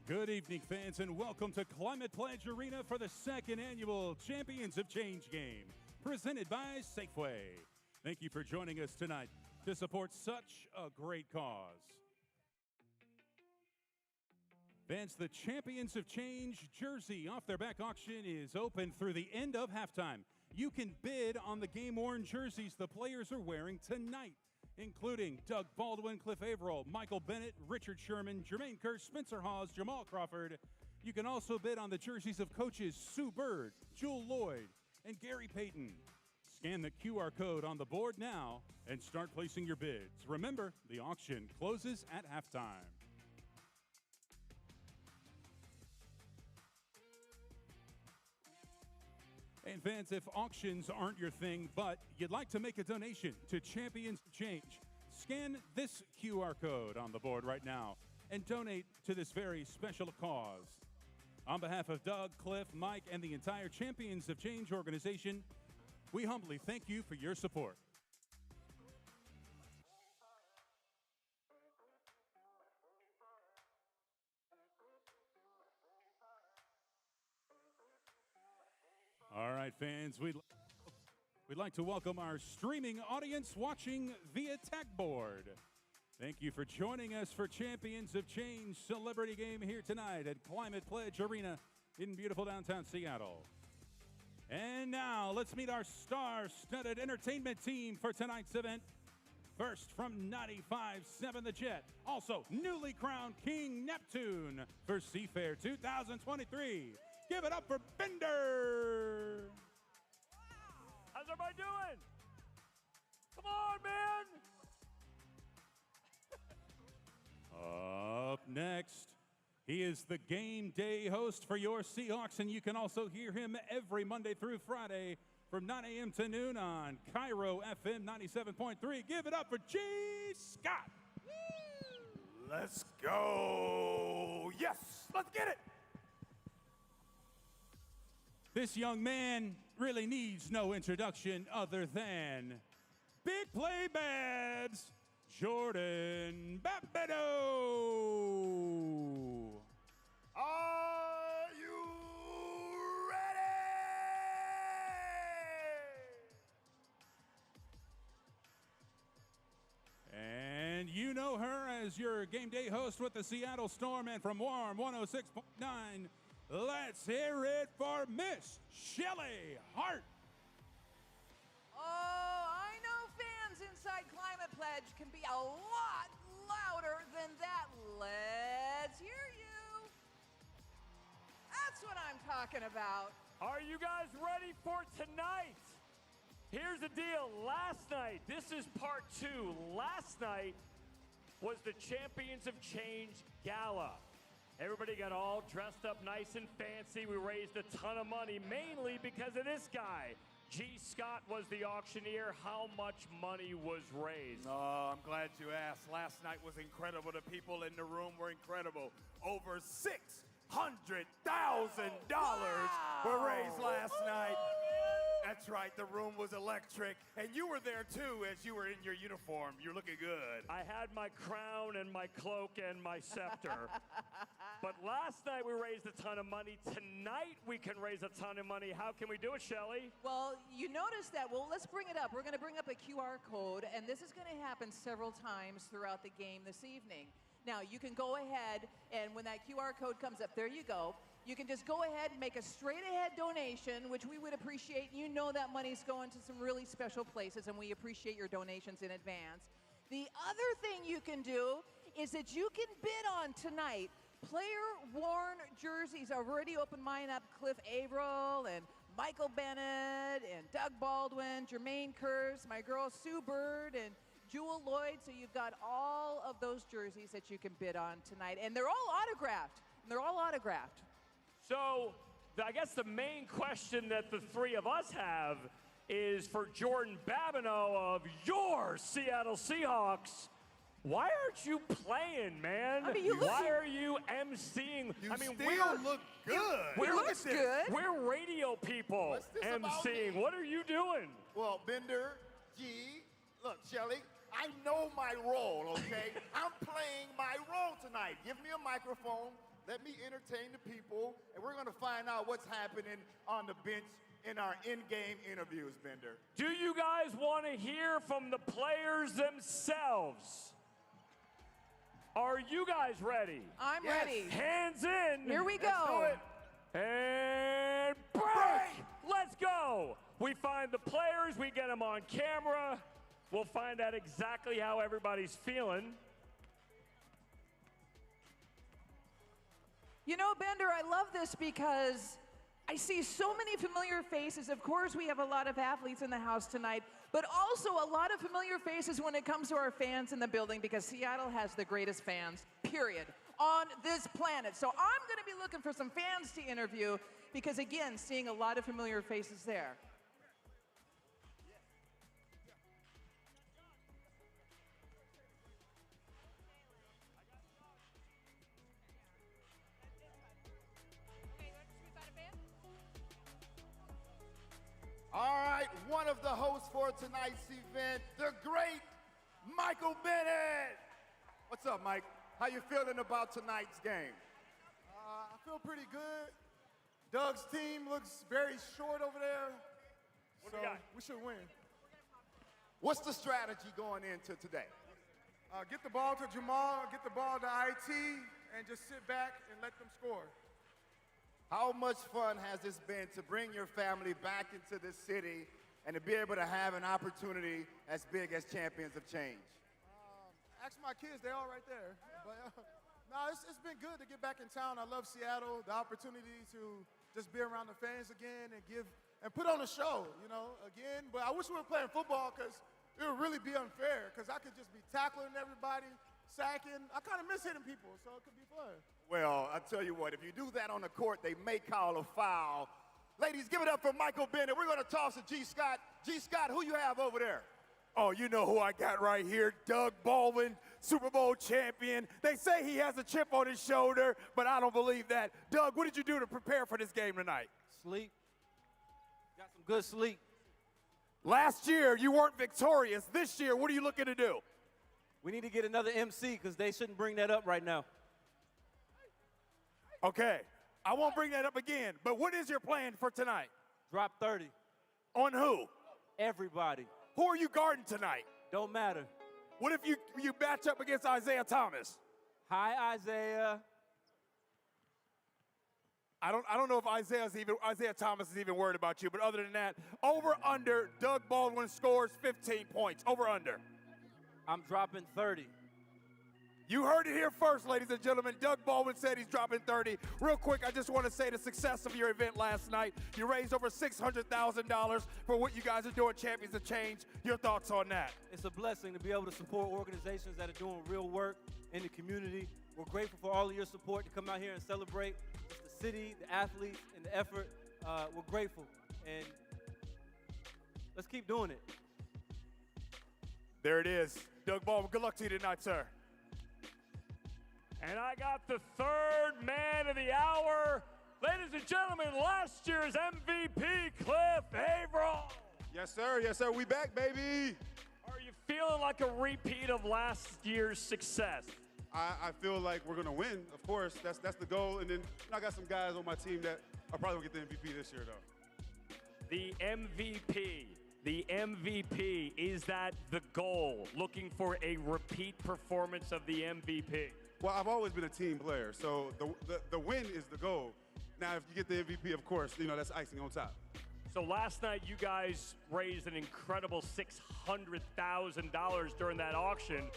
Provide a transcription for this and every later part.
Good evening, fans, and welcome to Climate Pledge Arena for the second annual Champions of Change game, presented by Safeway. Thank you for joining us tonight to support such a great cause. Fans, the Champions of Change jersey off their back auction is open through the end of halftime. You can bid on the game-worn jerseys the players are wearing tonight, including Doug Baldwin, Cliff Averill, Michael Bennett, Richard Sherman, Jermaine Kearse, Spencer Hawes, Jamal Crawford. You can also bid on the jerseys of coaches Sue Bird, Jewel Lloyd, and Gary Payton. Scan the QR code on the board now and start placing your bids. Remember, the auction closes at halftime. And fans, if auctions aren't your thing, but you'd like to make a donation to Champions of Change, scan this QR code on the board right now and donate to this very special cause. On behalf of Doug, Cliff, Mike, and the entire Champions of Change organization, we humbly thank you for your support. All right. right, fans, we'd like to welcome our streaming audience watching via Tech Board. Thank you for joining us for Champions of Change Celebrity Game here tonight at Climate Pledge Arena in beautiful downtown Seattle. And now, let's meet our star-studded entertainment team for tonight's event. First, from 95.7 The Jet, also newly crowned King Neptune for Seafair 2023. Give it up for Bender! How's everybody doing? Come on, man! Up next, he is the game day host for your Seahawks, and you can also hear him every Monday through Friday from 9 a.m. to noon on Cairo FM 97.3. Give it up for G. Scott. Let's go. Yes, let's get it. This young man really needs no introduction other than Big Play Babs, Jordan Babineau. Are you ready? And you know her as your game day host with the Seattle Storm, and from Warm 106.9, let's hear it for Miss Shelly Hart. Oh, I know fans inside Climate Pledge can be a lot louder than that. Let's hear you. That's what I'm talking about. Are you guys ready for tonight? Here's the deal. Last night, this is part 2. Last night was the Champions of Change Gala. Everybody got all dressed up nice and fancy. We raised a ton of money, mainly because of this guy. G. Scott was the auctioneer. How much money was raised? Oh, I'm glad you asked. Last night was incredible. The people in the room were incredible. Over $600,000 were raised last night. That's right, the room was electric. And you were there too as you were in your uniform. You're looking good. I had my crown and my cloak and my scepter. But last night we raised a ton of money. Tonight we can raise a ton of money. How can we do it, Shelly? Well, you noticed that. Well, let's bring it up. We're going to bring up a QR code, and this is going to happen several times throughout the game this evening. Now, you can go ahead, and when that QR code comes up, there you go. You can just go ahead and make a straight-ahead donation, which we would appreciate. You know that money's going to some really special places, and we appreciate your donations in advance. The other thing you can do is that you can bid on tonight player-worn jerseys. I've already opened mine up. Cliff Averill and Michael Bennett and Doug Baldwin, Jermaine Kearse, my girl Sue Bird, and Jewel Lloyd. So you've got all of those jerseys that you can bid on tonight, and they're all autographed. So, I guess the main question that the three of us have is for Jordan Babineau of your Seattle Seahawks. Why aren't you playing, man? I mean, why are you emceeing? You I mean, still look good. It looks good. We're radio people What's this about emceeing. me? What are you doing? Well, Bender, G, look, Shelly, I know my role, okay? I'm playing my role tonight. Give me a microphone. Let me entertain the people, and we're going to find out what's happening on the bench in our in-game interviews, Bender. Do you guys want to hear from the players themselves? Are you guys ready? I'm Yes. ready. Hands in. Here we Let's do go. it. And break! Let's go! We find the players, we get them on camera. We'll find out exactly how everybody's feeling. You know, Bender, I love this because I see so many familiar faces. Of course, we have a lot of athletes in the house tonight, but also a lot of familiar faces when it comes to our fans in the building, because Seattle has the greatest fans, period, on this planet. So I'm going to be looking for some fans to interview because, again, seeing a lot of familiar faces there. All right, one of the hosts for tonight's event, the great Michael Bennett. What's up, Mike? How you feeling about tonight's game? I feel pretty good. Doug's team looks very short over there. What So do we got? we should win. What's the strategy going into today? Get the ball to Jamal, get the ball to IT, and just sit back and let them score. How much fun has this been to bring your family back into this city and to be able to have an opportunity as big as Champions of Change? Ask my kids, they're all right there. But no, it's been good to get back in town. I love Seattle, the opportunity to just be around the fans again and put on a show, again. But I wish we were playing football because it would really be unfair because I could just be tackling everybody, sacking. I kind of miss hitting people, so it could be fun. Well, I tell you what, if you do that on the court, they may call a foul. Ladies, give it up for Michael Bennett. We're going to toss to G. Scott. G. Scott, who you have over there? Oh, you know who I got right here, Doug Baldwin, Super Bowl champion. They say he has a chip on his shoulder, but I don't believe that. Doug, what did you do to prepare for this game tonight? Sleep. Got some good sleep. Last year, you weren't victorious. This year, what are you looking to do? We need to get another MC because they shouldn't bring that up right now. Okay, I won't bring that up again, but what is your plan for tonight? Drop 30. On who? Everybody. Who are you guarding tonight? Don't matter. What if you match up against Isaiah Thomas? Hi, Isaiah. I don't know if Isaiah Thomas is even worried about you, but other than that, over under, Doug Baldwin scores 15 points. Over under. I'm dropping 30. You heard it here first, ladies and gentlemen. Doug Baldwin said he's dropping 30. Real quick, I just want to say the success of your event last night. You raised over $600,000 for what you guys are doing, Champions of Change. Your thoughts on that? It's a blessing to be able to support organizations that are doing real work in the community. We're grateful for all of your support to come out here and celebrate. It's the city, the athletes, and the effort. We're grateful, and let's keep doing it. There it is. Doug Baldwin, good luck to you tonight, sir. And I got the third man of the hour. Ladies and gentlemen, last year's MVP, Cliff Averill. Yes, sir. Yes, sir. We back, baby. Are you feeling like a repeat of last year's success? I feel like we're going to win, of course. That's the goal. And then I got some guys on my team that are probably going to get the MVP this year, though. The MVP. The MVP, is that the goal? Looking for a repeat performance of the MVP? Well, I've always been a team player, so the win is the goal. Now, if you get the MVP, of course, that's icing on top. So last night, you guys raised an incredible $600,000 during that auction.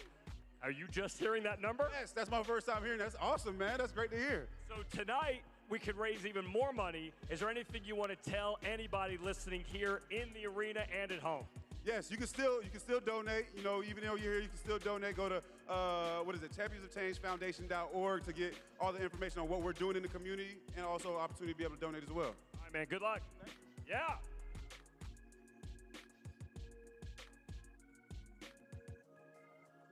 Are you just hearing that number? Yes, that's my first time hearing that. That's awesome, man. That's great to hear. So tonight, we could raise even more money. Is there anything you want to tell anybody listening here in the arena and at home? Yes, you can still donate. Even though you're here, you can still donate. Go to championsofchangefoundation.org to get all the information on what we're doing in the community, and also opportunity to be able to donate as well. All right, man. Good luck. Yeah.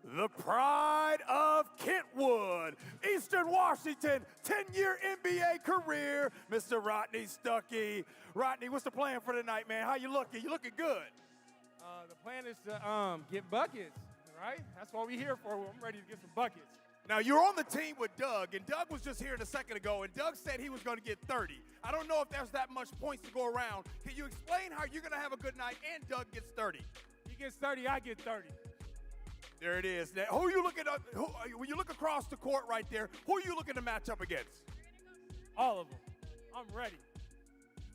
The pride of Kentwood, Eastern Washington, 10-year NBA career, Mr. Rodney Stuckey. Rodney, what's the plan for tonight, man? How you looking? You looking good. The plan is to get buckets, right? That's what we're here for. I'm ready to get some buckets. Now, you're on the team with Doug, and Doug was just here a second ago, and Doug said he was going to get 30. I don't know if there's that much points to go around. Can you explain how you're going to have a good night and Doug gets 30? He gets 30, I get 30. There it is. Now, who are you looking at? When you look across the court right there, who are you looking to match up against? All of them. I'm ready.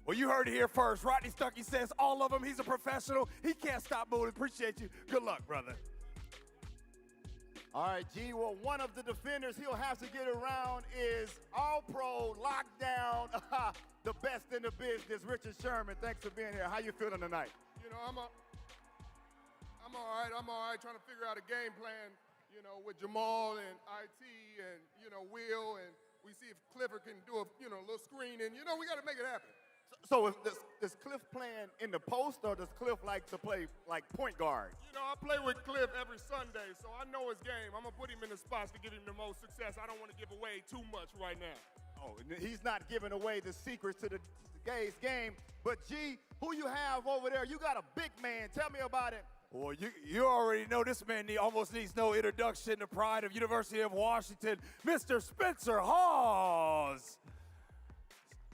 Well, you heard it here first. Rodney Stuckey says all of them. He's a professional. He can't stop moving. Appreciate you. Good luck, brother. All right, G. Well, one of the defenders he'll have to get around is All-Pro, lockdown, the best in the business, Richard Sherman. Thanks for being here. How you feeling tonight? I'm all right. I'm all right trying to figure out a game plan, with Jamal and IT and, Will, and we see if Clifford can do a little screen, and, we got to make it happen. So does Cliff playing in the post, or does Cliff like to play like point guard? I play with Cliff every Sunday, so I know his game. I'm going to put him in the spots to give him the most success. I don't want to give away too much right now. Oh, he's not giving away the secrets to the Gays game. But, G, who you have over there? You got a big man. Tell me about it. Well, you already know this man almost needs no introduction. The pride of University of Washington, Mr. Spencer Hawes.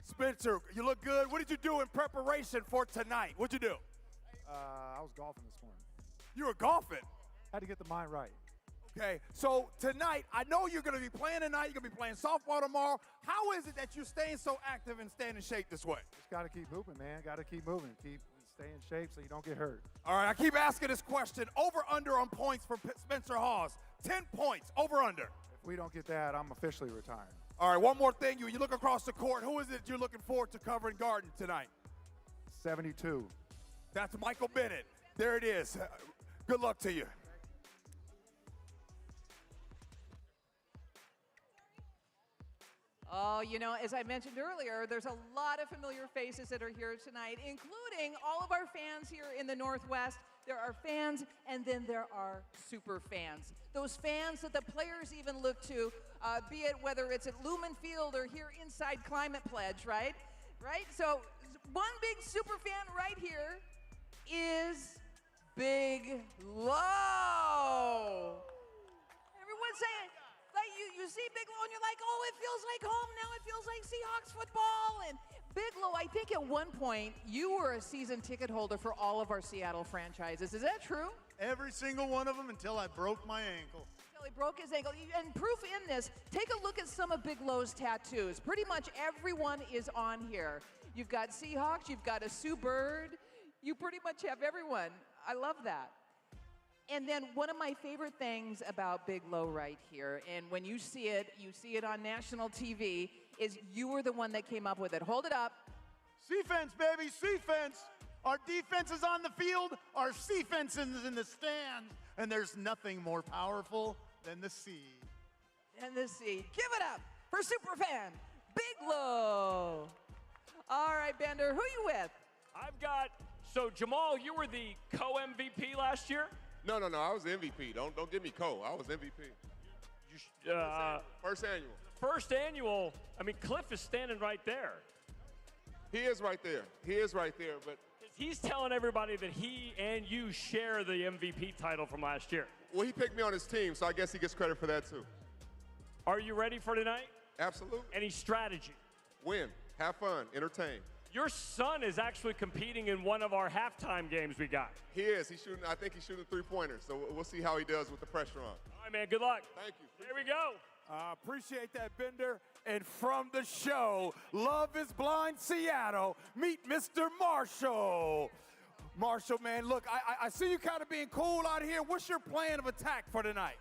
Spencer, you look good. What did you do in preparation for tonight? What'd you do? I was golfing this morning. You were golfing. Had to get the mind right. Okay, so tonight, I know you're going to be playing tonight. You're going to be playing softball tomorrow. How is it that you're staying so active and staying in shape this way? Just got to keep moving, man. Got to keep moving. Stay in shape so you don't get hurt. All right, I keep asking this question. Over, under on points for Spencer Hawes. 10 points, over, under. If we don't get that, I'm officially retiring. All right, one more thing. You look across the court. Who is it you're looking forward to covering Garden tonight? 72. That's Michael Bennett. There it is. Good luck to you. Oh, you know, as I mentioned earlier, there's a lot of familiar faces that are here tonight, including all of our fans here in the Northwest. There are fans, and then there are super fans. Those fans that the players even look to, be it whether it's at Lumen Field or here inside Climate Pledge, right? Right? So one big super fan right here is Big Low. Everyone's saying, like you see Big Low and you're like, oh, it feels like home. Now it feels like Seahawks football. And Big Low, I think at one point you were a season ticket holder for all of our Seattle franchises. Is that true? Every single one of them until I broke my ankle. Until he broke his ankle. And proof in this, take a look at some of Big Low's tattoos. Pretty much everyone is on here. You've got Seahawks, you've got a Sue Bird. You pretty much have everyone. I love that. And then one of my favorite things about Big Low right here, and when you see it on national TV, is you were the one that came up with it. Hold it up. C-fence, baby, C-fence. Our defense is on the field, our C-fence is in the stands, and there's nothing more powerful than the C. And the C. Give it up for Superfan, Big Low. All right, Bender, who you with? I've got, so Jamal, you were the co-MVP last year? No, I was MVP. Don't give me co. I was MVP. First annual. First annual, I mean, Cliff is standing right there. He is right there. But he's telling everybody that he and you share the MVP title from last year. well, he picked me on his team, so I guess he gets credit for that too. Are you ready for tonight? Absolutely. Any strategy? Win, have fun, entertain. Your son is actually competing in one of our halftime games we got. He is. He's shooting. I think he's shooting 3-pointers. So we'll see how he does with the pressure on. All right, man. Good luck. Thank you. Here we go. Appreciate that, Bender. And from the show, Love is Blind Seattle, meet Mr. Marshall. Marshall, man, look, I see you kind of being cool out here. What's your plan of attack for tonight?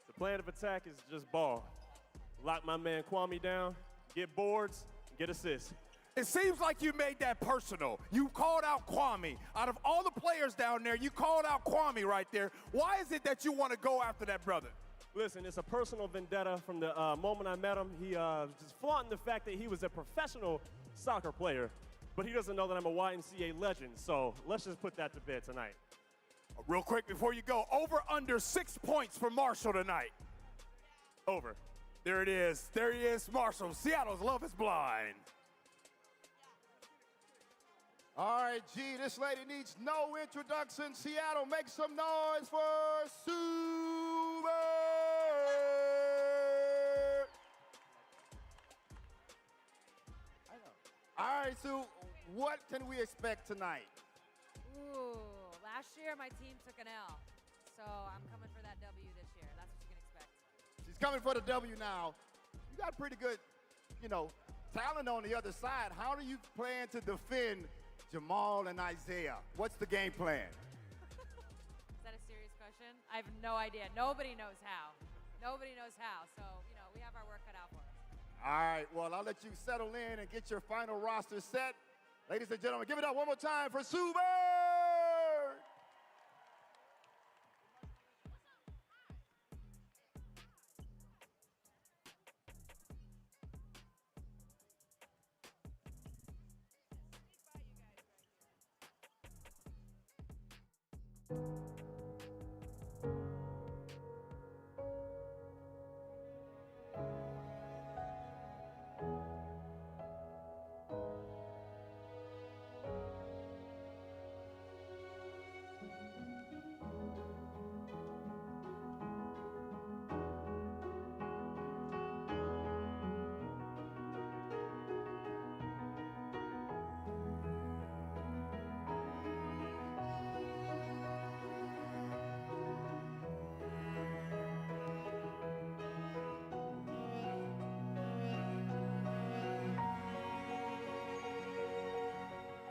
The plan of attack is just ball. Lock my man Kwame down, get boards, and get assists. It seems like you made that personal. You called out Kwame. Out of all the players down there, you called out Kwame right there. Why is it that you want to go after that brother? Listen, it's a personal vendetta from the moment I met him. He just flaunting the fact that he was a professional soccer player, but he doesn't know that I'm a YMCA legend, so let's just put that to bed tonight. Real quick before you go, over under 6 points for Marshall tonight. Over. There it is. There he is, Marshall. Seattle's Love is Blind. All right, G, this lady needs no introduction. Seattle, make some noise for Sue Bird. All right, Sue, what can we expect tonight? Ooh, last year my team took an L, so I'm coming for that W this year. That's what you can expect. She's coming for the W now. You got pretty good, talent on the other side. How do you plan to defend Jamal and Isaiah? What's the game plan? Is that a serious question? I have no idea. Nobody knows how. Nobody knows how. So, we have our work cut out for us. All right, well, I'll let you settle in and get your final roster set. Ladies and gentlemen, give it up one more time for Sue Bird.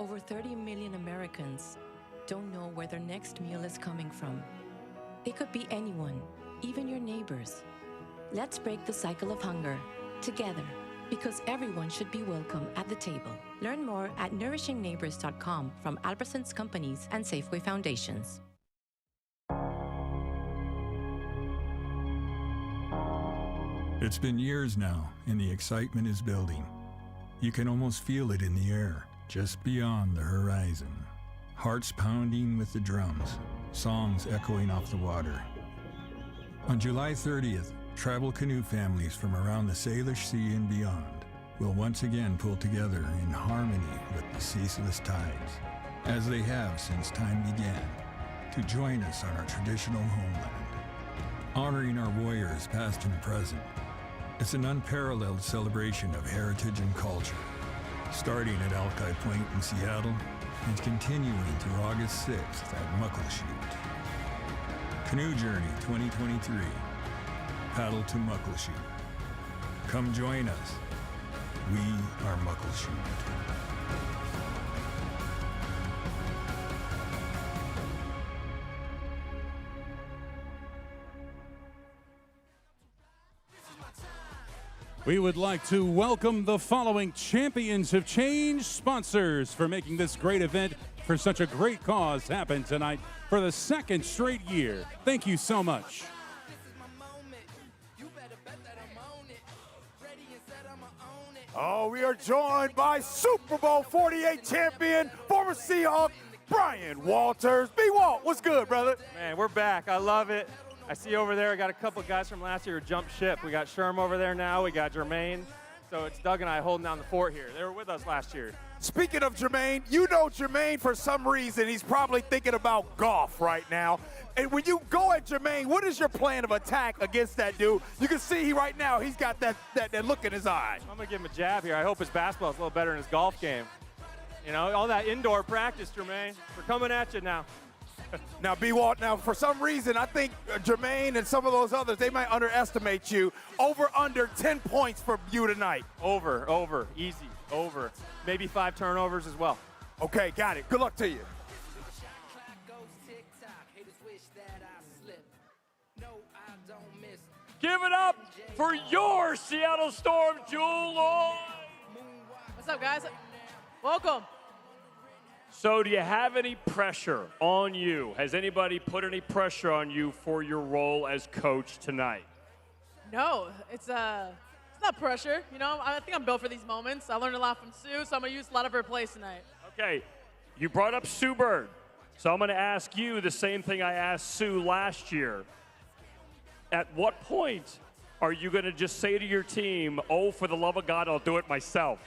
Over 30 million Americans don't know where their next meal is coming from. It could be anyone, even your neighbors. Let's break the cycle of hunger together, because everyone should be welcome at the table. Learn more at nourishingneighbors.com from Albertsons Companies and Safeway Foundations. It's been years now, and the excitement is building. You can almost feel it in the air, just beyond the horizon. Hearts pounding with the drums, songs echoing off the water. On July 30th, travel canoe families from around the Salish Sea and beyond will once again pull together in harmony with the ceaseless tides, as they have since time began, to join us on our traditional homeland, honoring our warriors past and present. It's an unparalleled celebration of heritage and culture, starting at Alki Point in Seattle and continuing through August 6th at Muckleshoot. Canoe Journey 2023. Paddle to Muckleshoot. Come join us. We are Muckleshoot. We would like to welcome the following Champions of Change sponsors for making this great event for such a great cause happen tonight for the second straight year. Thank you so much. Oh, we are joined by Super Bowl 48 champion, former Seahawk, Brian Walters. B-Walt, what's good, brother? Man, we're back. I love it. I see over there, I got a couple of guys from last year who jumped ship. We got Sherm over there now. We got Jermaine. So it's Doug and I holding down the fort here. They were with us last year. Speaking of Jermaine, you know Jermaine, for some reason, he's probably thinking about golf right now. And when you go at Jermaine, what is your plan of attack against that dude? You can see right now he's got that look in his eye. I'm going to give him a jab here. I hope his basketball is a little better in his golf game. You know, all that indoor practice, Jermaine. We're coming at you now. Now, B-Walt, now for some reason, I think Jermaine and some of those others, they might underestimate you. Over, under 10 points for you tonight. Over, easy, over. Maybe 5 turnovers as well. Okay, got it. Good luck to you. Give it up for your Seattle Storm, Jewel Lloyd. What's up, guys? Welcome. So do you have any pressure on you? Has anybody put any pressure on you for your role as coach tonight? No, it's not pressure. You know, I think I'm built for these moments. I learned a lot from Sue, so I'm going to use a lot of her plays tonight. Okay, you brought up Sue Bird. So I'm going to ask you the same thing I asked Sue last year. At what point are you going to just say to your team, oh, for the love of God, I'll do it myself?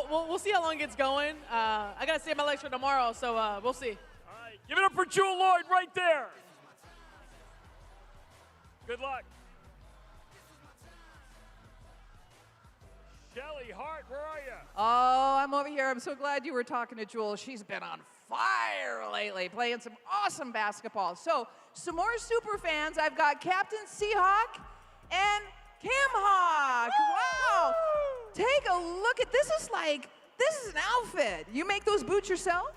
We'll see how long it's going. I got to save my legs for tomorrow, so we'll see. All right, give it up for Jewel Lloyd right there. Good luck. Shelly Hart, where are you? Oh, I'm over here. I'm so glad you were talking to Jewel. She's been on fire lately, playing some awesome basketball. So, some more super fans. I've got Captain Seahawk and Cam Hawk. Wow. Take a look at this. This is an outfit. You make those boots yourself?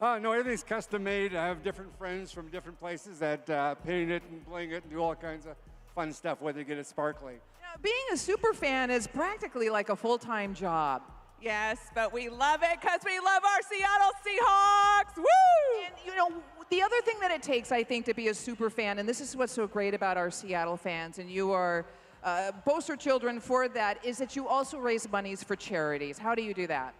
No, everything's custom made. I have different friends from different places that paint it and bling it and do all kinds of fun stuff, whether you get it sparkly. Now, being a super fan is practically like a full-time job. Yes, but we love it because we love our Seattle Seahawks. Woo! And, you know, the other thing that it takes, I think, to be a super fan, and this is what's so great about our Seattle fans, and you are poster children for that, is that you also raise monies for charities. How do you do that?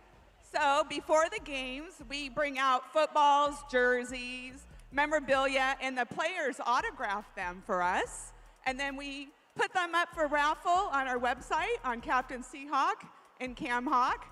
So before the games, we bring out footballs, jerseys, memorabilia, and the players autograph them for us. And then we put them up for raffle on our website on Captain Seahawk and Cam Hawk.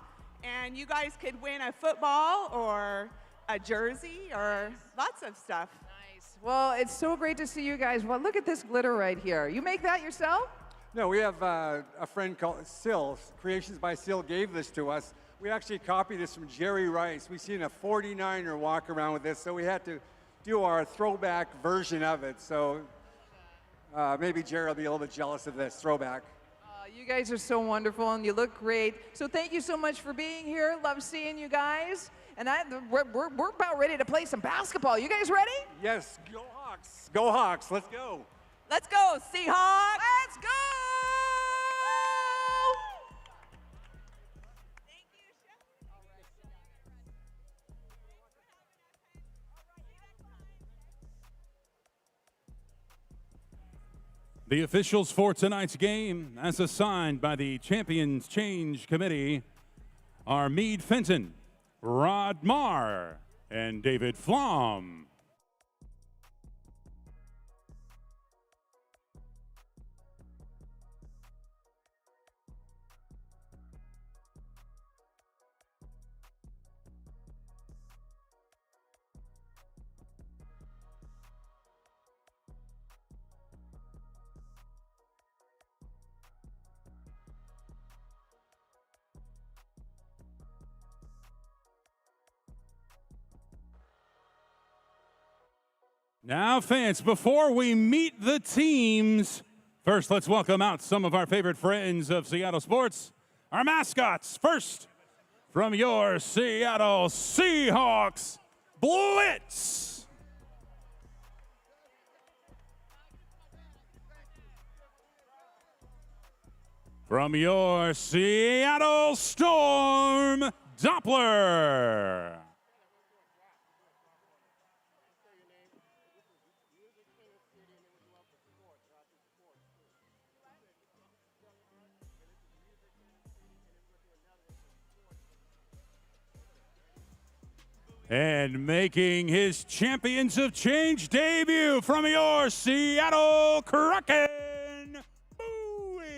And you guys could win a football or a jersey or lots of stuff. Nice. Well, it's so great to see you guys. Well, look at this glitter right here. You make that yourself? No, we have a friend called Sil. Creations by Sil gave this to us. We actually copied this from Jerry Rice. We've seen a 49er walk around with this, so we had to do our throwback version of it. So maybe Jerry will be a little bit jealous of this throwback. You guys are so wonderful and you look great. So thank you so much for being here. Love seeing you guys. And we're about ready to play some basketball. You guys ready? Yes, go Hawks. Go Hawks, let's go. Let's go, Seahawks. Let's go! The officials for tonight's game, as assigned by the Champions Change Committee, are Meade Fenton, Rod Marr, and David Flom. Now, fans, before we meet the teams, first let's welcome out some of our favorite friends of Seattle sports, our mascots. First, from your Seattle Seahawks, Blitz. From your Seattle Storm, Doppler. And making his Champions of Change debut from your Seattle Kraken, Bowie.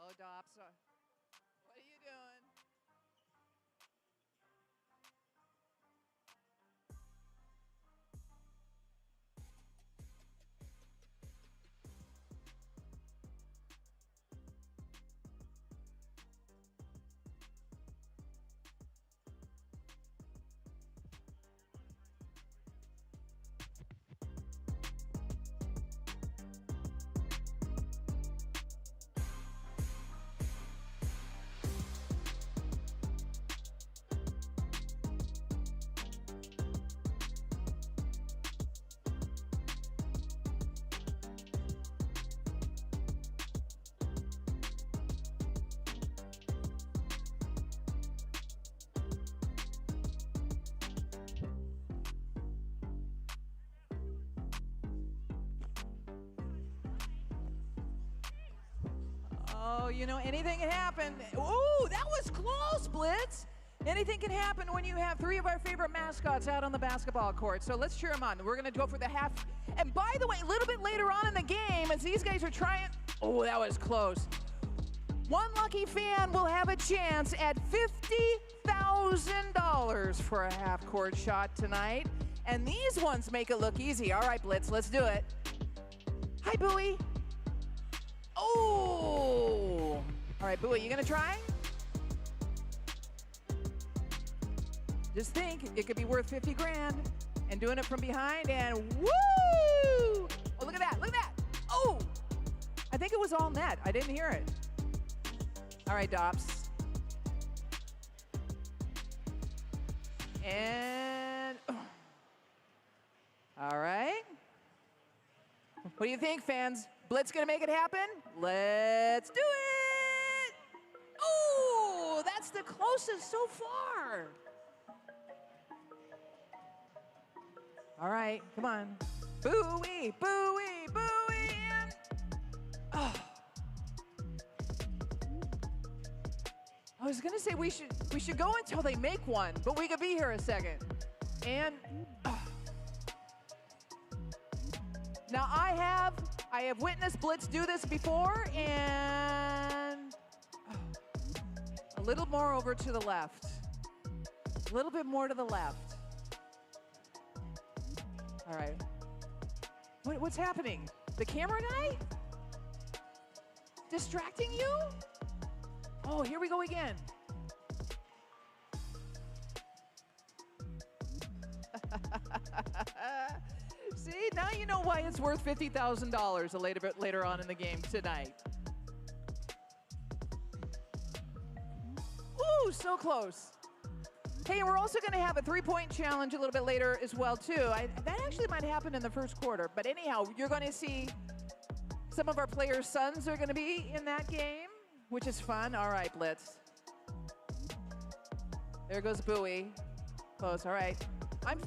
Oh, Dops, what are you doing? Oh, you know, anything can happen. Ooh, that was close, Blitz. Anything can happen when you have three of our favorite mascots out on the basketball court. So let's cheer them on. We're going to go for the half. And by the way, a little bit later on in the game, as these guys are trying, oh, that was close. One lucky fan will have a chance at $50,000 for a half-court shot tonight. And these ones make it look easy. All right, Blitz, let's do it. Hi, Bowie. Oh! All right, Bowie, you gonna try? Just think, it could be worth 50 grand. And doing it from behind, and woo! Oh, look at that, look at that! Oh! I think it was all net. I didn't hear it. All right, Dops. And, all right. What do you think, fans? Blitz gonna make it happen? Let's do it! Oh, that's the closest so far. All right, come on. Bowie, Bowie, Bowie, and oh. I was gonna say we should go until they make one, but we could be here a second. And oh. Now I have witnessed Blitz do this before, and a little more over to the left. A little bit more to the left. All right. What's happening? The camera guy? Distracting you? Oh, here we go again. See, now you know why it's worth $50,000 a little bit later on in the game tonight. Ooh, so close. Hey, we're also going to have a three-point challenge a little bit later as well, too. That actually might happen in the first quarter. But anyhow, you're going to see some of our players' sons are going to be in that game, which is fun. All right, Blitz. There goes Bowie. Close. All right. I'm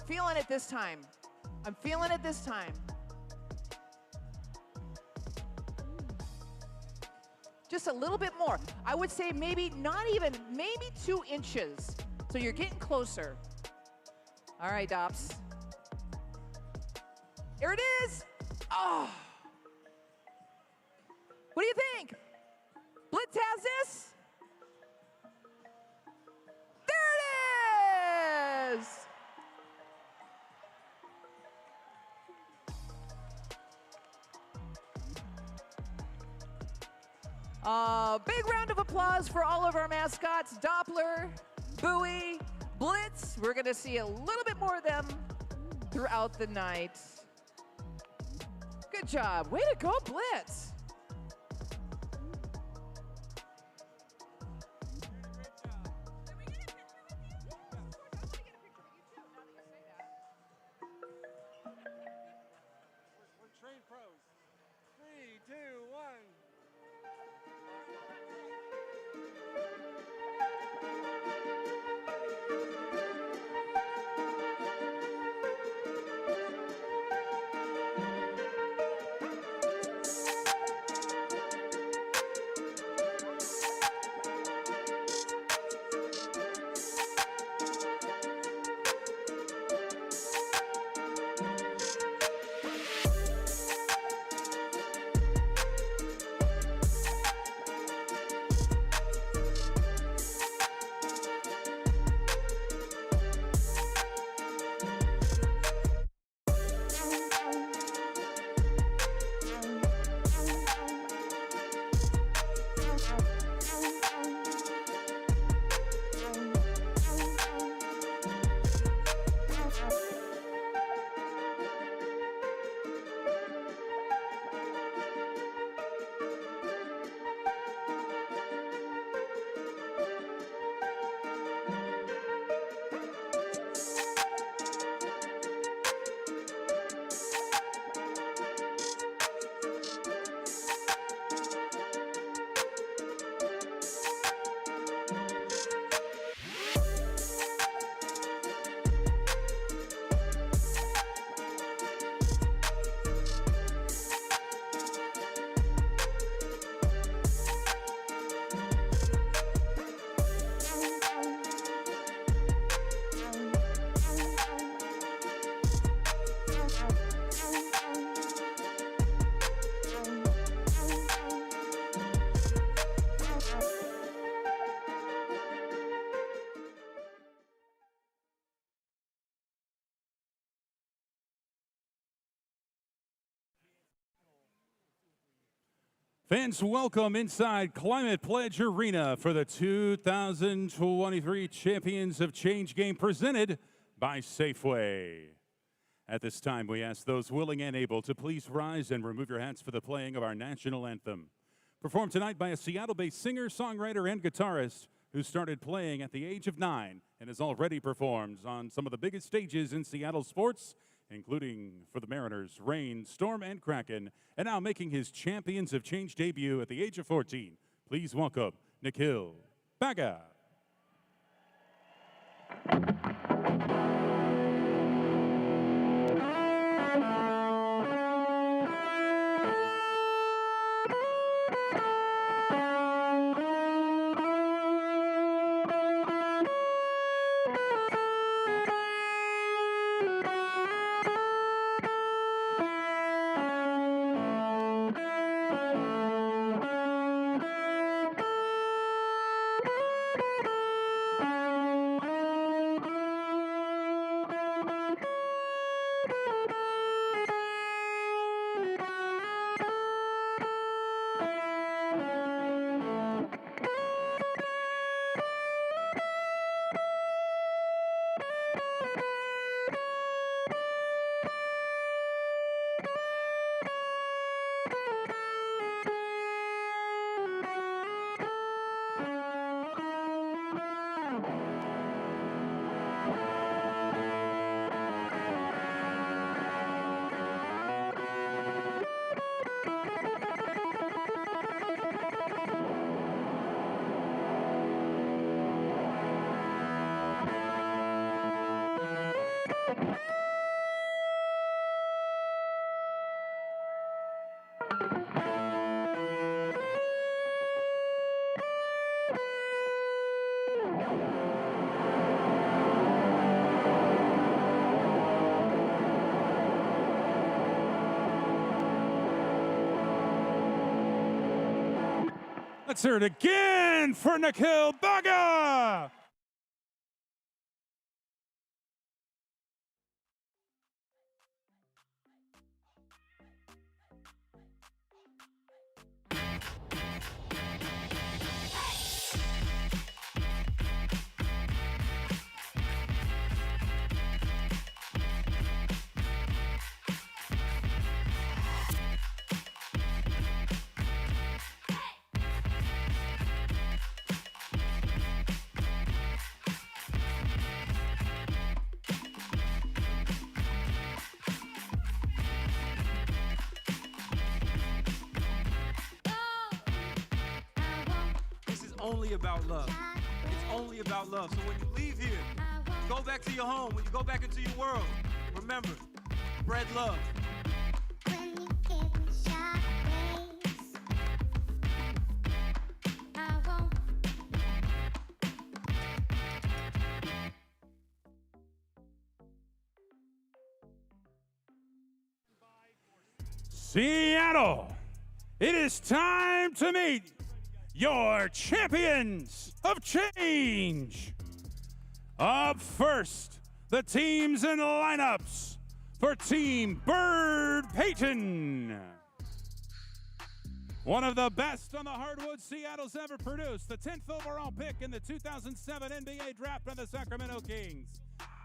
feeling it this time. I'm feeling it this time. Just a little bit more. I would say maybe 2 inches. So you're getting closer. All right, Dops. Here it is. Oh. What do you think? Blitz has this? There it is! Big round of applause for all of our mascots, Doppler, Bowie, Blitz. We're going to see a little bit more of them throughout the night. Good job. Way to go, Blitz. We're trained pros. 3, 2, 1. Fans, welcome inside Climate Pledge Arena for the 2023 Champions of Change game presented by Safeway. At this time, we ask those willing and able to please rise and remove your hats for the playing of our national anthem. Performed tonight by a Seattle-based singer, songwriter, and guitarist who started playing at the age of 9 and has already performed on some of the biggest stages in Seattle sports, including for the Mariners, Reign, Storm, and Kraken, and now making his Champions of Change debut at the age of 14. Please welcome Nikhil Baga. Let's hear it again for Nikhil Baga. Only about love. It's only about love. So when you leave here, go back to your home. When you go back into your world, remember, spread love. Seattle, it is time to meet your champions of change. Up first, the teams and lineups for Team Bird Payton. One of the best on the hardwood Seattle's ever produced, the 10th overall pick in the 2007 NBA draft by the Sacramento Kings.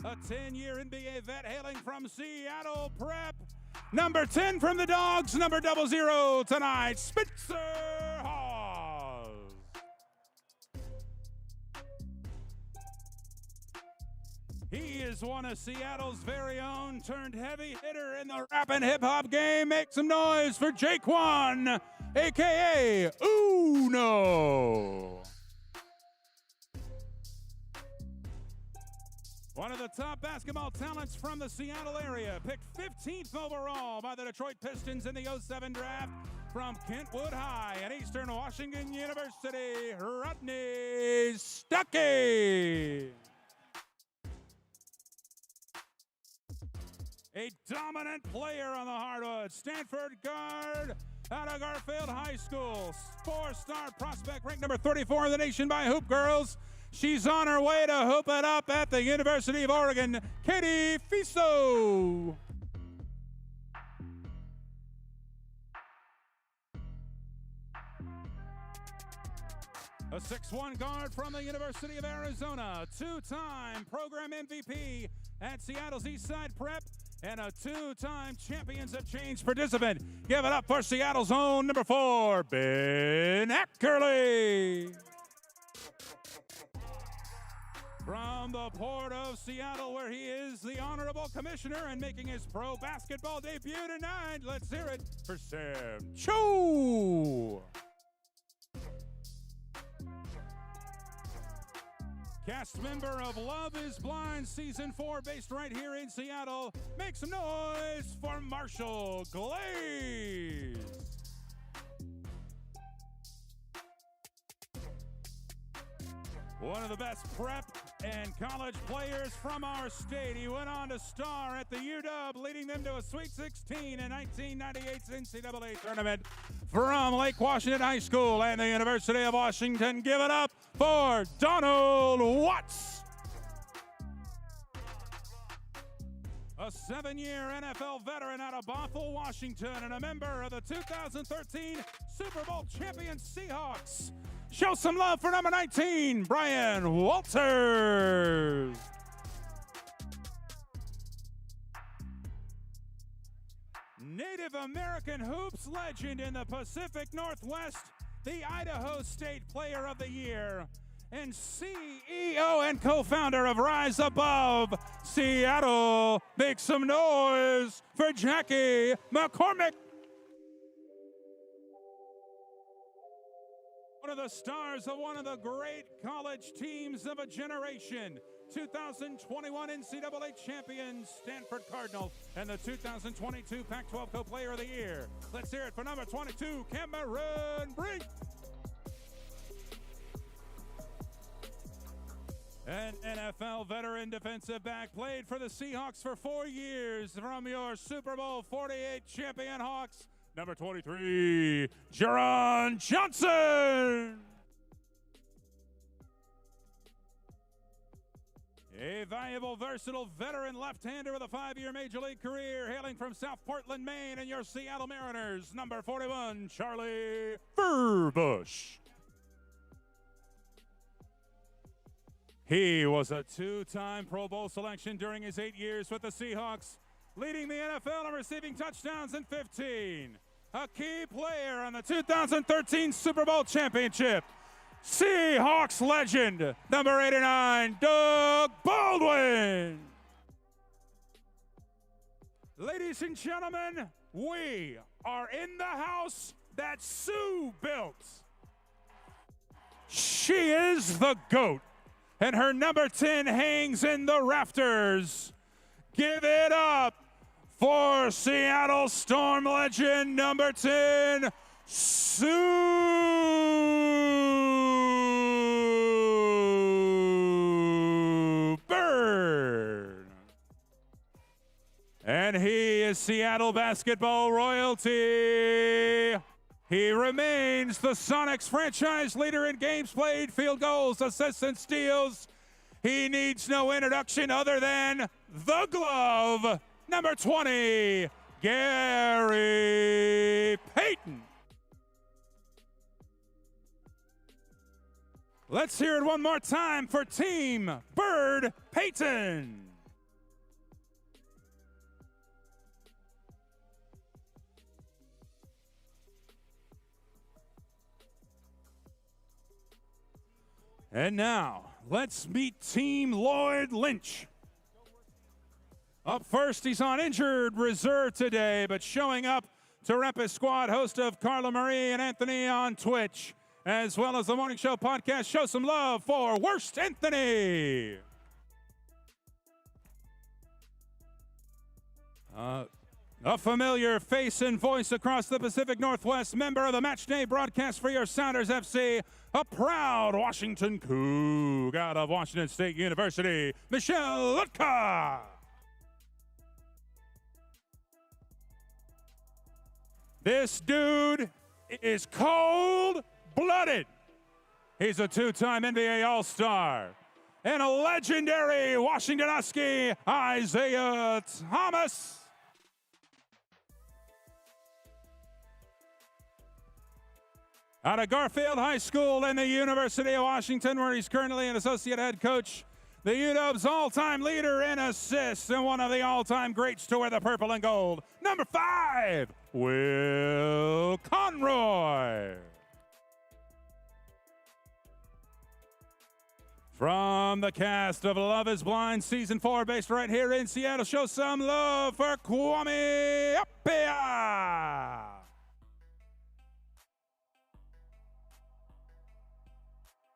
A 10-year NBA vet hailing from Seattle Prep. Number 10 from the Dogs, number 00 tonight, Spencer Hawes. He is one of Seattle's very own, turned heavy hitter in the rap and hip hop game. Make some noise for Jaquan, aka Uno. One of the top basketball talents from the Seattle area, picked 15th overall by the Detroit Pistons in the 07 draft from Kentwood High and Eastern Washington University, Rodney Stuckey. A dominant player on the hardwood, Stanford guard out of Garfield High School. 4-star prospect, ranked number 34 in the nation by Hoop Girls. She's on her way to hoop it up at the University of Oregon, Katie Fiso. A 6'1" guard from the University of Arizona, two-time program MVP at Seattle's Eastside Prep, and a two-time Champions of Change participant. Give it up for Seattle's own number 4, Ben Ackerley. From the port of Seattle, where he is the honorable commissioner and making his pro basketball debut tonight, let's hear it for Sam Cho. Cast member of Love is Blind Season 4, based right here in Seattle. Make some noise for Marshall Glaze. One of the best prep and college players from our state. He went on to star at the UW, leading them to a Sweet 16 in 1998's NCAA tournament from Lake Washington High School and the University of Washington. Give it up for Donald Watts. A 7-year NFL veteran out of Bothell, Washington, and a member of the 2013 Super Bowl champion Seahawks. Show some love for number 19, Brian Walters. Native American hoops legend in the Pacific Northwest, the Idaho State Player of the Year, and CEO and co-founder of Rise Above Seattle. Make some noise for Jackie McCormick. One of the stars of one of the great college teams of a generation. 2021 NCAA champion Stanford Cardinals and the 2022 Pac-12 Co-Player of the Year. Let's hear it for number 22, Cameron Brink. An NFL veteran defensive back, played for the Seahawks for 4 years from your Super Bowl 48 champion Hawks. Number 23, Jaron Johnson. A valuable, versatile veteran left-hander with a 5-year Major League career, hailing from South Portland, Maine, and your Seattle Mariners. Number 41, Charlie Furbush. He was a 2-time Pro Bowl selection during his 8 years with the Seahawks, leading the NFL in receiving touchdowns in 15. A key player on the 2013 Super Bowl championship. Seahawks legend, number 89, Doug Baldwin. Ladies and gentlemen, we are in the house that Sue built. She is the GOAT, and her number 10 hangs in the rafters. Give it up for Seattle Storm legend, number 10, Sue Bird. And he is Seattle basketball royalty. He remains the Sonics franchise leader in games played, field goals, assists, and steals. He needs no introduction other than the glove, number 20, Gary Payton. Let's hear it one more time for Team Bird Payton. And now, let's meet Team Lloyd Lynch. Up first, he's on injured reserve today, but showing up to rep his squad, host of Carla Marie and Anthony on Twitch, as well as the Morning Show podcast. Show some love for Worst Anthony. A familiar face and voice across the Pacific Northwest, member of the Match Day broadcast for your Sounders FC, a proud Washington Coug out of Washington State University, Michelle Lutka. This dude is cold-blooded. He's a 2-time NBA All-Star and a legendary Washington Husky, Isaiah Thomas. Out of Garfield High School and the University of Washington, where he's currently an associate head coach, the UW's all-time leader in assists and one of the all-time greats to wear the purple and gold, number 5, Will Conroy. From the cast of Love is Blind Season 4, based right here in Seattle, show some love for Kwame Appiah.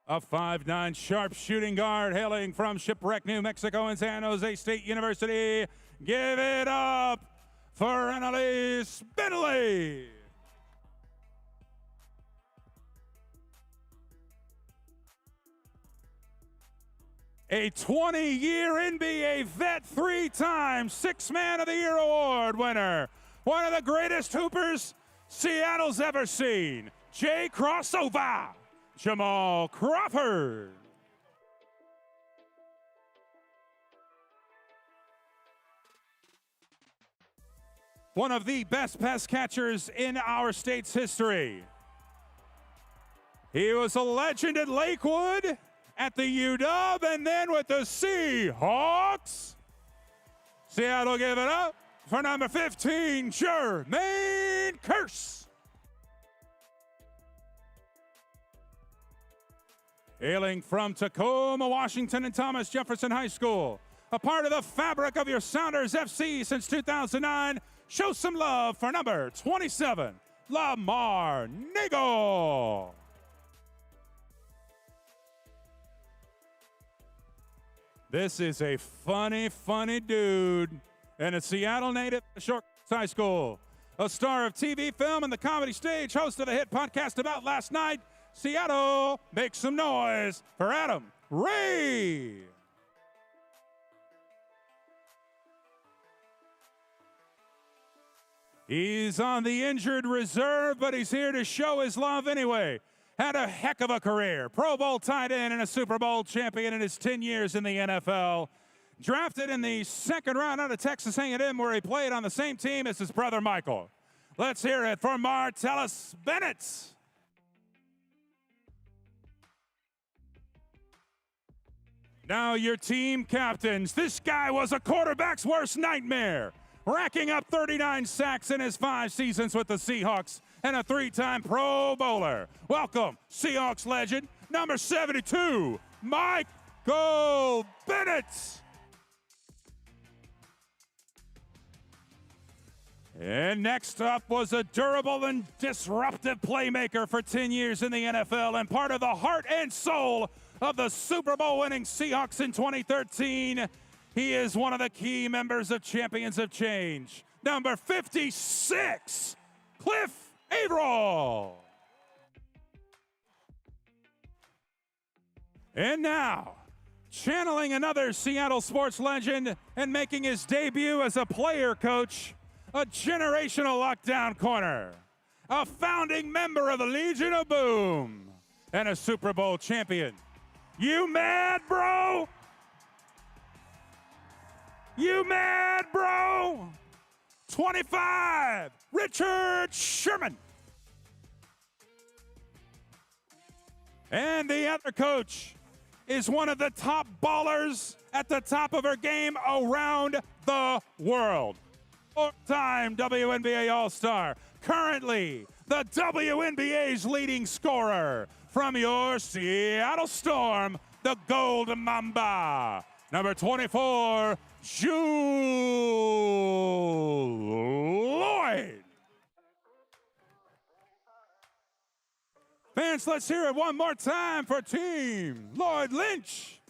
A 5'9" sharp shooting guard hailing from Shipwreck, New Mexico and San Jose State University. Give it up for Annalise Bentley. A 20-year NBA vet, 3-time Sixth Man of the Year award winner. One of the greatest hoopers Seattle's ever seen. Jay Crossover. Jamal Crawford. One of the best pass catchers in our state's history. He was a legend at Lakewood, at the UW, and then with the Seahawks. Seattle give it up for number 15, Jermaine Kearse. Hailing from Tacoma, Washington, and Thomas Jefferson High School. A part of the fabric of your Sounders FC since 2009. Show some love for number 27, Lamar Nagel. This is a funny dude and a Seattle native at Short High School. A star of TV, film, and the comedy stage, host of the hit podcast About Last Night. Seattle, make some noise for Adam Ray. He's on the injured reserve, but he's here to show his love anyway. Had a heck of a career. Pro Bowl tight end and a Super Bowl champion in his 10 years in the NFL. Drafted in the second round out of Texas A&M, where he played on the same team as his brother Michael. Let's hear it for Martellus Bennett. Now your team captains. This guy was a quarterback's worst nightmare, racking up 39 sacks in his 5 seasons with the Seahawks and a 3-time Pro Bowler. Welcome, Seahawks legend, number 72, Michael Bennett. And next up was a durable and disruptive playmaker for 10 years in the NFL and part of the heart and soul of the Super Bowl winning Seahawks in 2013. He is one of the key members of Champions of Change. Number 56, Cliff Averill. And now, channeling another Seattle sports legend and making his debut as a player coach, a generational lockdown corner, a founding member of the Legion of Boom, and a Super Bowl champion. You mad, bro? You mad, bro? 25, Richard Sherman. And the other coach is one of the top ballers at the top of her game around the world. 4-time WNBA All-Star, currently the WNBA's leading scorer from your Seattle Storm, the Gold Mamba, number 24, Jewel Lloyd. Fans, let's hear it one more time for Team Lloyd Lynch.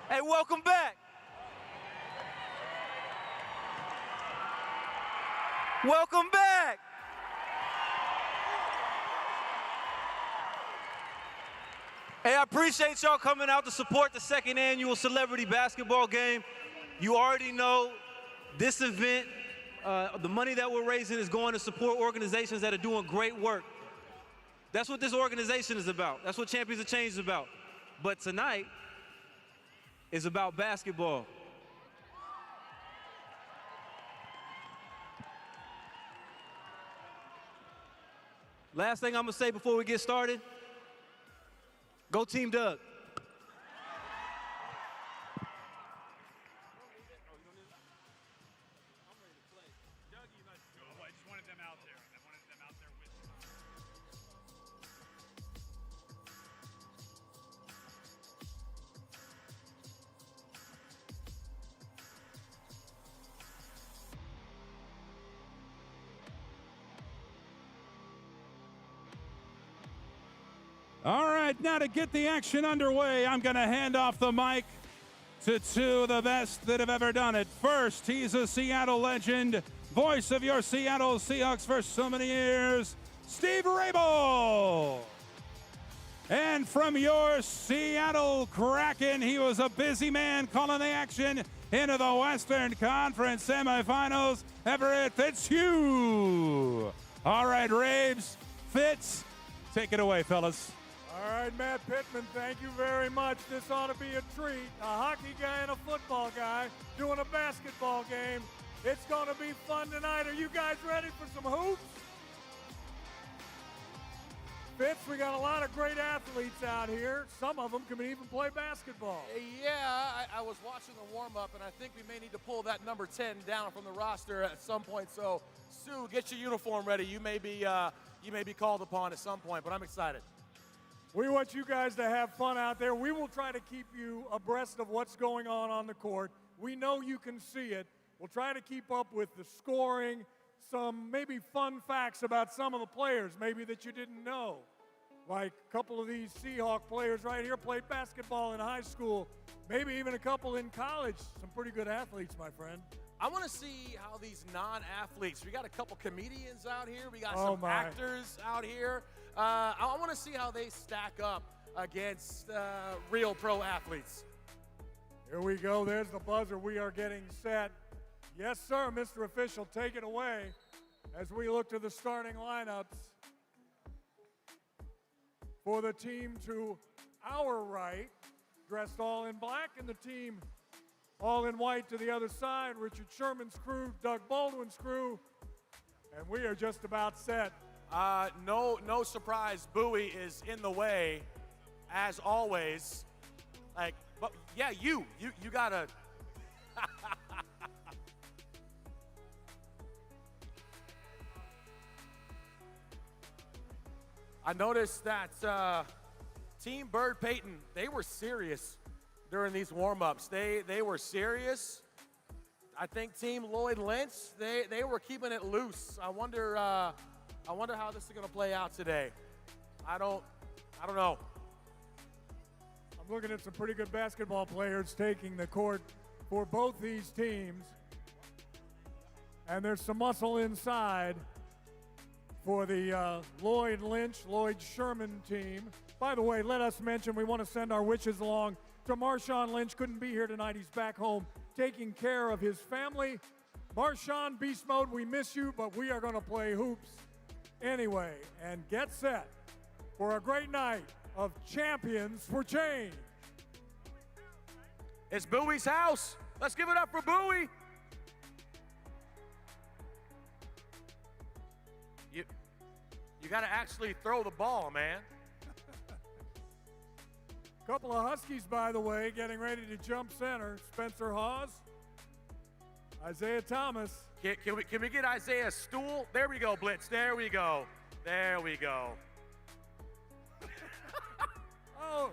Hey, welcome back. Welcome back. Hey, I appreciate y'all coming out to support the second annual celebrity basketball game. You already know this event, the money that we're raising is going to support organizations that are doing great work. That's what this organization is about. That's what Champions of Change is about. But tonight is about basketball. Last thing I'm gonna say before we get started, go Team Doug. All right, now to get the action underway, I'm going to hand off the mic to two of the best that have ever done it. First, he's a Seattle legend, voice of your Seattle Seahawks for so many years, Steve Rabel. And from your Seattle Kraken, he was a busy man calling the action into the Western Conference semifinals, Everett Fitzhugh. All right, Raves, Fitz, take it away, fellas. All right, Matt Pittman, thank you very much. This ought to be a treat. A hockey guy and a football guy doing a basketball game. It's going to be fun tonight. Are you guys ready for some hoops? Fitz, we got a lot of great athletes out here. Some of them can even play basketball. Yeah, I was watching the warm-up, and I think we may need to pull that number 10 down from the roster at some point. So, Sue, get your uniform ready. You may be called upon at some point, but I'm excited. We want you guys to have fun out there. We will try to keep you abreast of what's going on the court. We know you can see it. We'll try to keep up with the scoring, some maybe fun facts about some of the players, maybe that you didn't know. Like a couple of these Seahawk players right here played basketball in high school, maybe even a couple in college. Some pretty good athletes, my friend. I want to see how these non-athletes, we got a couple comedians out here, we got some actors out here. I want to see how they stack up against real pro athletes. Here we go, there's the buzzer, we are getting set. Yes, sir, Mr. Official, take it away as we look to the starting lineups for the team to our right, dressed all in black, and the team all in white to the other side, Richard Sherman's crew, Doug Baldwin's crew, and we are just about set. No surprise, Bowie is in the way, as always. But yeah, you gotta. I noticed that Team Bird Payton, they were serious during these warm-ups. They were serious. I think Team Lloyd Lynch, they were keeping it loose. I wonder how this is going to play out today. I don't know. I'm looking at some pretty good basketball players taking the court for both these teams. And there's some muscle inside for the Lloyd Sherman team. By the way, let us mention we want to send our wishes along to Marshawn Lynch. Couldn't be here tonight. He's back home taking care of his family. Marshawn, beast mode, we miss you, but we are going to play hoops anyway and get set for a great night of Champions for Change. It's Bowie's house. Let's give it up for Bowie. You got to actually throw the ball, man. Couple of Huskies, by the way, getting ready to jump center. Spencer Hawes, Isaiah Thomas. Can we get Isaiah a stool? There we go, Blitz. There we go. There we go. Oh.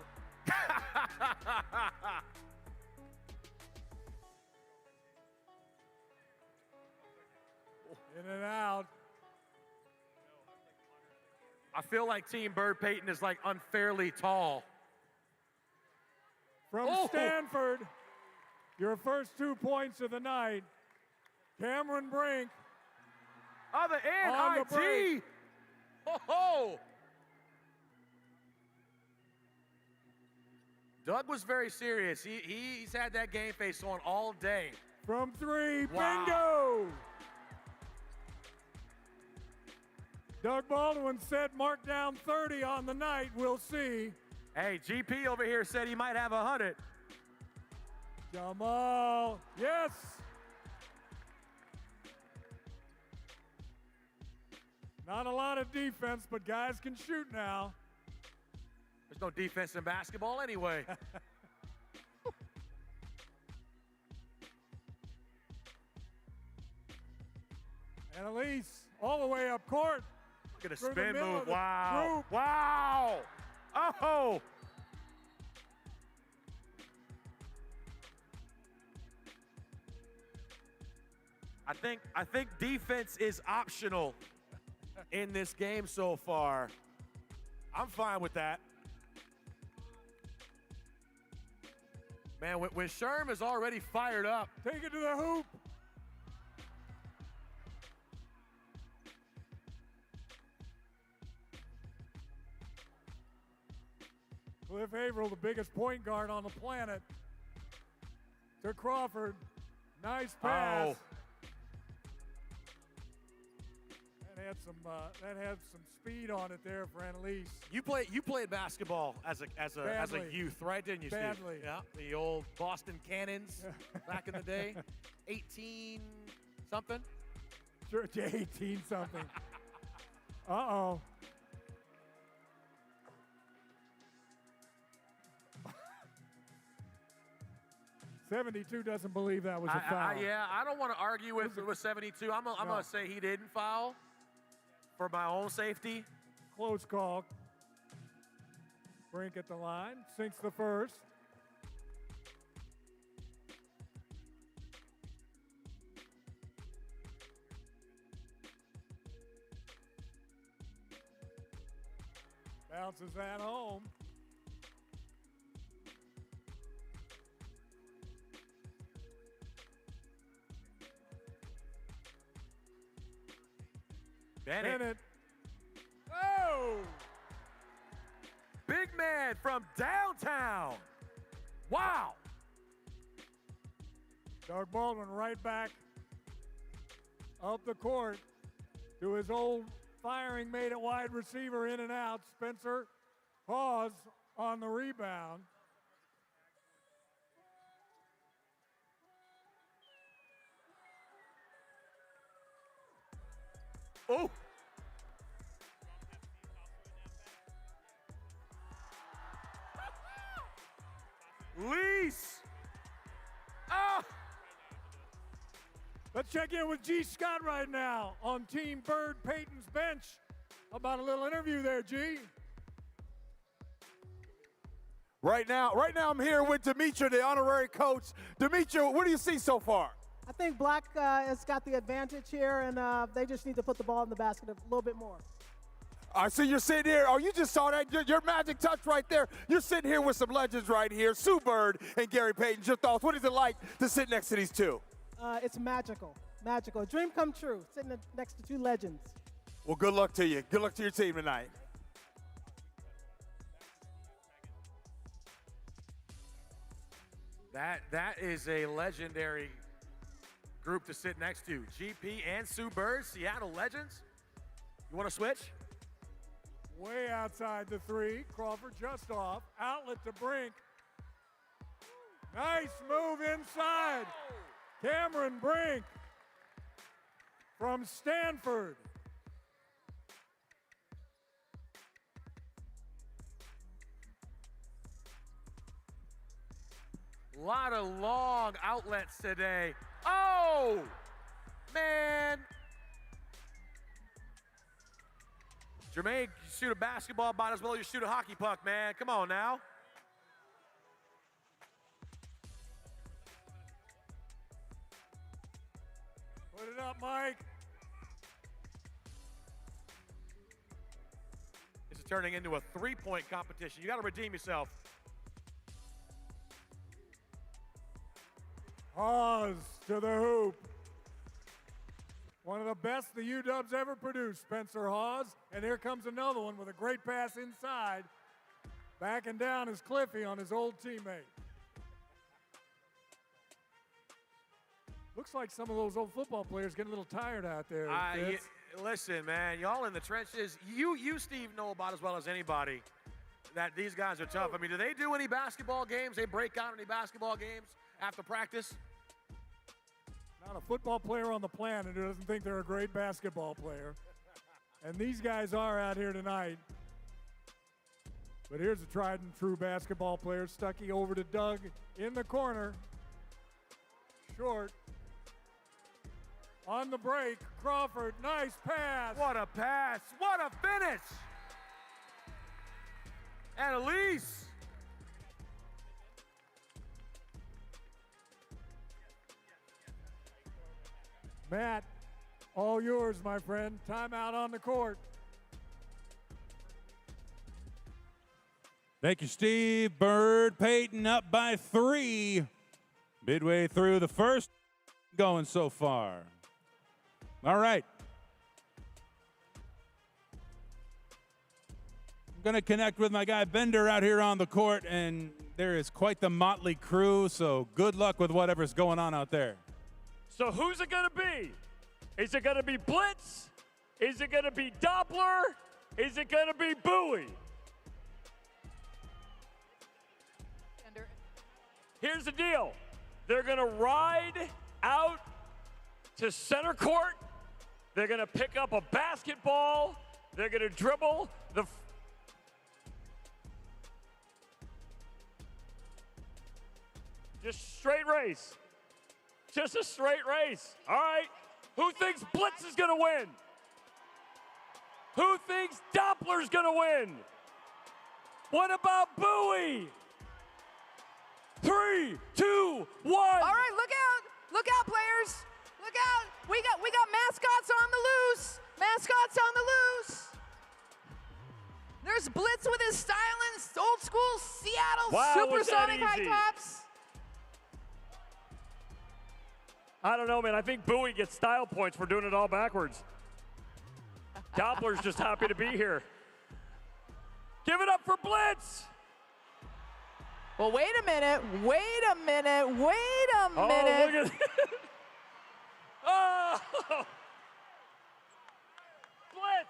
In and out. I feel like Team Bird Payton is like unfairly tall. From Stanford, your first 2 points of the night, Cameron Brink. Other end, IT. Oh. Doug was very serious. He's had that game face on all day. From three, wow. Bingo! Doug Baldwin said mark down 30 on the night. We'll see. Hey, GP over here said he might have 100. Jamal, yes. Not a lot of defense, but guys can shoot now. There's no defense in basketball anyway. And Elise all the way up court. Look at a spin move. Wow. Wow. Oh. I think defense is optional in this game so far. I'm fine with that. Man, when Sherm is already fired up. Take it to the hoop. Cliff Averill, the biggest point guard on the planet, to Crawford. Nice pass. Oh. That had some speed on it there for Annalise. You played basketball as a youth, right? Didn't you, Steve? Badly. Yeah, the old Boston Cannons back in the day. 18 something. Sure, 18 something. Uh-oh. '72 doesn't believe that was a foul. Yeah, I don't want to argue with 72. I'm going to say he didn't foul for my own safety. Close call. Brink at the line, sinks the first. Bounces that home. Bennett. Oh! Big man from downtown. Wow. Doug Baldwin right back up the court to his old firing mate at wide receiver, in and out. Spencer Hawes on the rebound. Oh! Lease! Ah! Let's check in with G. Scott right now on Team Bird Payton's bench. How about a little interview there, G? Right now I'm here with Demetra, the honorary coach. Demetra, what do you see so far? I think Black has got the advantage here, and they just need to put the ball in the basket a little bit more. I see you're sitting here. Oh, you just saw that. Your magic touch right there. You're sitting here with some legends right here, Sue Bird and Gary Payton. Your thoughts? What is it like to sit next to these two? It's magical. Magical. A dream come true, sitting next to two legends. Well, good luck to you. Good luck to your team tonight. That is a legendary group to sit next to. GP and Sue Bird, Seattle legends. You want to switch? Way outside the three. Crawford just off. Outlet to Brink. Nice move inside. Cameron Brink from Stanford. A lot of long outlets today. Oh, man. Jermaine, you shoot a basketball about as well as you shoot a hockey puck, man. Come on now. Put it up, Mike. This is turning into a three-point competition. You got to redeem yourself. Hawes to the hoop. One of the best the UW's ever produced, Spencer Hawes. And here comes another one with a great pass inside. Backing down is Cliffy on his old teammate. Looks like some of those old football players getting a little tired out there. Listen, man, y'all in the trenches, you, Steve, know about as well as anybody that these guys are tough. I mean, do they do any basketball games? They break out any basketball games after practice? Not a football player on the planet who doesn't think they're a great basketball player. And these guys are out here tonight. But here's a tried and true basketball player. Stuckey over to Doug in the corner. Short. On the break, Crawford, nice pass. What a pass, what a finish. Annalise. Matt, all yours, my friend. Timeout on the court. Thank you, Steve. Bird Payton up by 3. Midway through the first, going so far. All right. Going to connect with my guy Bender out here on the court, and there is quite the motley crew, so good luck with whatever's going on out there. So who's it going to be? Is it going to be Blitz? Is it going to be Doppler? Is it going to be Bowie? Here's the deal. They're going to ride out to center court. They're going to pick up a basketball. They're going to dribble the just straight race. Just a straight race. All right. Who thinks Blitz is going to win? Who thinks Doppler's going to win? What about Bowie? 3, 2, 1. All right, look out. Look out, players. Look out. We got mascots on the loose. Mascots on the loose. There's Blitz with his styling, old school Seattle supersonic high tops. I don't know, man. I think Bowie gets style points for doing it all backwards. Doppler's just happy to be here. Give it up for Blitz. Well, wait a minute. Wait a minute. Wait a minute. Oh, look at Oh! Blitz.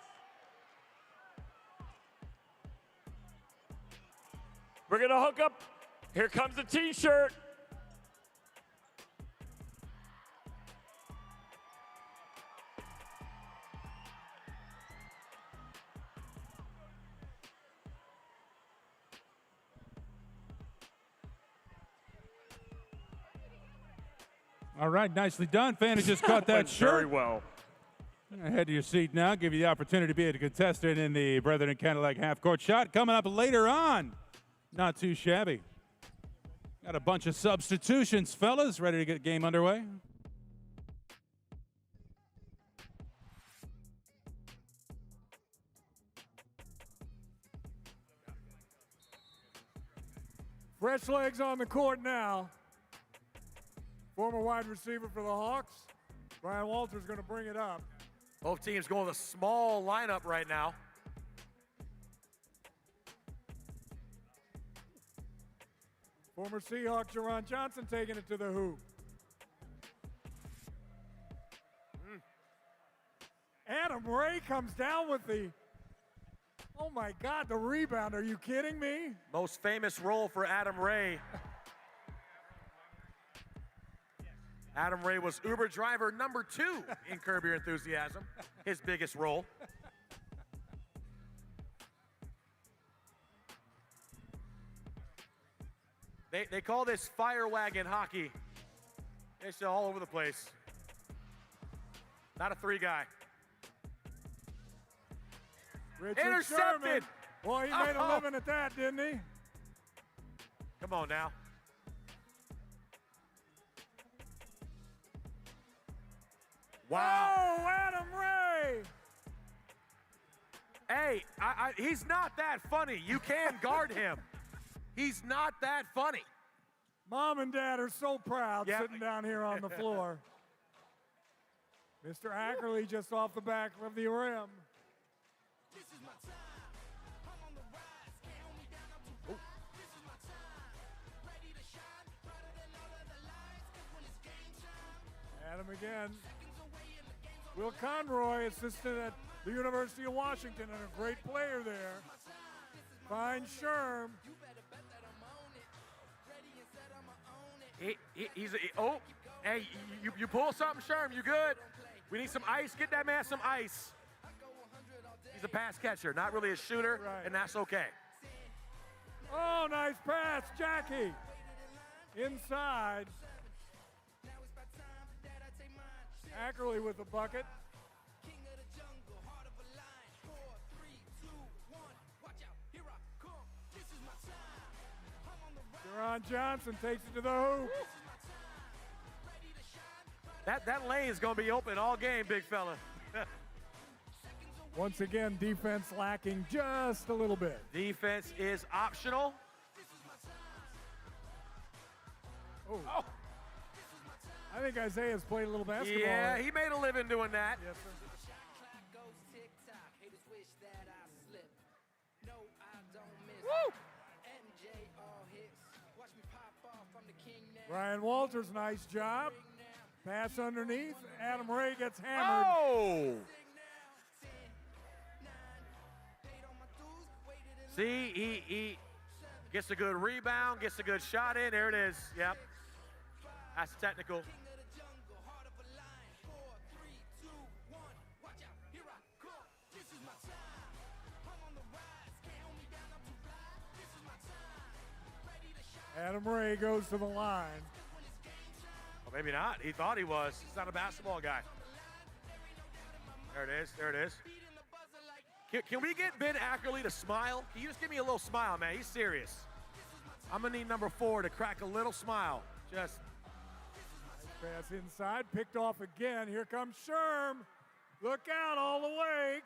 We're going to hook up. Here comes the T-shirt. All right, nicely done. Fan has just caught that shirt. Very well. Head to your seat now. Give you the opportunity to be a contestant in the Brethren Cadillac half-court shot. Coming up later on. Not too shabby. Got a bunch of substitutions, fellas. Ready to get the game underway? Fresh legs on the court now. Former wide receiver for the Hawks, Brian Walters, going to bring it up. Both teams going with a small lineup right now. Former Seahawk Jerron Johnson taking it to the hoop. Adam Ray comes down with the, oh my God, the rebound. Are you kidding me? Most famous role for Adam Ray. Adam Ray was Uber driver number 2 in Curb Your Enthusiasm, his biggest role. They call this fire wagon hockey. It's all over the place. Not a 3 guy. Richard Intercepted. Sherman. Boy, he made a living at that, didn't he? Come on now. Wow. Oh, Adam Ray. Hey, he's not that funny. You can guard him. He's not that funny. Mom and Dad are so proud sitting down here on the floor. Mr. Ackerley just off the back of the rim. Adam again. Will Conroy, assistant at the University of Washington, and a great player there. Finds Sherm. Hey, you pull something, Sherm, you good? We need some ice. Get that man some ice. He's a pass catcher, not really a shooter, and that's okay. Oh, nice pass, Jackie. Inside. Ackerley with the bucket. Jerron Johnson takes it to the hoop. That lane is going to be open all game, big fella. Once again, defense lacking just a little bit. Defense is optional. Oh. I think Isaiah's played a little basketball. Yeah, he made a living doing that. Yes, sir. Ryan Walters, nice job. Pass underneath. Adam Ray gets hammered. Oh! See, he gets a good rebound, gets a good shot in. There it is. Yep. That's technical. Adam Ray goes to the line. Well, maybe not. He thought he was. He's not a basketball guy. There it is. There it is. Can we get Ben Ackerley to smile? Can you just give me a little smile, man? He's serious. I'm going to need number 4 to crack a little smile. Just. Pass inside, picked off again. Here comes Sherm. Look out all the way.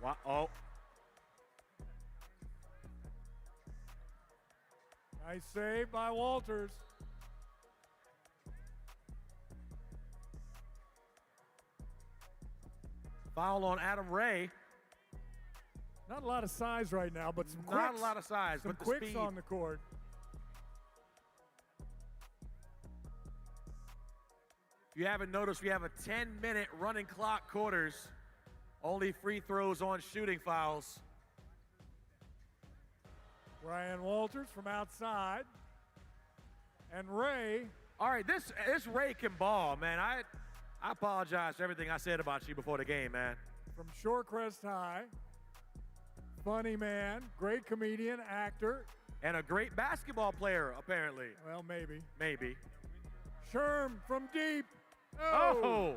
What? Oh. Nice save by Walters. Foul on Adam Ray. Not a lot of size right now, but some quicks. Not a lot of size, some but the quicks speed. on the court. If you haven't noticed, we have a 10-minute running clock quarters. Only free throws on shooting fouls. Ryan Walters from outside. And Ray. All right, this Ray can ball, man. I apologize for everything I said about you before the game, man. From Shorecrest High. Funny man, great comedian, actor. And a great basketball player, apparently. Well, maybe. Maybe. Sherm from deep. Oh!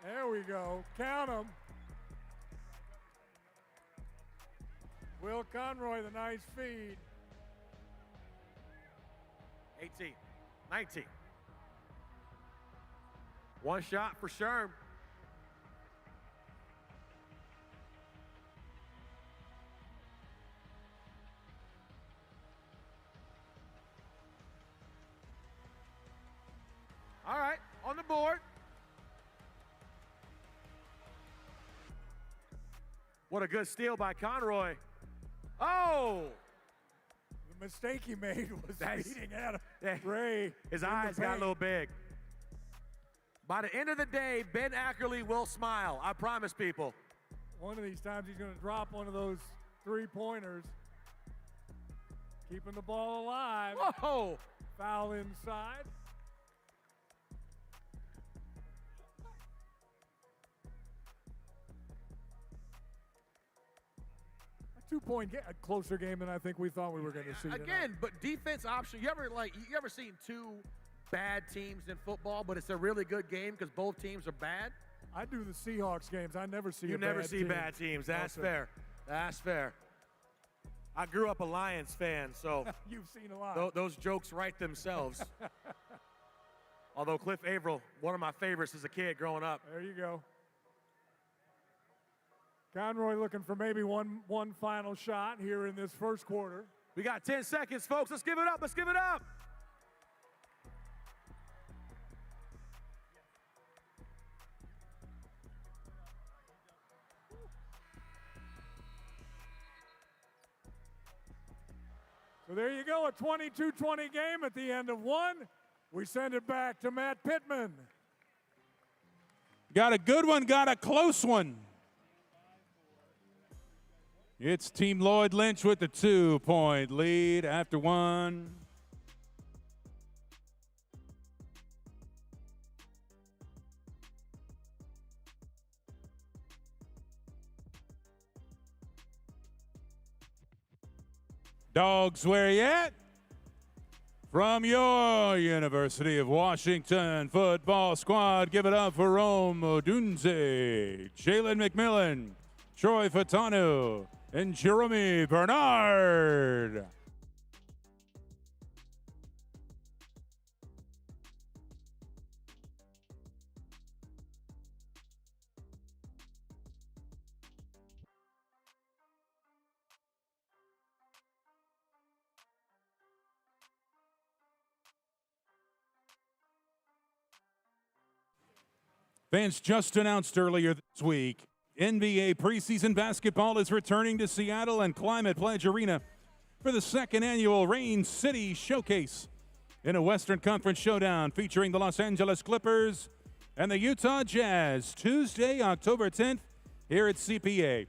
There we go. Count them. Will Conroy, the nice feed. 18, 19. One shot for Sherm. All right, on the board. What a good steal by Conroy. Oh! The mistake he made was feeding Adam Yeah. Ray. His in the eyes got a paint. little big. By the end of the day, Ben Ackerley will smile. I promise people. One of these times he's going to drop one of those three-pointers. Keeping the ball alive. Whoa! Foul inside. A two-point a closer game than I think we thought we were going to see tonight. Again, but defense option. You ever seen two bad teams in football, but it's a really good game because both teams are bad? I do the Seahawks games. I never see You a never bad see team. bad teams. That's No, sir. fair. That's fair. I grew up a Lions fan, so You've seen a lot. those jokes write themselves. Although Cliff Averill, one of my favorites as a kid growing up. There you go. Conroy looking for maybe one final shot here in this first quarter. We got 10 seconds, folks. Let's give it up. Let's give it up. So there you go, a 22-20 game at the end of one. We send it back to Matt Pittman. Got a good one, got a close one. It's Team Lloyd Lynch with the 2-point lead after one. Dogs, where you at? From your University of Washington football squad, give it up for Rome Odunze, Jalen McMillan, Troy Fatanu, and Jeremy Bernard. Fans just announced earlier this week, NBA preseason basketball is returning to Seattle and Climate Pledge Arena for the second annual Rain City Showcase in a Western Conference showdown featuring the Los Angeles Clippers and the Utah Jazz, Tuesday, October 10th, here at CPA.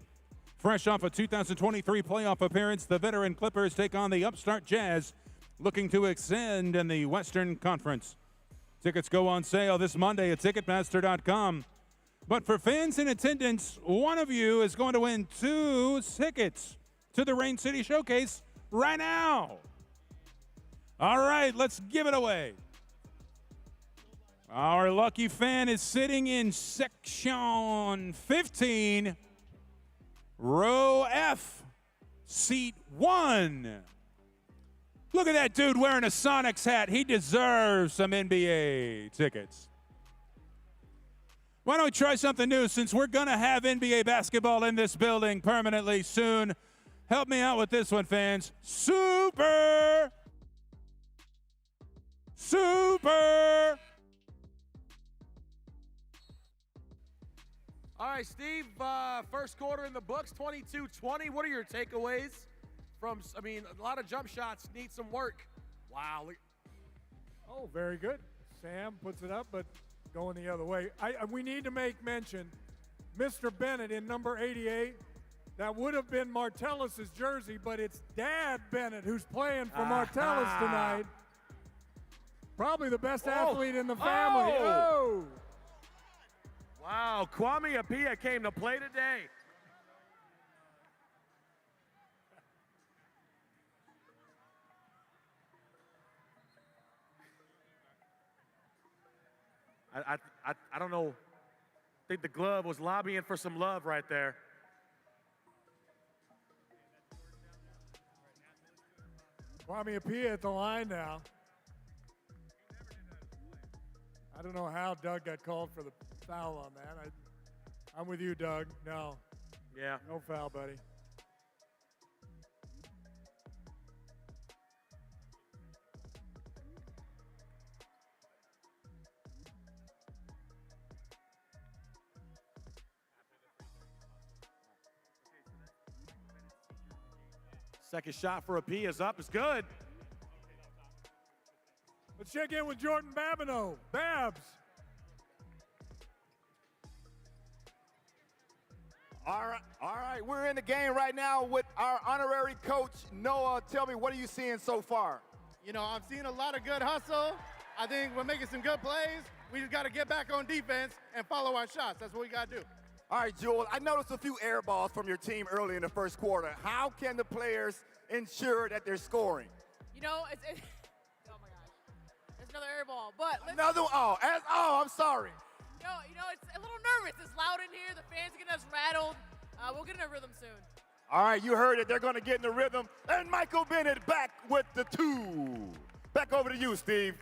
Fresh off a 2023 playoff appearance, the veteran Clippers take on the upstart Jazz, looking to extend in the Western Conference. Tickets go on sale this Monday at Ticketmaster.com. But for fans in attendance, one of you is going to win 2 tickets to the Rain City Showcase right now. All right, let's give it away. Our lucky fan is sitting in section 15, row F, seat 1. Look at that dude wearing a Sonics hat. He deserves some NBA tickets. Why don't we try something new since we're going to have NBA basketball in this building permanently soon? Help me out with this one, fans. Super! Super! All right, Steve, first quarter in the books, 22-20. What are your takeaways from, a lot of jump shots need some work. Wow. Oh, very good. Sam puts it up, but going the other way. We need to make mention, Mr. Bennett in number 88, that would have been Martellus' jersey, but it's Dad Bennett who's playing for Martellus tonight. Probably the best athlete in the family. Oh! Wow, Kwame Appiah came to play today. I don't know. I think the glove was lobbying for some love right there. Kwame Appiah at the line now. I don't know how Doug got called for the foul on that. I'm with you, Doug. No. Yeah. No foul, buddy. Second shot for Appiah is up. It's good. Let's check in with Jordan Babineau. Babs. All right. We're in the game right now with our honorary coach, Noah. Tell me, what are you seeing so far? You know, I'm seeing a lot of good hustle. I think we're making some good plays. We just got to get back on defense and follow our shots. That's what we got to do. All right, Jewel, I noticed a few air balls from your team early in the first quarter. How can the players ensure that they're scoring? You know, oh my gosh. There's another air ball, but I'm sorry. You know, it's a little nervous. It's loud in here. The fans are getting us rattled. We'll get in a rhythm soon. All right, you heard it. They're going to get in the rhythm. And Michael Bennett back with the 2. Back over to you, Steve.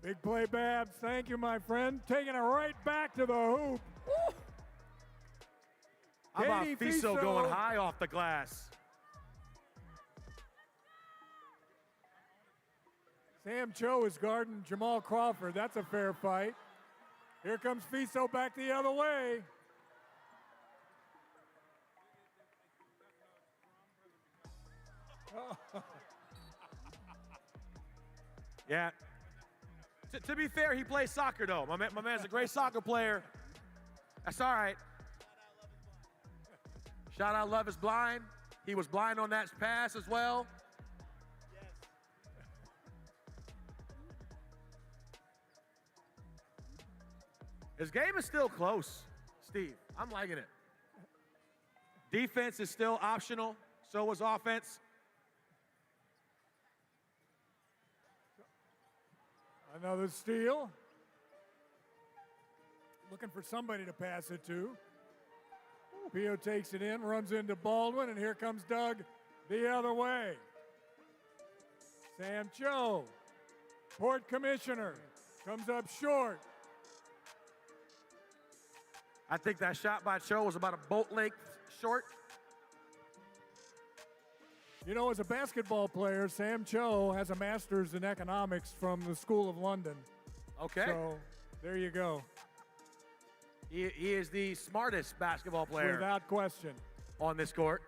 Big play, Babs. Thank you, my friend. Taking it right back to the hoop. Woo. How about Fiso going high off the glass? Sam Cho is guarding Jamal Crawford. That's a fair fight. Here comes Fiso back the other way. Yeah. To be fair, he plays soccer, though. My man's a great soccer player. That's all right. Shout out Love is Blind. He was blind on that pass as well. His game is still close, Steve. I'm liking it. Defense is still optional. So was offense. Another steal. Looking for somebody to pass it to. Pio takes it in, runs into Baldwin, and here comes Doug the other way. Sam Cho, Port Commissioner, comes up short. I think that shot by Cho was about a boat length short. You know, as a basketball player, Sam Cho has a master's in economics from the School of London. Okay. So there you go. He is the smartest basketball player Without question. on this court.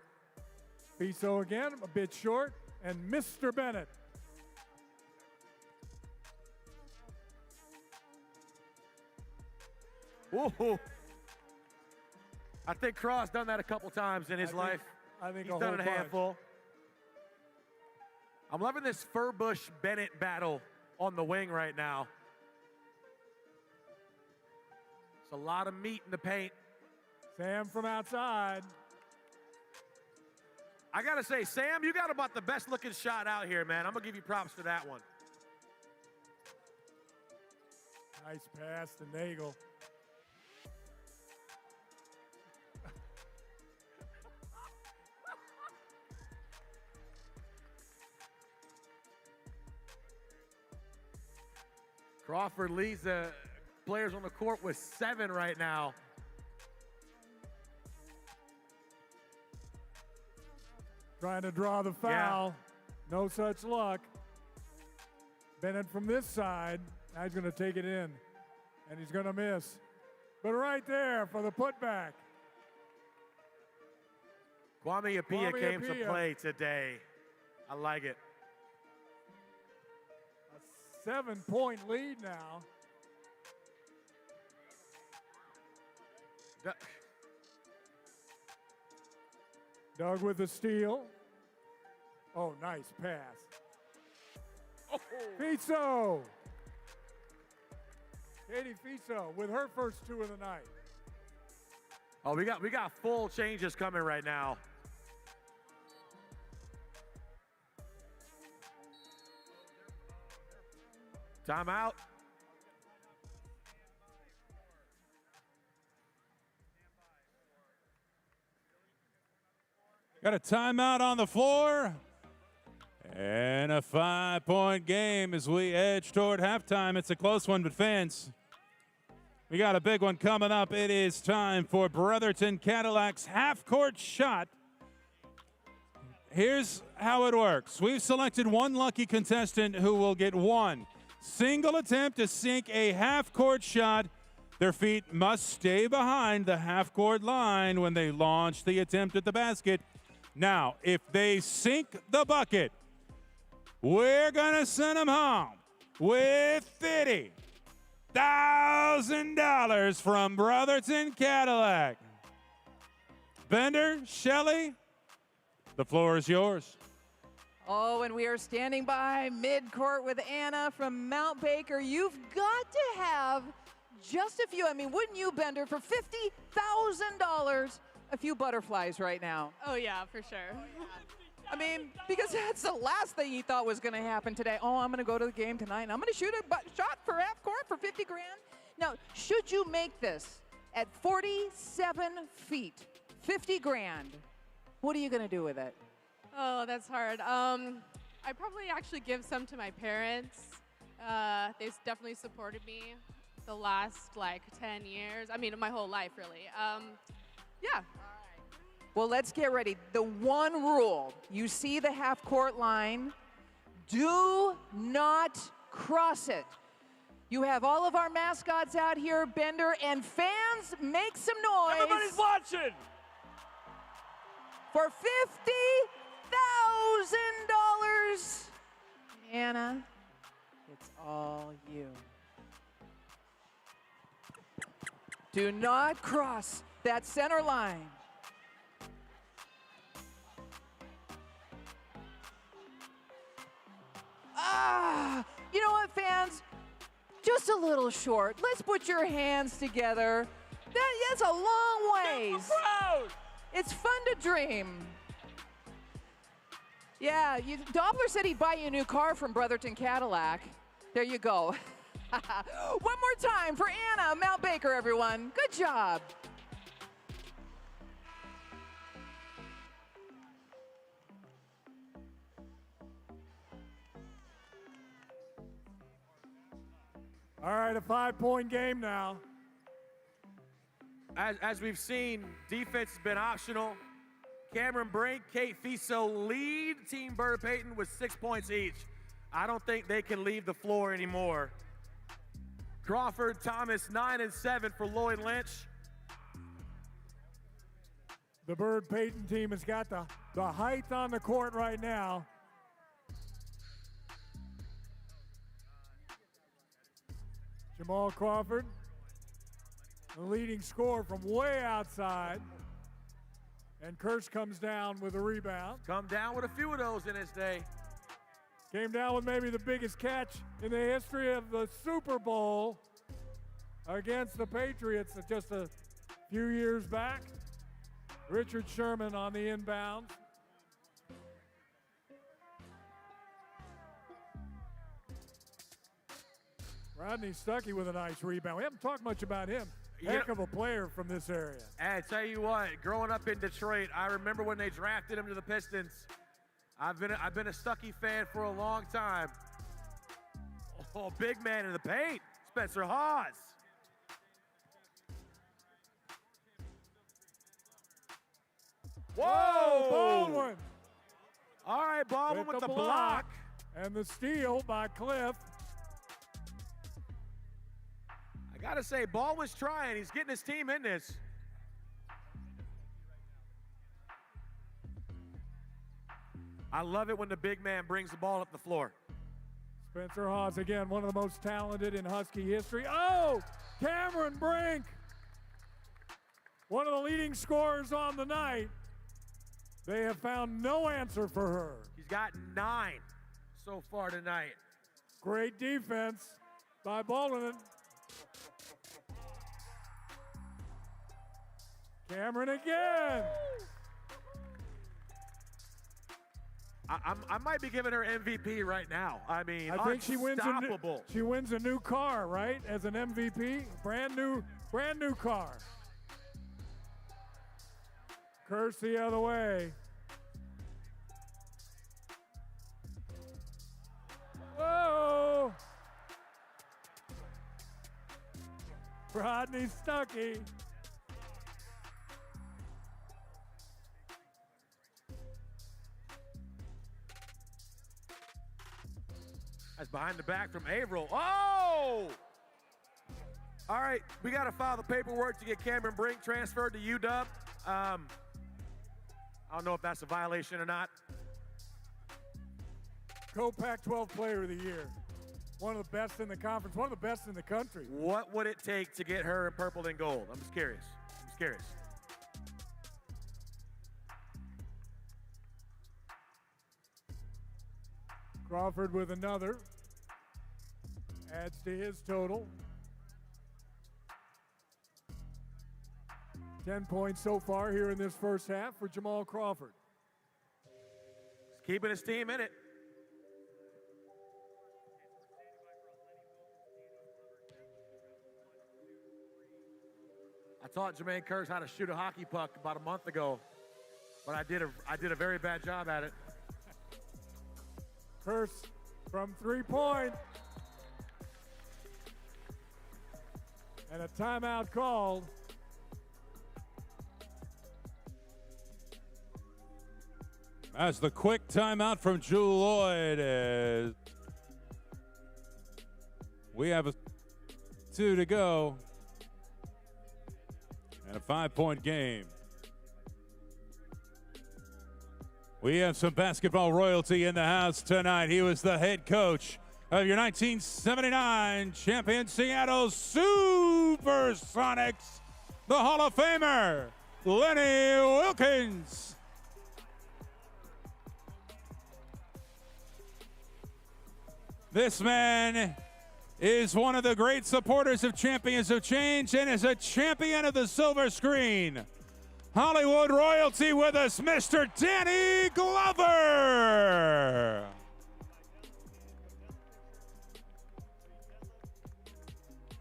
Fiso again, a bit short, and Mr. Bennett. Ooh. I think Cross done that a couple times in his life. I think he's a done whole it a bunch. handful. I'm loving this Furbush Bennett battle on the wing right now. It's a lot of meat in the paint. Sam from outside. I gotta say, Sam, you got about the best looking shot out here, man. I'm gonna give you props for that one. Nice pass to Nagel. Crawford leads the players on the court with 7 right now. Trying to draw the foul. No such luck. Bennett from this side. Now he's going to take it in. And he's going to miss. But right there for the putback. Kwame Appiah Kwame came to Appiah. play today. I like it. A 7-point lead now. Doug with the steal. Oh, nice pass. Fiso. Katie Fiso with her first 2 of the night. Oh, we got full changes coming right now. Timeout. Got a timeout on the floor. And a 5-point game as we edge toward halftime. It's a close one, but fans, we got a big one coming up. It is time for Brotherton Cadillac's half-court shot. Here's how it works. We've selected one lucky contestant who will get one single attempt to sink a half-court shot. Their feet must stay behind the half-court line when they launch the attempt at the basket. Now, if they sink the bucket, we're going to send them home with $50,000 from Brotherton Cadillac. Bender, Shelley, the floor is yours. Oh, and we are standing by mid-court with Anna from Mount Baker. You've got to have just a few. I mean, wouldn't you, Bender, for $50,000, a few butterflies right now? Oh, yeah, for sure. I mean, because that's the last thing you thought was going to happen today. Oh, I'm going to go to the game tonight, and I'm going to shoot a shot for half court for 50 grand. Now, should you make this at 47 feet, 50 grand, what are you going to do with it? Oh, that's hard. I probably actually give some to my parents. They've definitely supported me the last, 10 years. I mean, my whole life, really. Yeah. Well, let's get ready. The one rule, you see the half-court line, do not cross it. You have all of our mascots out here, Bender, and fans, make some noise. Everybody's watching. For $50,000. Anna, it's all you. Do not cross that center line. You know what, fans? Just a little short. Let's put your hands together. That's a long ways. It's fun to dream. Yeah, Doppler said he'd buy you a new car from Brotherton Cadillac. There you go. One more time for Anna, Mount Baker, everyone. Good job. All right, a 5-point game now. As we've seen, defense has been optional. Cameron Brink, Kate Fiso lead Team Bird Payton with 6 points each. I don't think they can leave the floor anymore. Crawford, Thomas, 9 and 7 for Lloyd Lynch. The Bird Payton team has got the height on the court right now. Jamal Crawford, the leading scorer from way outside. And Kirsch comes down with a rebound. Come down with a few of those in his day. Came down with maybe the biggest catch in the history of the Super Bowl against the Patriots just a few years back. Richard Sherman on the inbound. Rodney Stuckey with a nice rebound. We haven't talked much about him. Heck of a player from this area. And I tell you what, growing up in Detroit, I remember when they drafted him to the Pistons. I've been a Stuckey fan for a long time. Oh, big man in the paint, Spencer Hawes. Whoa! Baldwin. All right, Baldwin with the block. And the steal by Cliff. I gotta say, Baldwin's trying. He's getting his team in this. I love it when the big man brings the ball up the floor. Spencer Hawes, again, one of the most talented in Husky history. Oh, Cameron Brink, one of the leading scorers on the night. They have found no answer for her. He's got 9 so far tonight. Great defense by Baldwin. Cameron again. I might be giving her MVP right now. I mean, I think she unstoppable. wins a new car, right? As an MVP, brand new car. Curse the other way. Whoa! Rodney Stuckey. That's behind the back from Averill. Oh! All right, we got to file the paperwork to get Cameron Brink transferred to UW. I don't know if that's a violation or not. Co-Pac-12 Player of the Year. One of the best in the conference, one of the best in the country. What would it take to get her in purple and gold? I'm just curious. Crawford with another. Adds to his total. 10 points so far here in this first half for Jamal Crawford. He's keeping his team in it. I taught Jermaine Kirsch how to shoot a hockey puck about a month ago, but I did a very bad job at it. Kirsch from 3-point. And a timeout called. As the quick timeout from Jewel Lloyd, as we have 2 to go and a 5-point game. We have some basketball royalty in the house tonight. He was the head coach of your 1979 champion Seattle Supersonics, the Hall of Famer, Lenny Wilkens. This man is one of the great supporters of Champions of Change and is a champion of the silver screen. Hollywood royalty with us, Mr. Danny Glover.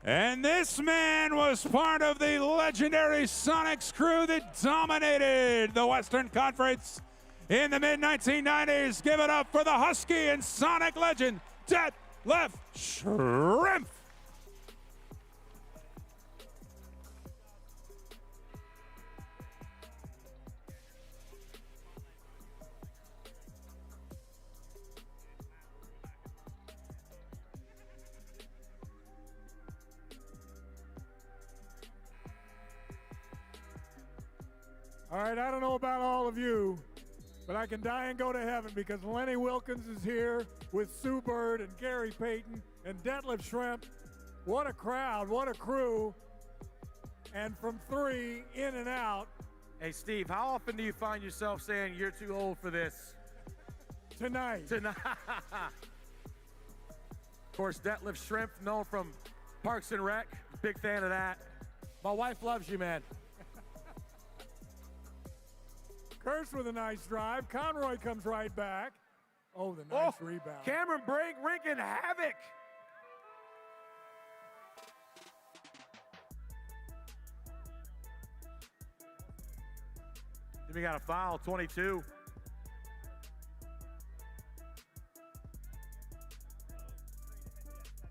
And this man was part of the legendary Sonics crew that dominated the Western Conference in the mid-1990s. Give it up for the Husky and Sonic legend, Detlef Schrempf. All right, I don't know about all of you, but I can die and go to heaven because Lenny Wilkins is here with Sue Bird and Gary Payton and Detlef Schrempf. What a crowd, what a crew. And from 3, in and out. Hey, Steve, how often do you find yourself saying you're too old for this? Tonight. Of course, Detlef Schrempf, known from Parks and Rec. Big fan of that. My wife loves you, man. Curse with a nice drive. Conroy comes right back. Oh, the nice rebound. Cameron Brink wreaking havoc. Jimmy got a foul, 22.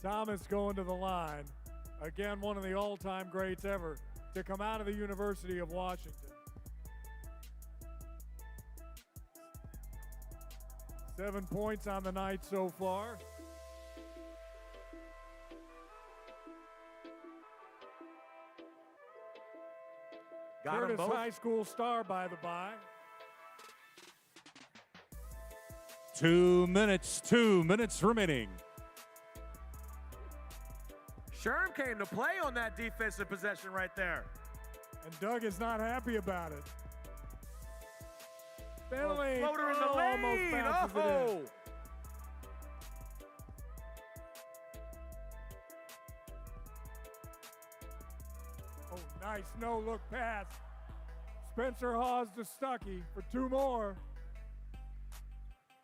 Thomas going to the line. Again, one of the all-time greats ever to come out of the University of Washington. Seven points on the night so far. Curtis High School star, by the by. 2 minutes remaining. Sherm came to play on that defensive possession right there. And Doug is not happy about it. Finley, floater in the lane. Almost bounces it in. Oh, nice no-look pass. Spencer Hawes to Stuckey for 2 more.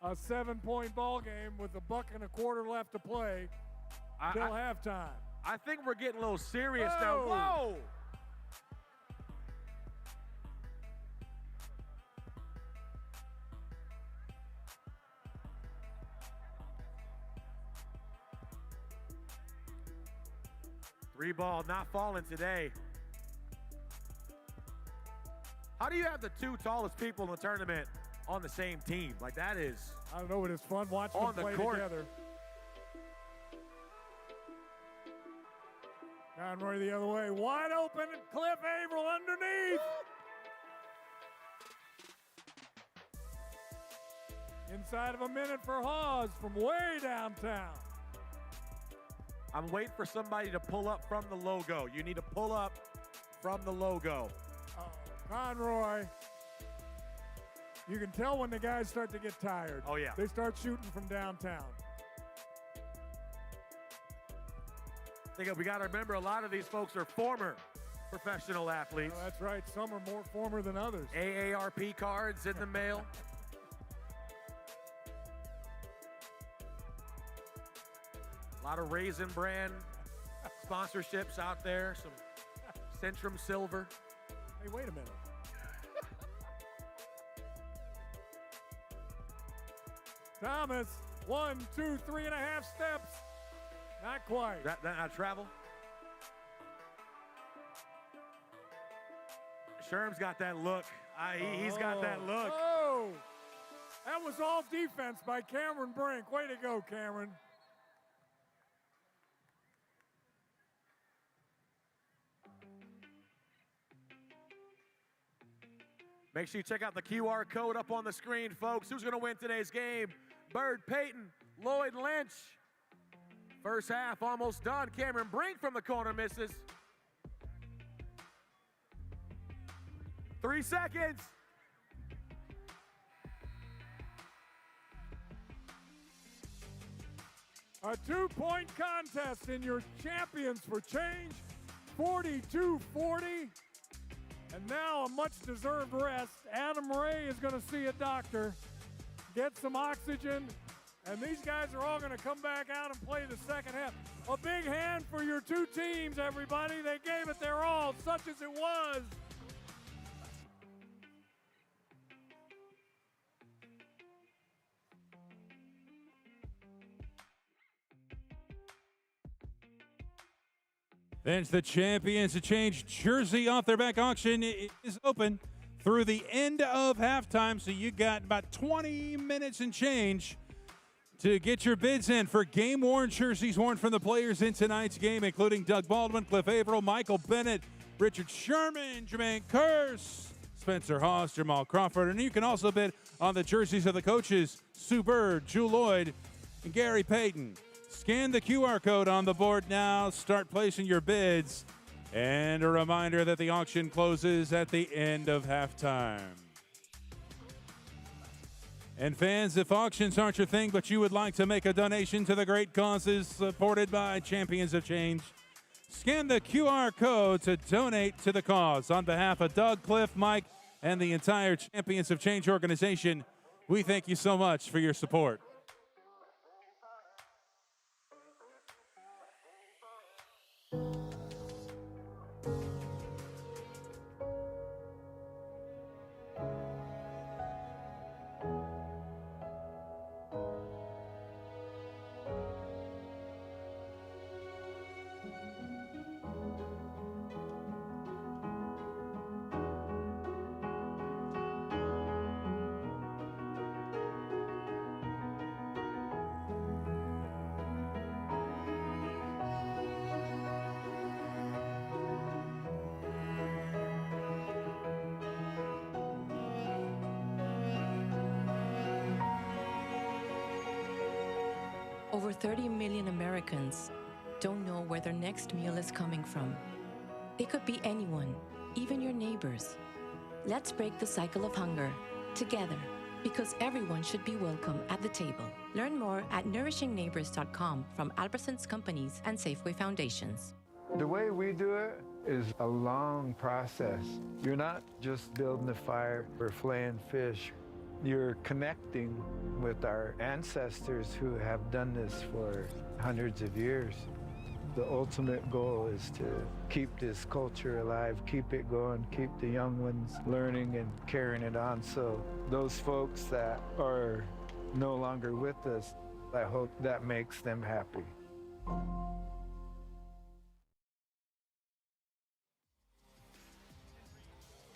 A 7-point ball game with a buck and a quarter left to play till halftime. I think we're getting a little serious now. Whoa! Three ball not falling today. How do you have the 2 tallest people in the tournament on the same team? Like, that is... I don't know, but it's fun watching them play together. Conroy the other way, wide open, and Cliff Averill underneath. Inside of a minute for Hawes from way downtown. I'm waiting for somebody to pull up from the logo. You need to pull up from the logo. Conroy. You can tell when the guys start to get tired. Oh, yeah. They start shooting from downtown. We got to remember, a lot of these folks are former professional athletes. Oh, that's right. Some are more former than others. AARP cards in the mail. A lot of Raisin Bran sponsorships out there. Some Centrum Silver. Hey, wait a minute. Thomas, 1, 2, 3.5 steps. Not quite. That not travel? Sherm's got that look. He's got that look. Oh, that was all defense by Cameron Brink. Way to go, Cameron. Make sure you check out the QR code up on the screen, folks. Who's going to win today's game? Bird Payton, Lloyd Lynch. First half almost done. Cameron Brink from the corner misses. 3 seconds. A 2-point contest in your Champions for Change, 42-40. And now a much-deserved rest. Adam Ray is going to see a doctor, get some oxygen, and these guys are all going to come back out and play the second half. A big hand for your 2 teams, everybody. They gave it their all, such as it was. There's the Champions of Change jersey off their back auction. It is open through the end of halftime, so you got about 20 minutes and change to get your bids in for game-worn jerseys worn from the players in tonight's game, including Doug Baldwin, Cliff Averill, Michael Bennett, Richard Sherman, Jermaine Kearse, Spencer Haas, Jamal Crawford, and you can also bid on the jerseys of the coaches, Sue Bird, Drew Lloyd, and Gary Payton. Scan the QR code on the board now. Start placing your bids. And a reminder that the auction closes at the end of halftime. And fans, if auctions aren't your thing, but you would like to make a donation to the great causes supported by Champions of Change, scan the QR code to donate to the cause. On behalf of Doug, Cliff, Mike, and the entire Champions of Change organization, we thank you so much for your support. Over 30 million Americans don't know where their next meal is coming from. It could be anyone, even your neighbors. Let's break the cycle of hunger together, because everyone should be welcome at the table. Learn more at nourishingneighbors.com from Albertsons Companies and Safeway Foundations. The way we do it is a long process. You're not just building a fire or flaying fish. You're connecting with our ancestors who have done this for hundreds of years. The ultimate goal is to keep this culture alive, keep it going, keep the young ones learning and carrying it on. So those folks that are no longer with us, I hope that makes them happy.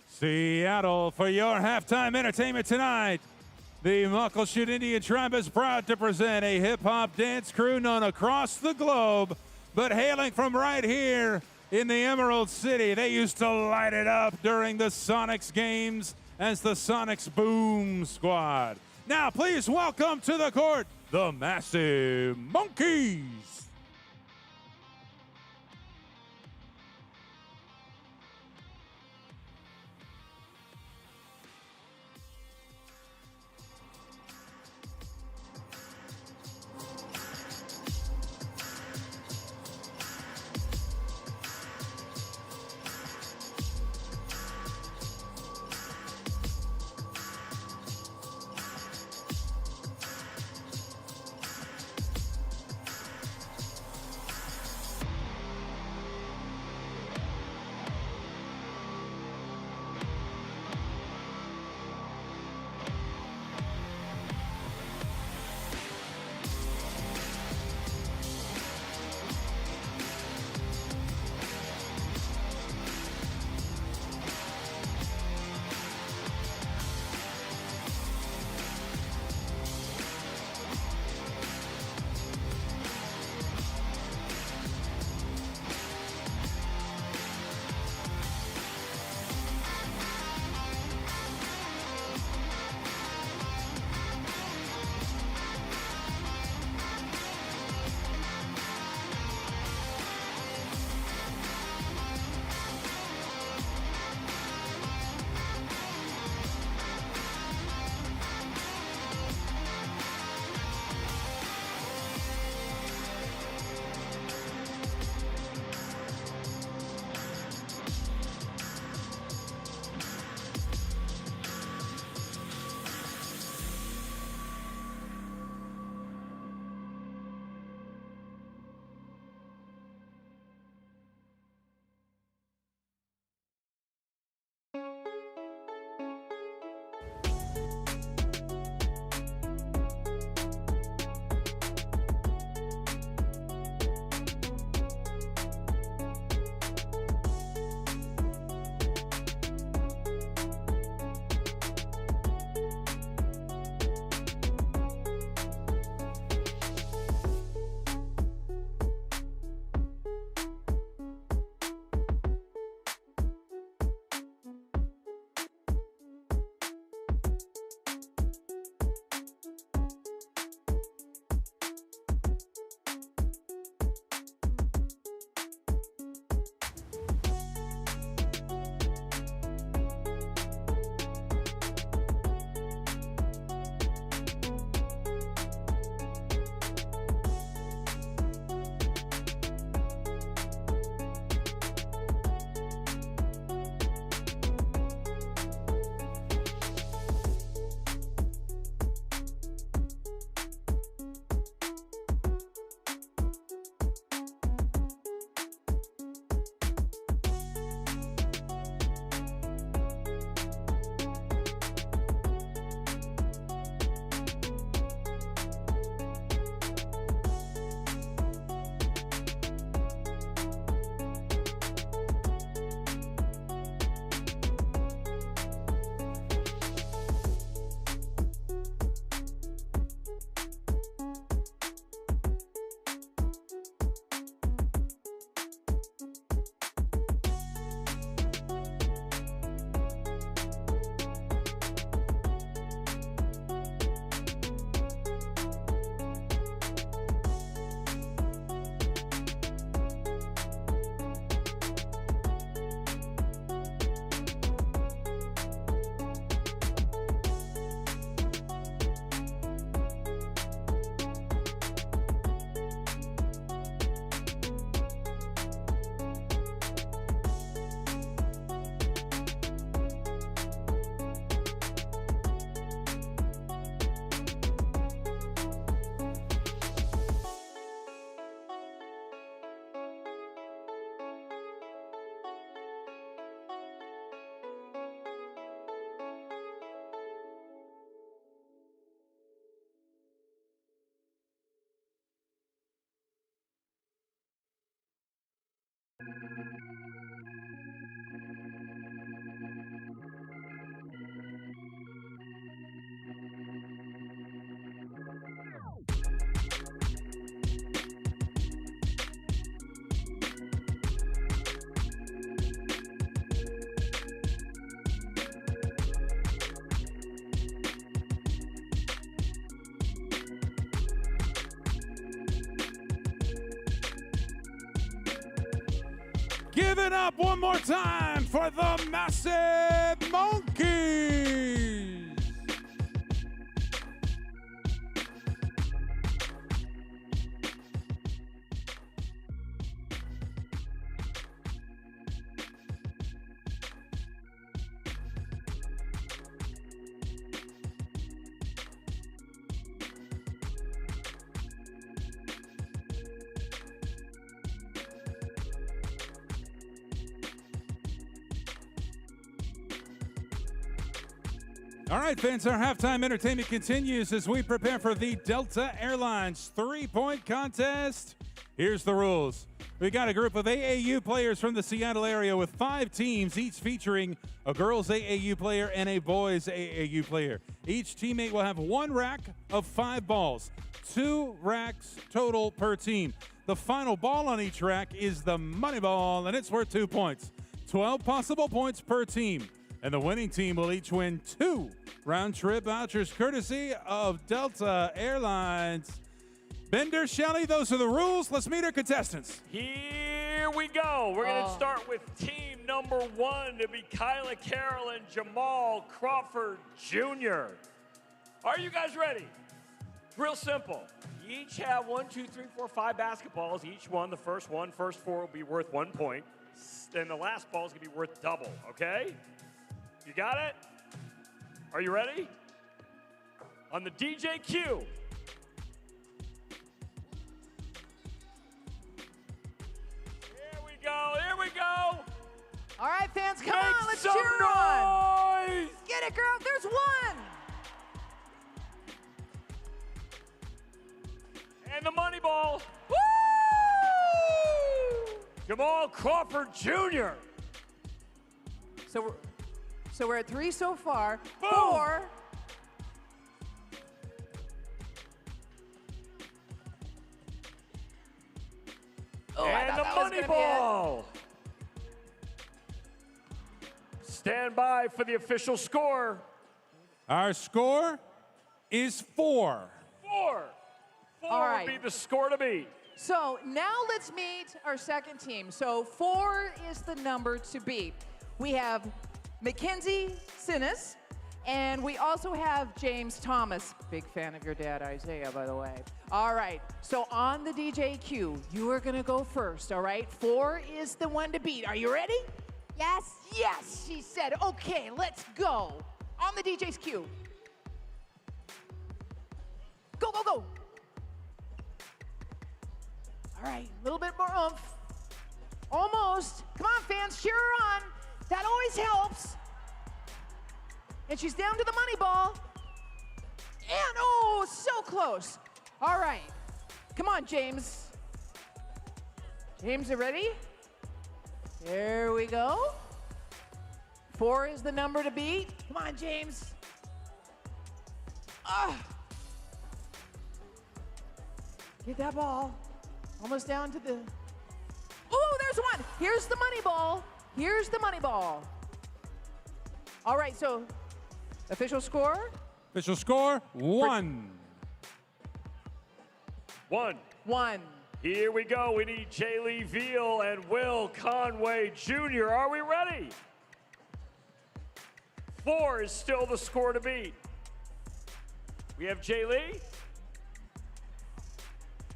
Seattle, for your halftime entertainment tonight, the Muckleshoot Indian Tribe is proud to present a hip-hop dance crew known across the globe, but hailing from right here in the Emerald City. They used to light it up during the Sonics games as the Sonics Boom Squad. Now, please welcome to the court, the Massive Monkeys. Give it up one more time for the Massive Monkeys. All right, fans, our halftime entertainment continues as we prepare for the Delta Airlines three-point contest. Here's the rules. We got a group of AAU players from the Seattle area with 5 teams, each featuring a girls' AAU player and a boys' AAU player. Each teammate will have 1 rack of 5 balls, 2 racks total per team. The final ball on each rack is the money ball, and it's worth 2 points. 12 possible points per team. And the winning team will each win 2 round-trip vouchers courtesy of Delta Airlines. Bender, Shelley, those are the rules. Let's meet our contestants. Here we go. We're going to start with team number 1 to be Kyla Carroll and Jamal Crawford Jr. Are you guys ready? Real simple. You each have 1, 2, 3, 4, 5 basketballs. Each one, the first 4 will be worth 1 point. Then the last ball is going to be worth double, okay? You got it? Are you ready? On the DJ cue. Here we go, here we go. All right, fans, come Make on, let's some cheer on. noise. Get it, girl, there's 1. And the money ball. Woo! Jamal Crawford Jr. So we're at 3 so far. Boom. 4. Oh, and the money ball. Stand by for the official score. Our score is 4. 4. 4 All right. would be the score to beat. So now let's meet our second team. So 4 is the number to beat. We have Mackenzie Sinnis, and we also have James Thomas. Big fan of your dad, Isaiah, by the way. All right, so on the DJ cue, you are gonna go first, all right? 4 is the one to beat. Are you ready? Yes. Yes, she said. Okay, let's go. On the DJ's cue. Go, go, go. All right, a little bit more oomph. Almost. Come on, fans, cheer her on. That always helps. And she's down to the money ball. And, oh, so close. All right. Come on, James. James, are you ready? There we go. 4 is the number to beat. Come on, James. Get that ball. Almost down to the... Oh, there's 1. Here's the money ball. Here's the money ball. All right, so official score? Official score, 1. 1. 1. Here we go. We need Jaylee Veal and Will Conway Jr. Are we ready? 4 is still the score to beat. We have Jaylee.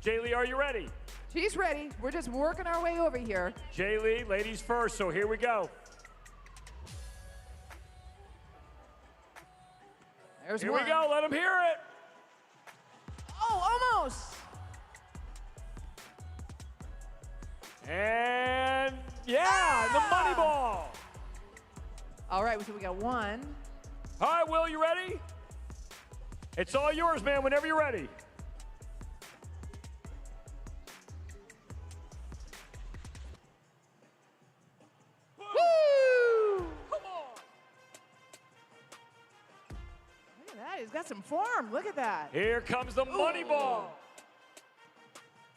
Jaylee, are you ready? She's ready. We're just working our way over here. Jaylee, ladies first, so here we go. There's here 1. we go. Let them hear it. Oh, almost. And yeah, the money ball. All right, so we got 1. All right, Will, you ready? It's all yours, man, whenever you're ready. Woo! Come on. Look at that. He's got some form. Look at that. Here comes the money ball.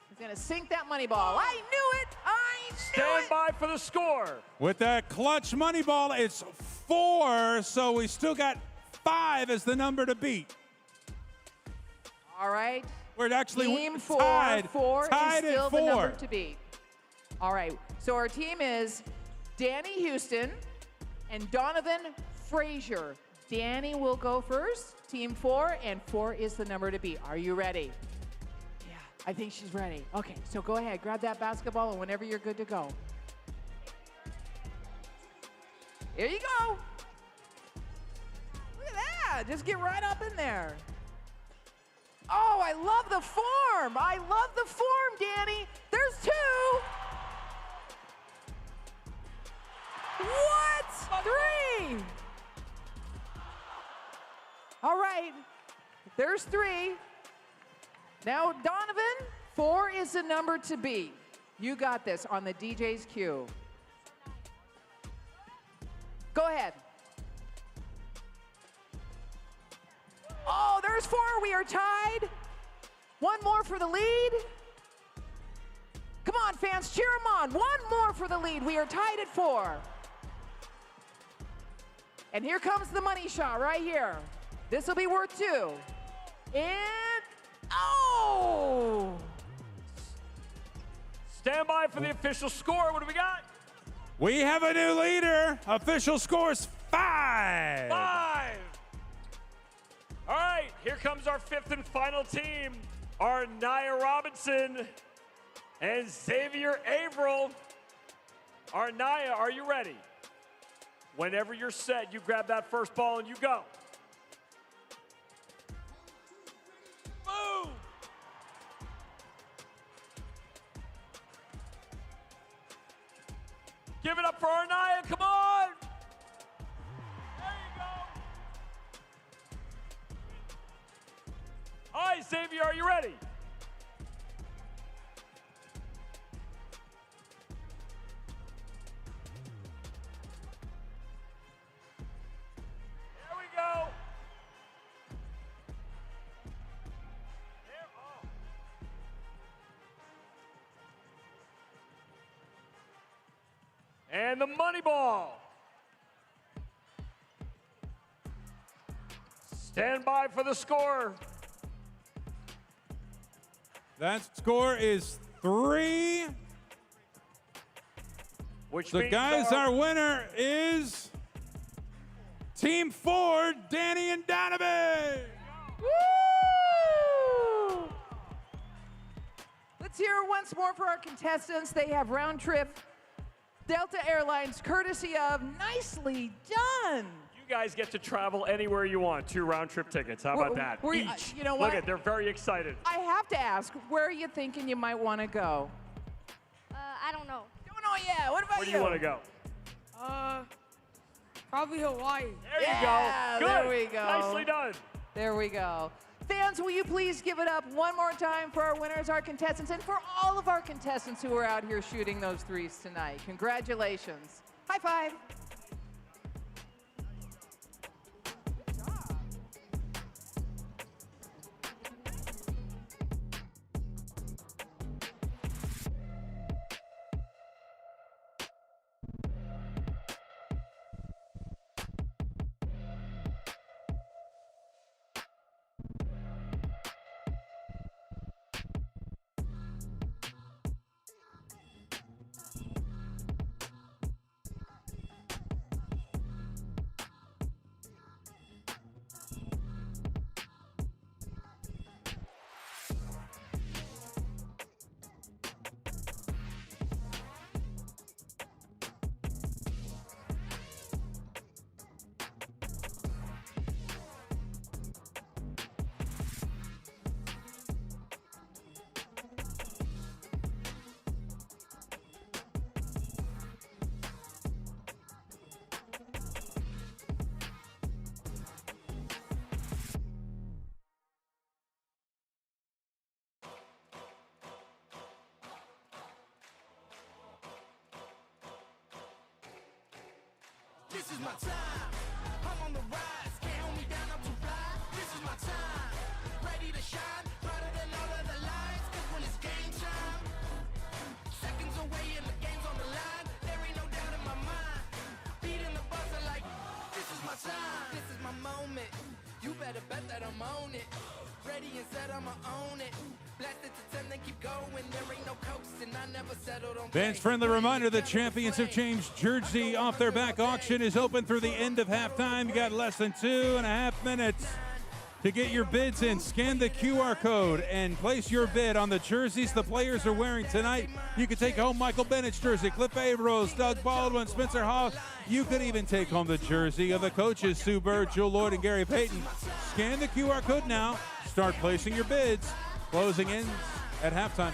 He's going to sink that money ball. I knew it. I knew Stand it. by for the score. With that clutch money ball, it's 4, so we still got 5 as the number to beat. All right. We're actually Team 4. tied. 4 tied is still at the 4. number to beat. All right, so our team is Danny Houston and Donovan Frazier. Danny will go first, team 4, and 4 is the number to beat. Are you ready? Yeah, I think she's ready. Okay, so go ahead, grab that basketball, and whenever you're good to go. Here you go. Look at that, just get right up in there. Oh, I love the form. I love the form, Danny. There's 2. What? 3. All right, there's 3. Now, Donovan, 4 is the number to beat. You got this on the DJ's cue. Go ahead. Oh, there's 4. We are tied. 1 more for the lead. Come on, fans, cheer them on. 1 more for the lead. We are tied at 4. And here comes the money shot right here. This will be worth 2. And, oh! Stand by for the official score. What do we got? We have a new leader. Official score is 5. 5. All right, here comes our 5th and final team. Our Nia Robinson and Xavier Averill. Our Nia, are you ready? Whenever you're set, you grab that first ball and you go. Boom! Give it up for our Nia, come on! There you go. All right, Xavier, are you ready? There we go. There, oh. And the money ball. Stand by for the score. That score is 3. Which so means guys, our winner is Team 4, Danny and Donovan. Woo! Let's hear it once more for our contestants. They have round trip Delta Airlines, courtesy of Nicely Done. You guys get to travel anywhere you want. 2 round-trip tickets. How about that? Each. You know what? Look at, they're very excited. I have to ask, where are you thinking you might want to go? I don't know. Don't know yet. What about Where do you want to go? Probably Hawaii. There you go. Good. There we go. Nicely done. There we go. Fans, will you please give it up one more time for our winners, our contestants, and for all of our contestants who are out here shooting those threes tonight. Congratulations. High five. This is my time. I'm on the rise. Can't hold me down, I'm too fly. This is my time. Ready to shine. Brighter than all of the lights. Cause when it's game time, seconds away and the game's on the line. There ain't no doubt in my mind. Beating the buzzer like, this is my time. This is my moment. You better bet that I'm on it. Ready and set, I'ma own it. Blasted to 10, they and keep going. There ain't no coasting. I never settled on Fans, friendly reminder, the Champions of Change jersey off their back auction is open through the end of halftime. You got less than 2.5 minutes to get your bids in. Scan the QR code and place your bid on the jerseys the players are wearing tonight. You can take home Michael Bennett's jersey, Cliff Avrils, Doug Baldwin, Spencer Hall. You could even take home the jersey of the coaches, Sue Bird, Jewel Lloyd, and Gary Payton. Scan the QR code now. Start placing your bids. Closing in at halftime.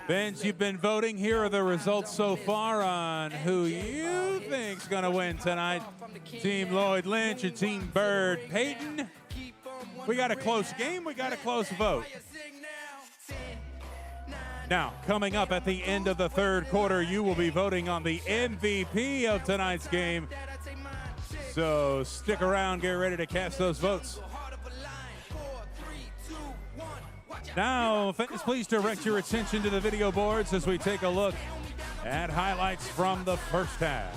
Fans, you've been voting. Here are the results so far on who you think's going to win tonight. Team Lloyd Lynch and Team Bird Payton. We got a close game. We got a close vote. Now, coming up at the end of the third quarter, you will be voting on the MVP of tonight's game. So stick around. Get ready to cast those votes. Now, fans, please direct your attention to the video boards as we take a look at highlights from the first half.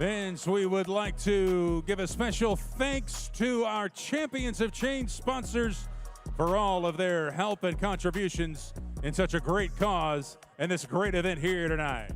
Fans, we would like to give a special thanks to our Champions of Change sponsors for all of their help and contributions in such a great cause and this great event here tonight.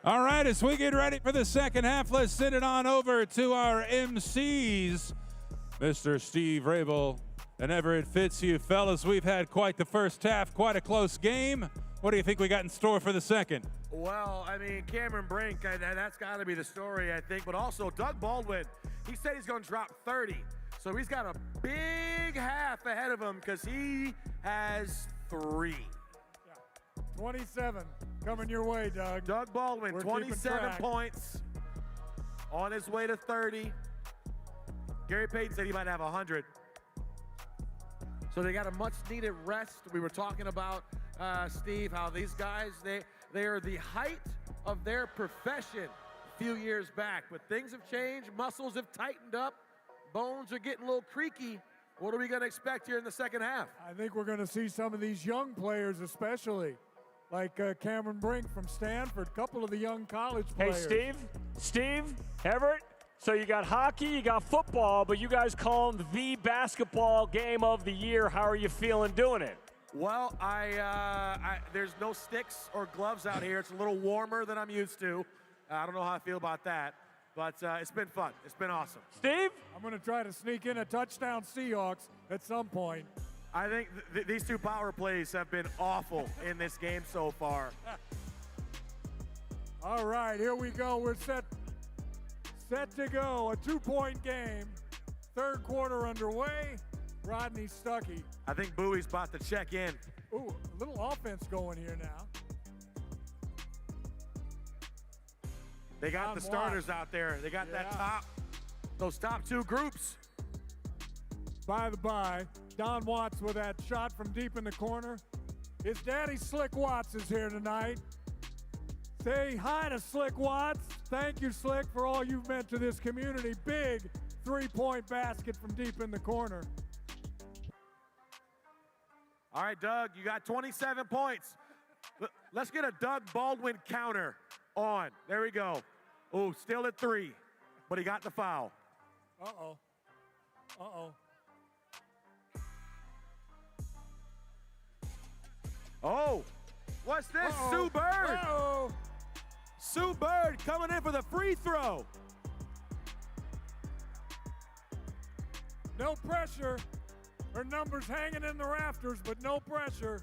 All right, as we get ready for the second half, let's send it on over to our MCs, Mr. Steve Rabel and Everett Fitzhugh. Fellas, we've had quite the first half, quite a close game. What do you think we got in store for the second? Well, I mean, Cameron Brink, that's got to be the story, I think. But also, Doug Baldwin, he said he's going to drop 30. So he's got a big half ahead of him because he has 3. 27 coming your way, Doug. Doug Baldwin, We're 27 points on his way to 30. Gary Payton said he might have 100. So they got a much-needed rest. We were talking about, Steve, how these guys, they are the height of their profession a few years back. But things have changed. Muscles have tightened up. Bones are getting a little creaky. What are we going to expect here in the second half? I think we're going to see some of these young players especially, like Cameron Brink from Stanford, a couple of the young college players. Hey, Steve, Everett, so you got hockey, you got football, but you guys call them the basketball game of the year. How are you feeling doing it? Well, there's no sticks or gloves out here. It's a little warmer than I'm used to. I don't know how I feel about that, but it's been fun. It's been awesome. Steve? I'm going to try to sneak in a touchdown Seahawks at some point. I think these two power plays have been awful in this game so far. All right, here we go. We're set to go. A 2-point game. Third quarter underway. Rodney Stuckey. I think Bowie's about to check in. Ooh, a little offense going here now. They got Don the starters Watts. out there. They got Yeah. those top two groups. By the by, Don Watts with that shot from deep in the corner. His daddy, Slick Watts, is here tonight. Say hi to Slick Watts. Thank you, Slick, for all you've meant to this community. Big 3-point basket from deep in the corner. All right, Doug, you got 27 points. Let's get a Doug Baldwin counter on. There we go. Oh, still at 3, but he got the foul. Uh-oh. Uh-oh. Oh, what's this? Uh-oh. Sue Bird. Uh-oh. Sue Bird coming in for the free throw. No pressure. Her number's hanging in the rafters, but no pressure.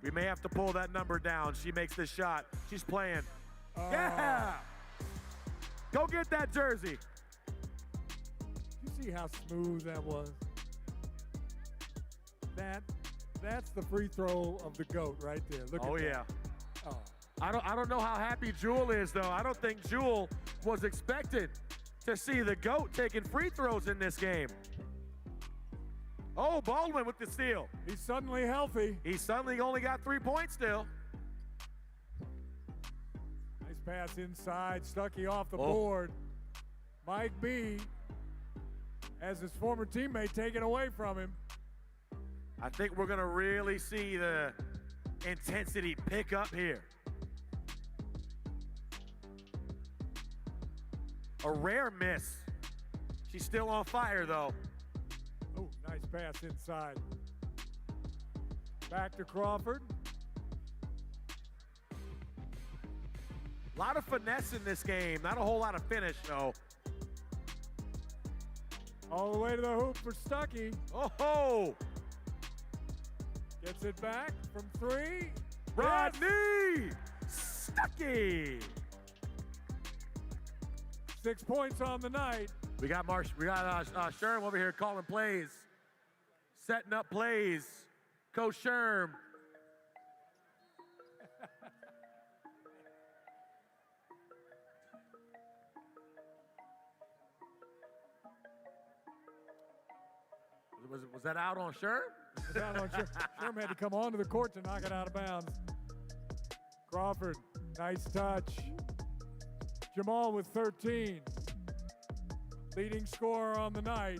We may have to pull that number down. She makes this shot. She's playing. Yeah! Go get that jersey. You see how smooth that was? That's the free throw of the GOAT right there. Look at that. Yeah. Oh. I don't know how happy Jewel is though. I don't think Jewel was expected to see the GOAT taking free throws in this game. Oh, Baldwin with the steal. He's suddenly healthy. He suddenly only got 3 points still. Nice pass inside. Stuckey off the board. Mike B has his former teammate taken away from him. I think we're going to really see the intensity pick up here. A rare miss. She's still on fire, though. Oh, nice pass inside. Back to Crawford. A lot of finesse in this game. Not a whole lot of finish, though. All the way to the hoop for Stuckey. Oh! Gets it back from 3. Rodney Stuckey. 6 points on the night. We got Sherm over here calling plays, setting up plays. Coach Sherm. Was that out on Sherm? Down on Sherm had to come onto the court to knock it out of bounds. Crawford, nice touch. Jamal with 13. Leading scorer on the night.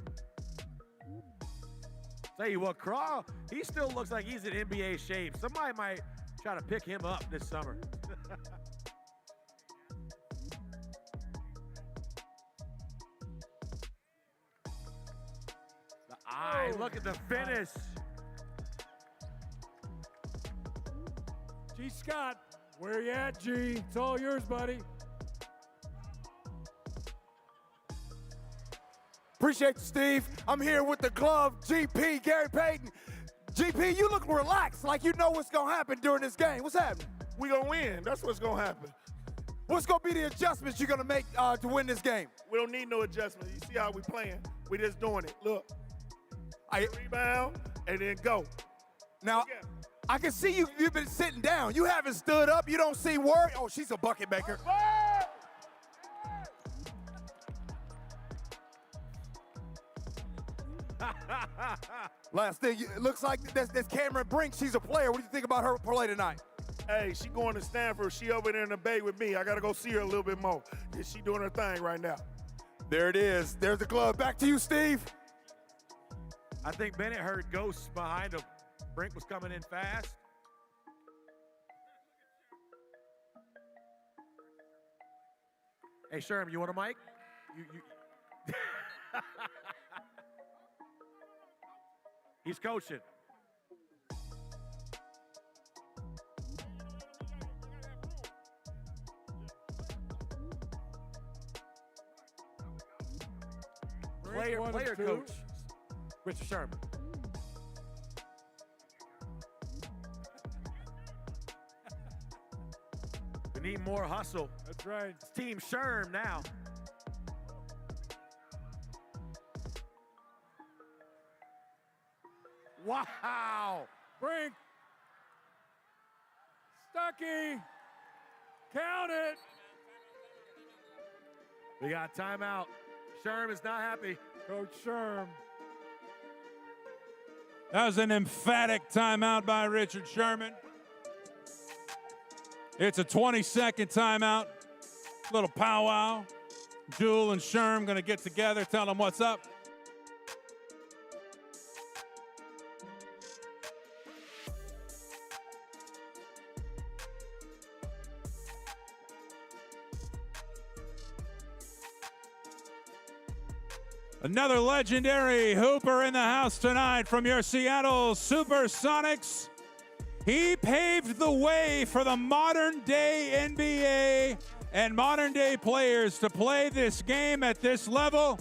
Tell you what, Craw, he still looks like he's in NBA shape. Somebody might try to pick him up this summer. Look at the finish. G. Scott, where you at, G? It's all yours, buddy. Appreciate you, Steve. I'm here with the glove, GP, Gary Payton. GP, you look relaxed, like you know what's going to happen during this game. What's happening? We going to win. That's what's going to happen. What's going to be the adjustments you're going to make to win this game? We don't need no adjustments. You see how we playing. We just doing it. Look. Rebound, and then go. Now, I can see you've been sitting down. You haven't stood up. You don't see worry. Oh, she's a bucket maker. Last thing, it looks like that's Cameron Brink. She's a player. What do you think about her play tonight? Hey, she going to Stanford. She over there in the Bay with me. I got to go see her a little bit more. She doing her thing right now. There it is. There's the glove. Back to you, Steve. I think Bennett heard ghosts behind him. Brink was coming in fast. Hey, Sherm, you want a mic? He's coaching. Player coach, Richard Sherman. need more hustle. That's right. It's Team Sherm now. Wow. Brink. Stuckey. Count it. We got timeout. Sherm is not happy. Coach Sherm. That was an emphatic timeout by Richard Sherman. It's a 20-second timeout. Little powwow. Jewel and Sherm going to get together, tell them what's up. Another legendary Hooper in the house tonight from your Seattle Supersonics. He paved the way for the modern-day NBA and modern-day players to play this game at this level.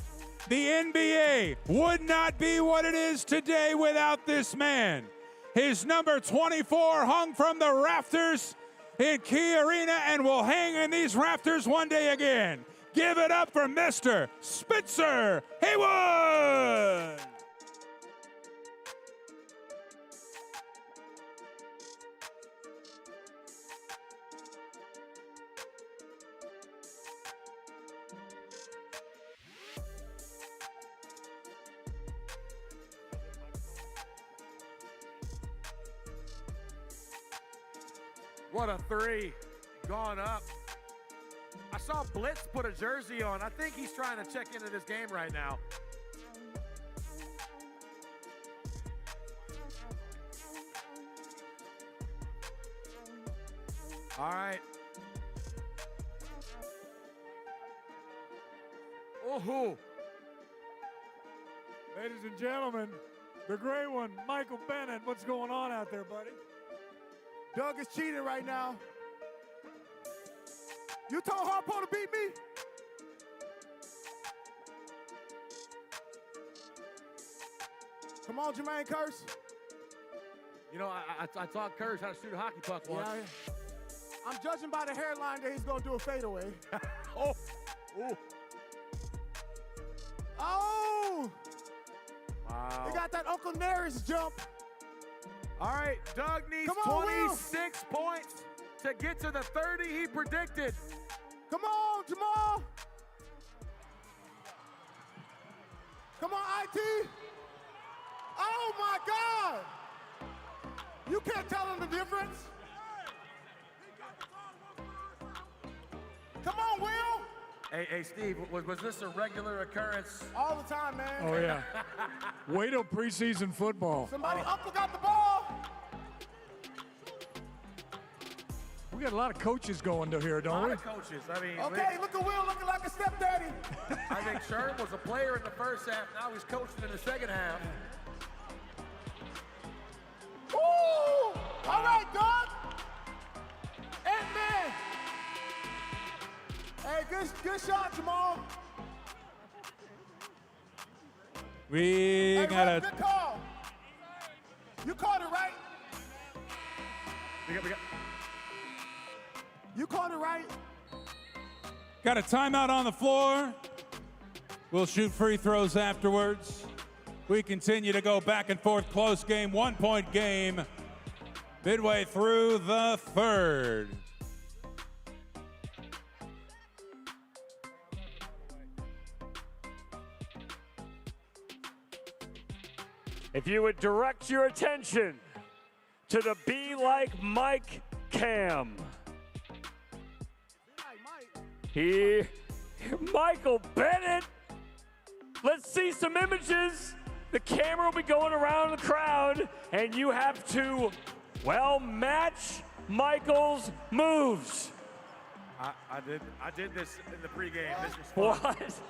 The NBA would not be what it is today without this man. His number 24 hung from the rafters in Key Arena and will hang in these rafters one day again. Give it up for Mr. Spencer Haywood! What a three. Gone up. I saw Blitz put a jersey on. I think he's trying to check into this game right now. All right. Oh. Ladies and gentlemen, the great one, Michael Bennett. What's going on out there, buddy? Doug is cheating right now. You told Harpo to beat me? Come on, Jermaine Curse. You know, I taught Curse how to shoot a hockey puck once. Yeah, I'm judging by the hairline that he's going to do a fadeaway. Oh. Ooh. Oh! Wow. They got that Uncle Nearest jump. All right, Doug needs 26 points to get to the 30 he predicted. Come on, Jamal. Come on, IT. Oh, my God. You can't tell him the difference. Come on, Will. Hey, Steve, was this a regular occurrence? All the time, man. Oh, yeah. Wait till preseason football. Somebody Uncle got the ball. We got a lot of coaches going to here, don't we? A lot of coaches. I mean, Okay, look at Will looking like a stepdaddy. I think Sherm was a player in the first half. Now he's coaching in the second half. Woo! All right, Doug. Ant-Man. Hey, good shot, Jamal. We got Good call. You called it right. You called it right. Got a timeout on the floor. We'll shoot free throws afterwards. We continue to go back and forth, close game, 1-point game, midway through the third. If you would direct your attention to the Be Like Mike cam. Michael Bennett. Let's see some images. The camera will be going around the crowd, and you have to, well, match Michael's moves. I did this in the pregame. This was fun. What?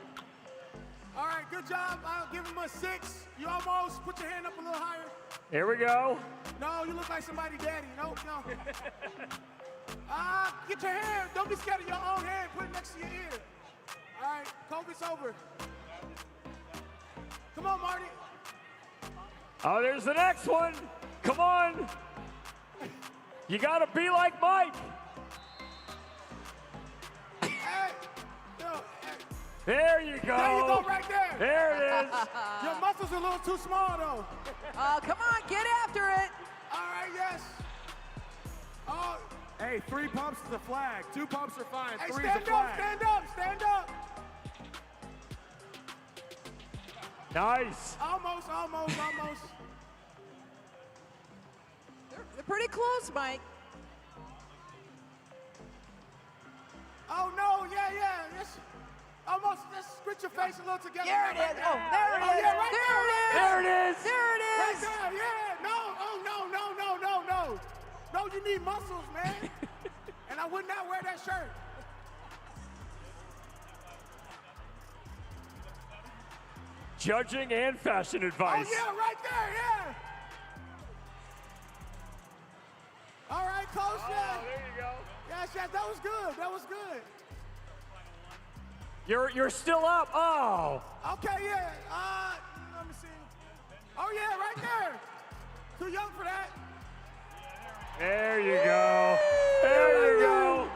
All right, good job. I'll give him a 6. You almost put your hand up a little higher. Here we go. No, you look like somebody daddy. No. Get your hand. Don't be scared of your own hand. Put it next to your ear. All right, COVID's over. Come on, Marty. Oh, there's the next one. Come on. You got to be like Mike. There you go. There you go, right there. There it is. Your muscles are a little too small, though. Oh, come on, get after it. All right, yes. Oh, Hey, 3 pumps is a flag. 2 pumps are fine. hey, 3 is a stand up, flag. stand up, stand up. Nice. Almost. They're pretty close, Mike. Oh, no, yeah. Yes. Almost, just squint your face a little together. There it is. Oh, there it is. Yeah, right There there. it is. There it Right is. there, yeah. No, oh, no. No, you need muscles, man. And I would not wear that shirt. Judging and fashion advice. Oh, yeah, right there, yeah. All right, Coach, yeah. There you go. Yes, that was good. That was good. You're still up. Oh. Okay, yeah. Let me see. Oh, yeah, right there. Too young for that. There you go. There you go.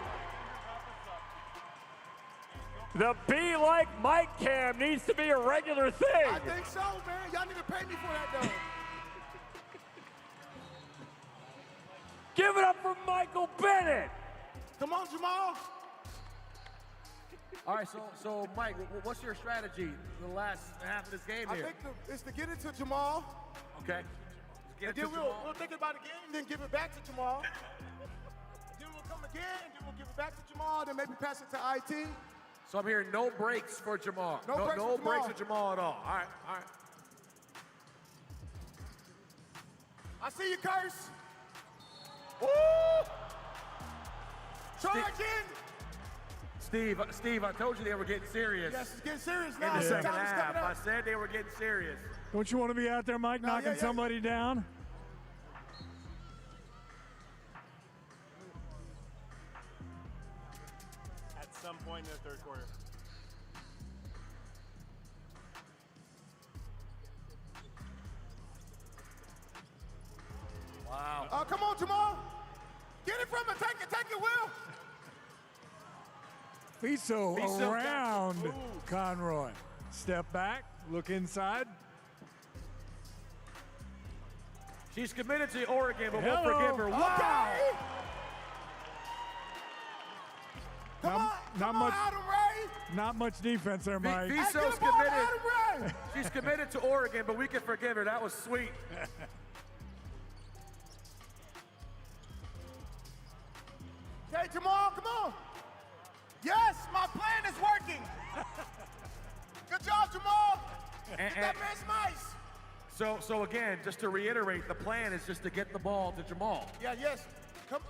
The Be Like Mike cam needs to be a regular thing. I think so, man. Y'all need to pay me for that, though. Give it up for Michael Bennett. Come on, Jamal. All right, so Mike, what's your strategy the last half of this game I here? think it's to get it to Jamal. Okay. And then we'll think about the game, and then give it back to Jamal. Then we'll come again, and then we'll give it back to Jamal, then maybe pass it to IT. So I'm hearing no breaks for Jamal. No breaks for breaks Jamal. for Jamal at all. All right. I see you, Curse. Woo! Charging! Steve, I told you they were getting serious. Yes, it's getting serious In now. the second Time is half, coming I up. said they were getting serious. Don't you want to be out there, Mike, knocking somebody down? At some point in the third quarter. Wow. Come on, Jamal. Get it from him. Take it, Will. Fiso Fiso around got- Conroy. Step back, look inside. She's committed to Oregon, but Hello. we'll forgive her. Wow. Okay. Come on, Adam Ray. Not much defense there, Mike. Fiso's Get the ball to committed. Adam Ray. She's committed to Oregon, but we can forgive her. That was sweet. Okay, Jamal, come on. Yes, my plan is working. Good job, Jamal. That man's nice. So again, just to reiterate, the plan is just to get the ball to Jamal. Yeah, yes. Come.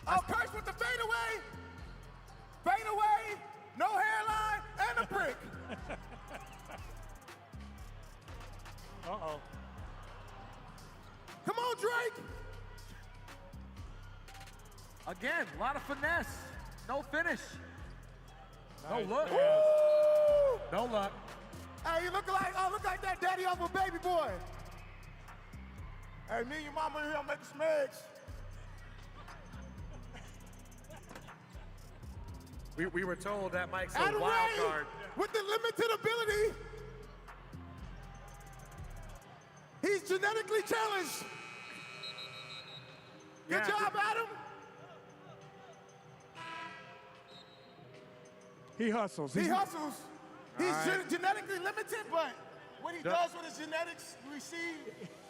Oh, Curse with the fadeaway. Fadeaway, no hairline, and a brick. Uh-oh. Come on, Drake. Again, a lot of finesse. No finish. Nice No look. pass. Woo! No luck. Hey, you look like that daddy of a baby boy. Hey, me and your mama here making some eggs. We were told that Mike's a Adam wild Ray, card. with the limited ability, he's genetically challenged. Good Yeah. job, Adam. He hustles. He hustles. He's right. genetically limited, but what he does with his genetics, we see,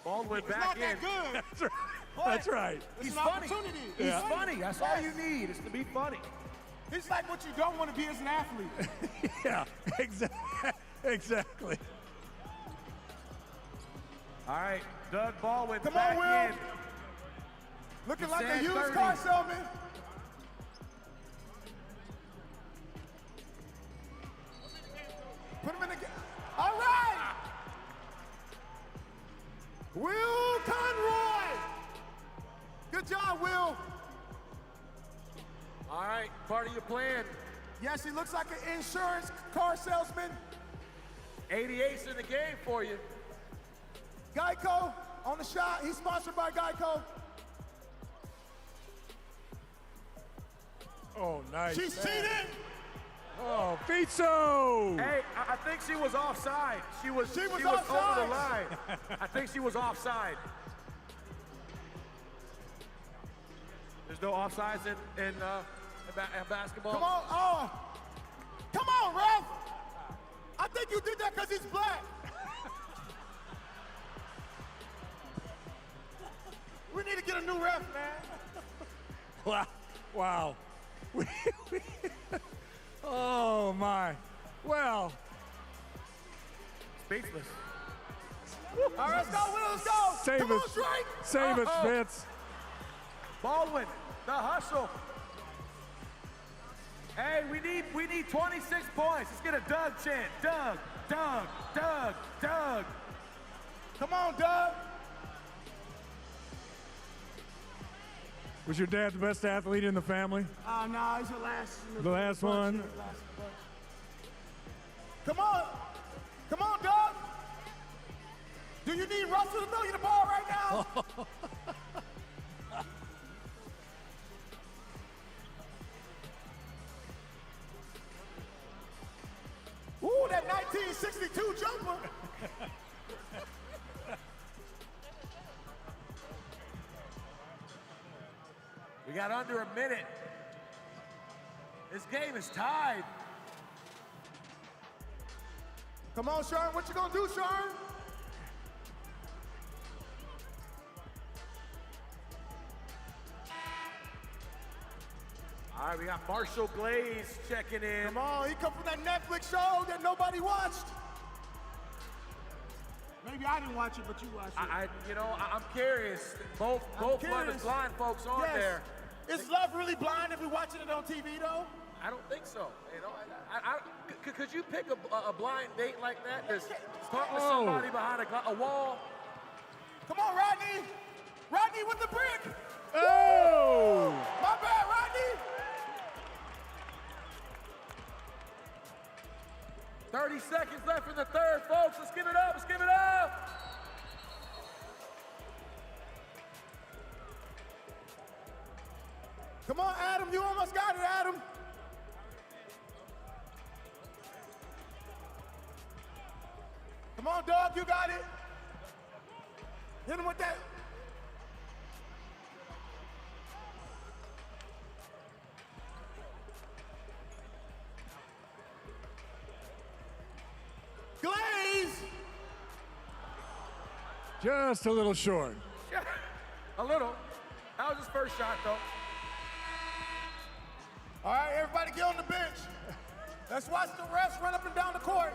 Baldwin it's back not in. that good. That's right. But That's right. It's He's an funny. opportunity. He's Yeah. funny. That's all you need is to be funny. He's like what you don't want to be as an athlete. Yeah, exactly. All right, Doug Baldwin Come back on, Will. in. Looking It's like a at used 30. car salesman. Put him in the game. All right. Will Conroy. Good job, Will. All right, part of your plan. Yes, he looks like an insurance car salesman. 88's in the game for you. Geico on the shot. He's sponsored by Geico. Oh, nice. She's pass. cheating. Oh, Pizzo! Hey, I think she was offside. She was over offside. the line. I think she was offside. There's no offsides in basketball. Come on, come on, ref. I think you did that because he's black. We need to get a new ref, man. Wow. Oh, my. Well. Speechless. All right, let's go, Will, let's go. Save Come us. on, Drake. Save us, Uh-oh. Vince. Baldwin, the hustle. Hey, we need 26 points. Let's get a Doug chant. Doug, Doug, Doug, Doug. Come on, Doug. Was your dad the best athlete in the family? No, he's the last. The last one? Come on. Come on, Doug. Do you need Russell to throw you the ball right now? Ooh, that 1962 jumper. We got under a minute. This game is tied. Come on, Sharn. What you gonna do, Sharn? All right, we got Marshall Glaze checking in. Come on, he come from that Netflix show that nobody watched. Maybe I didn't watch it, but you watched it. I'm curious. Both Love is Blind folks on Yes. there. Is Love really blind if we're watching it on TV, though? I don't think so. Could you pick a blind date like that? Just talk to somebody behind a wall. Come on, Rodney. Rodney with the brick. Oh! Woo! My bad, Rodney. 30 seconds left in the third, folks. Let's give it up. Let's give it up. Come on, Adam. You almost got it, Adam. Come on, Doug. You got it. Hit him with that. Glaze. Just a little short. A little. That was his first shot, though. All right, everybody get on the bench. Let's watch the refs run up and down the court.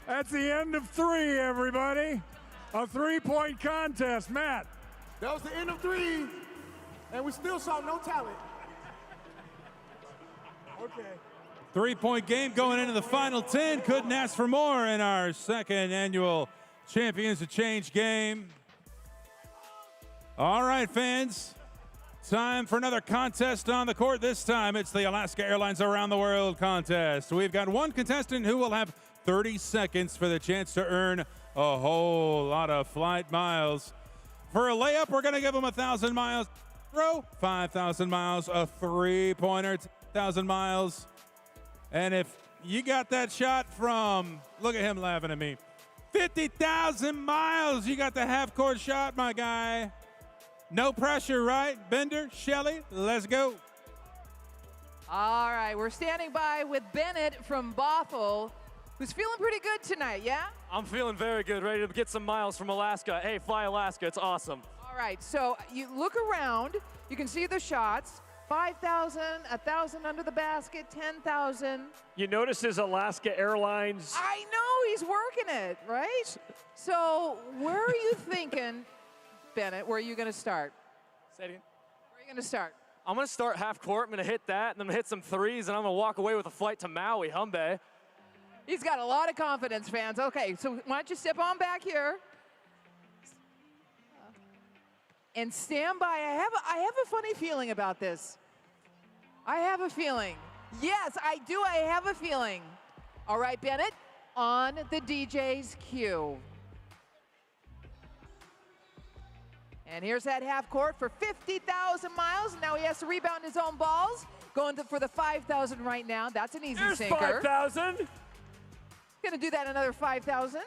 That's the end of 3, everybody. A 3-point contest. Matt. That was the end of 3, and we still saw no talent. Okay. 3-point game going into the final 10. Couldn't ask for more in our second annual Champions of Change game. All right, fans. Time for another contest on the court. This time it's the Alaska Airlines Around the World contest. We've got one contestant who will have 30 seconds for the chance to earn a whole lot of flight miles. For a layup, we're going to give him 1,000 miles. Throw, 5,000 miles. A three-pointer, 1,000 miles. And if you got that shot from, look at him laughing at me, 50,000 miles, you got the half-court shot, my guy. No pressure, right? Bender, Shelley, let's go. All right, we're standing by with Bennett from Bothell, who's feeling pretty good tonight, yeah? I'm feeling very good, ready to get some miles from Alaska. Hey, fly Alaska, it's awesome. All right, so you look around, you can see the shots. 5,000, 1,000 under the basket, 10,000. You notice his Alaska Airlines. I know, he's working it, right? So where are you thinking, Bennett, where are you going to start? Say it again. Where are you going to start? I'm going to start half court. I'm going to hit that, and then I'm going to hit some threes, and I'm going to walk away with a flight to Maui, Humbe. He's got a lot of confidence, fans. Okay, so why don't you step on back here? And stand by. I have a funny feeling about this. I have a feeling. Yes, I do. I have a feeling. All right, Bennett, on the DJ's cue. And here's that half court for 50,000 miles. Now he has to rebound his own balls. Going for the 5,000 right now. That's an easy There's sinker. 5,000. Gonna do that another 5,000.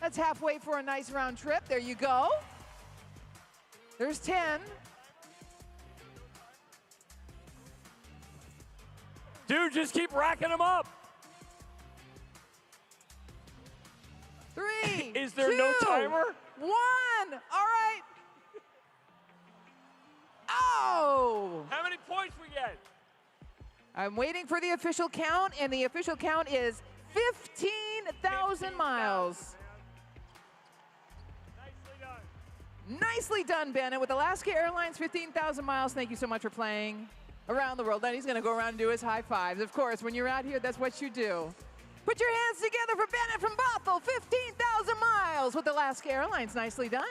That's halfway for a nice round trip. There you go. There's 10. Dude, just keep racking them up. 3. Is there 2, no timer? 1. All right. Oh! How many points we get? I'm waiting for the official count, and the official count is 15,000 miles. Nicely done, Bennett. With Alaska Airlines, 15,000 miles. Thank you so much for playing around the world. Then he's going to go around and do his high fives. Of course, when you're out here, that's what you do. Put your hands together for Bennett from Bothell. 15,000 miles with Alaska Airlines. Nicely done.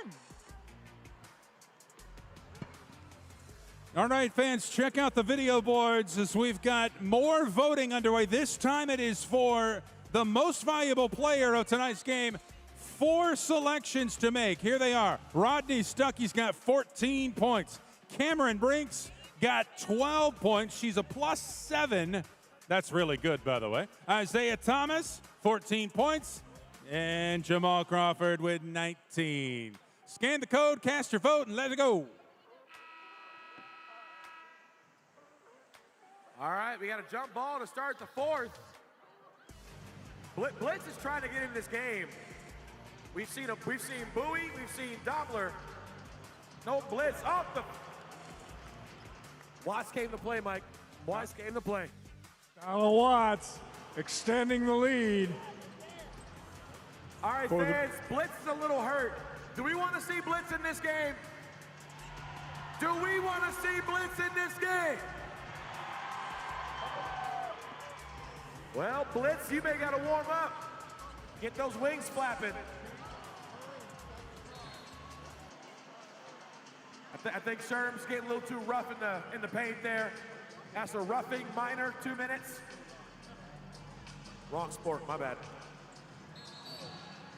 All right, fans, check out the video boards as we've got more voting underway. This time it is for the most valuable player of tonight's game. 4 selections to make. Here they are. Rodney Stuckey's got 14 points. Cameron Brinks got 12 points. She's a +7. That's really good, by the way. Isaiah Thomas, 14 points. And Jamal Crawford with 19. Scan the code, cast your vote, and let it go. All right, we got a jump ball to start the 4th. Blitz is trying to get in this game. We've seen Bowie, we've seen Doppler. No blitz off the. Watts came to play, Mike. Watts came to play. Tyler Watts extending the lead. All right, fans, Blitz is a little hurt. Do we want to see Blitz in this game? Do we want to see Blitz in this game? Well, Blitz, you may got to warm up. Get those wings flapping. I think Sherm's getting a little too rough in the paint there. That's a roughing minor, 2 minutes. Wrong sport, my bad.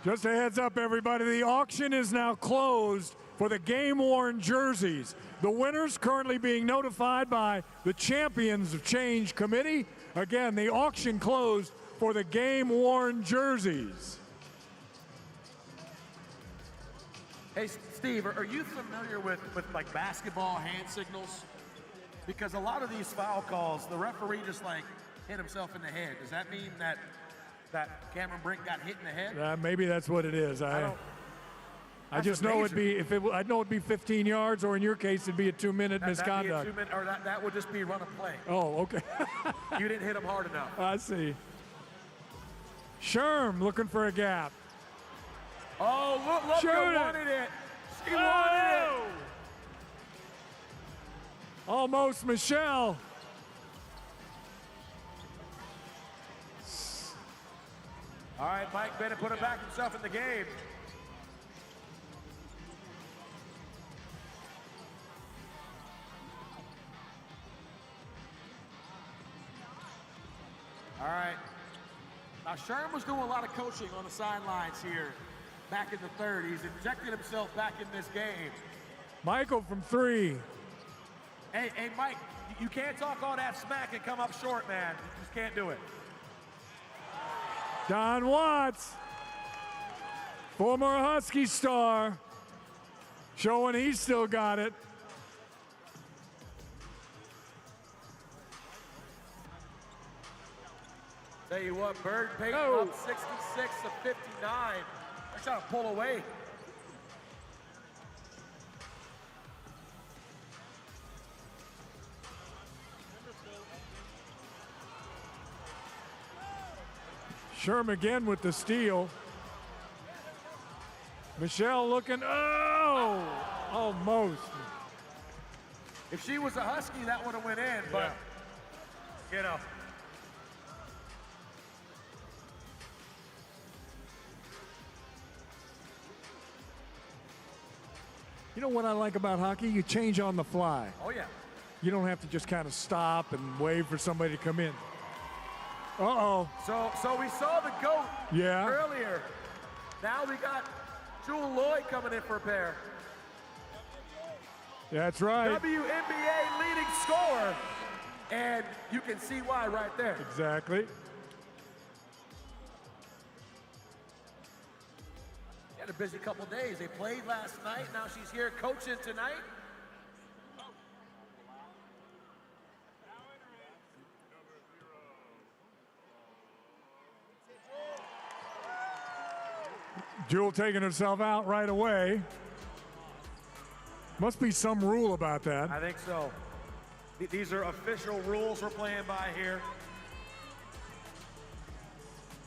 Just a heads up, everybody, the auction is now closed for the game-worn jerseys. The winners currently being notified by the Champions of Change Committee. Again, the auction closed for the game-worn jerseys. Hey, Steve, are you familiar with like basketball hand signals? Because a lot of these foul calls, the referee just like hit himself in the head. Does that mean that Cameron Brink got hit in the head? Maybe that's what it is. I just know I know it'd be 15 yards, or in your case, it'd be a 2-minute misconduct. That'd be a 2-minute, or that would just be run a play. Oh, okay. You didn't hit him hard enough. I see. Sherm looking for a gap. Oh, look, she wanted it. She wanted it. Almost Michelle. All right, Mike Bennett put him back himself in the game. All right. Now, Sherm was doing a lot of coaching on the sidelines here back in the third. He's injected himself back in this game. Michael from 3. Hey, Mike, you can't talk all that smack and come up short, man. You just can't do it. Don Watts, former Husky star, showing he's still got it. Tell you what, Bird Payton up 66 to 59. They're trying to pull away. Sherm again with the steal. Michelle looking, oh, almost. If she was a Husky, that would have went in, but, you know. You know what I like about hockey? You change on the fly. Oh, yeah. You don't have to just kind of stop and wait for somebody to come in. Uh-oh. So we saw the GOAT earlier. Now we got Jewel Lloyd coming in for a pair. That's right. WNBA leading scorer. And you can see why right there. Exactly. Had a busy couple days. They played last night. Now she's here coaching tonight. Jewel taking herself out right away. Must be some rule about that. I think so. These are official rules we're playing by here.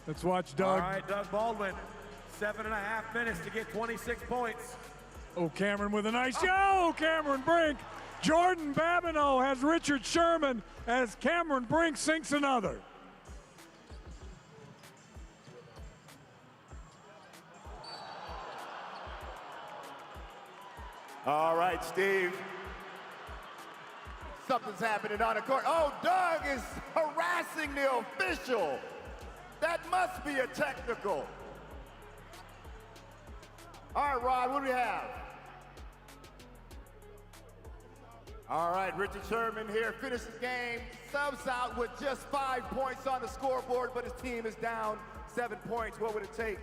Let's watch Doug. All right, Doug Baldwin. 7.5 minutes to get 26 points. Oh, Cameron with a nice oh, Cameron Brink. Jordan Babineau has Richard Sherman as Cameron Brink sinks another. All right, Steve. Something's happening on the court. Oh, Doug is harassing the official. That must be a technical. All right, Rod, what do we have? All right, Richard Sherman here finishes the game, subs out with just 5 points on the scoreboard, but his team is down 7 points. What would it take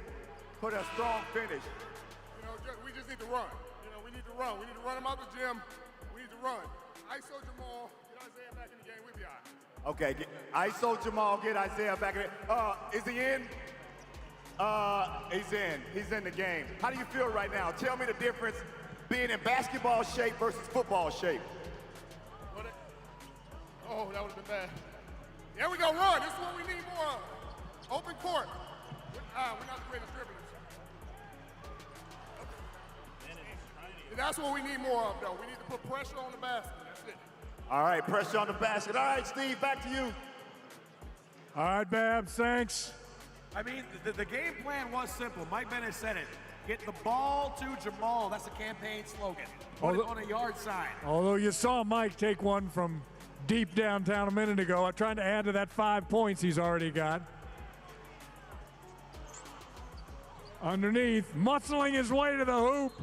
for a strong finish? You know, we just need to run. You know, we need to run. We need to run him out the gym. We need to run. ISO Jamal, get Isaiah back in the game, we'll be all right. Okay, ISO Jamal, get Isaiah back in. Is he in? He's in. He's in the game. How do you feel right now? Tell me the difference being in basketball shape versus football shape. Oh, that would have been bad. There we go, run. This is what we need more of. Open court. We're not the greatest dribblers. That's what we need more of, though. We need to put pressure on the basket. That's it. All right, pressure on the basket. All right, Steve, back to you. All right, Babs, thanks. I mean, the game plan was simple. Mike Bennett said it. Get the ball to Jamal. That's the campaign slogan. Put it on a yard sign. Although you saw Mike take one from deep downtown a minute ago, I'm trying to add to that 5 points he's already got. Underneath, muscling his way to the hoop.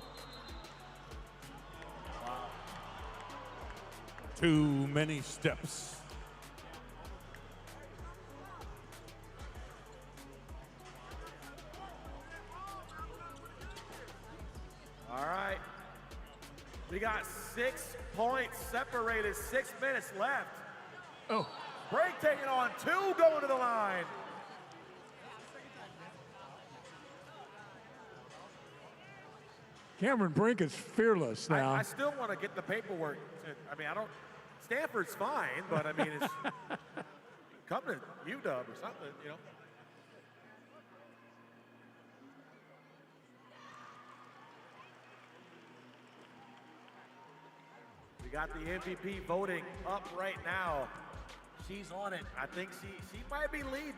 Too many steps. All right. We got 6 points separated, 6 minutes left. Oh. Break taking on 2, going to the line. Cameron Brink is fearless now. I still want to get the paperwork. I mean, I don't. Stanford's fine, but I mean, it's come to UW or something, you know. We got the MVP voting up right now. She's on it. I think she might be leading.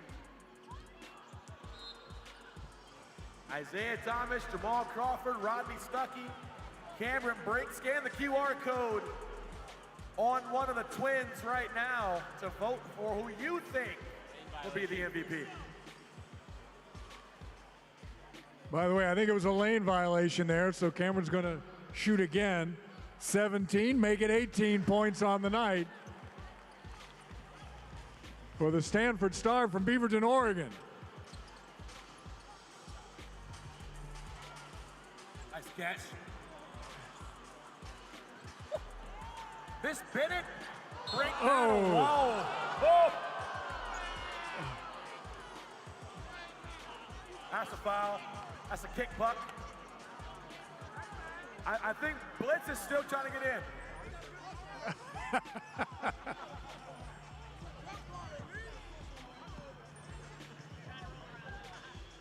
Isaiah Thomas, Jamal Crawford, Rodney Stuckey, Cameron Brink. Scan the QR code on one of the twins right now to vote for who you think will be the MVP. By the way, I think it was a lane violation there, so Cameron's going to shoot again. 17, make it 18 points on the night for the Stanford star from Beaverton, Oregon. Nice catch. This Bennett break down a wall. Oh. That's a foul. That's a kick puck. I think Blitz is still trying to get in.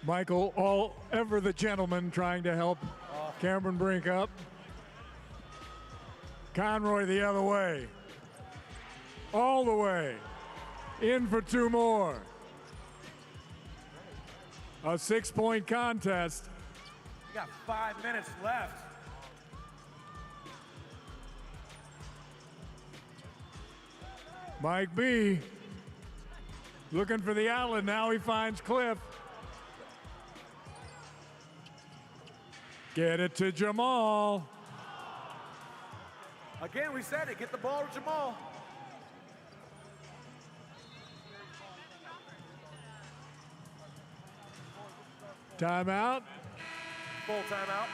Michael, all ever the gentleman, trying to help Cameron Brink up. Conroy the other way. All the way. In for 2 more. A 6-point contest. We got 5 minutes left. Mike B. looking for the outlet. Now he finds Cliff. Get it to Jamal. Again, we said it. Get the ball to Jamal. Timeout. Full timeout.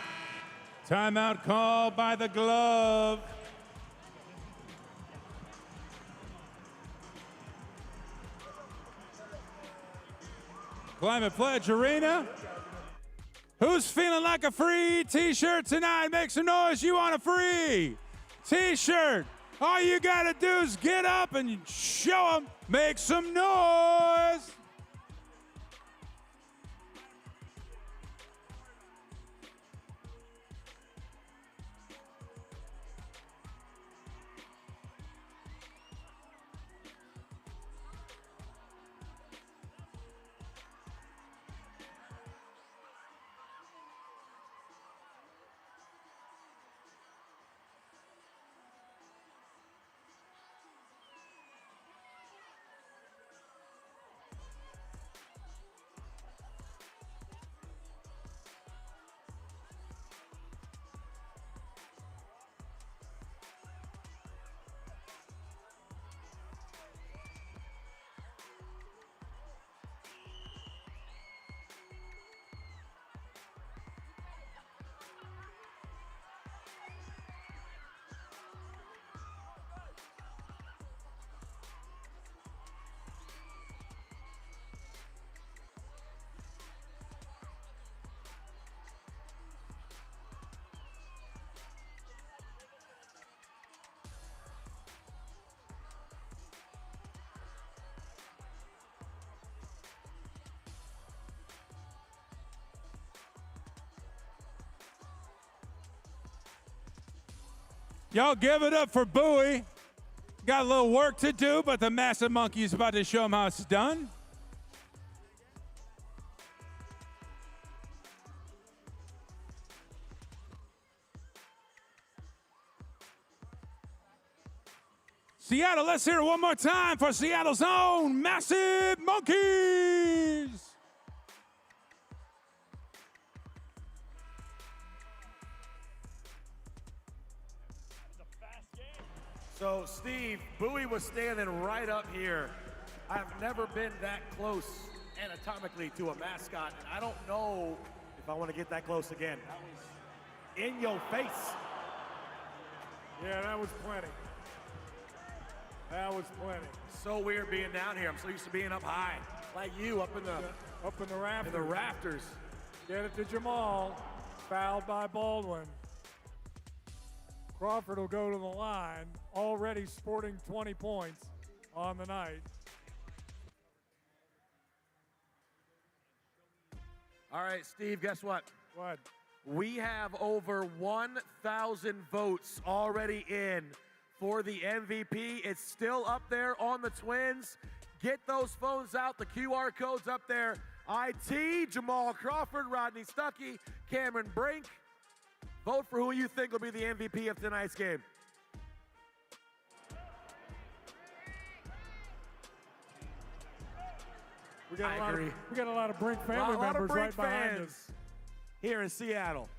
Timeout called by the glove. Climate Pledge Arena. Who's feeling like a free t-shirt tonight? Make some noise. You want a free t-shirt. All you got to do is get up and show them. Make some noise. Y'all give it up for Bowie. Got a little work to do, but the Massive Monkey is about to show him how it's done. Seattle, let's hear it one more time for Seattle's own Massive Monkeys. So, Steve, Bowie was standing right up here. I've never been that close anatomically to a mascot, and I don't know if I want to get that close again. That was in your face. Yeah, that was plenty. That was plenty. So weird being down here. I'm so used to being up high, like you, up in the rafters. In the rafters. Get it to Jamal. Fouled by Baldwin. Crawford will go to the line, already sporting 20 points on the night. All right, Steve, guess what? What? We have over 1,000 votes already in for the MVP. It's still up there on the Twins. Get those phones out. The QR code's up there. IT, Jamal Crawford, Rodney Stuckey, Cameron Brink. Vote for who you think will be the MVP of tonight's game. We got I agree. We got a lot of Brink family members right behind us. Here in Seattle.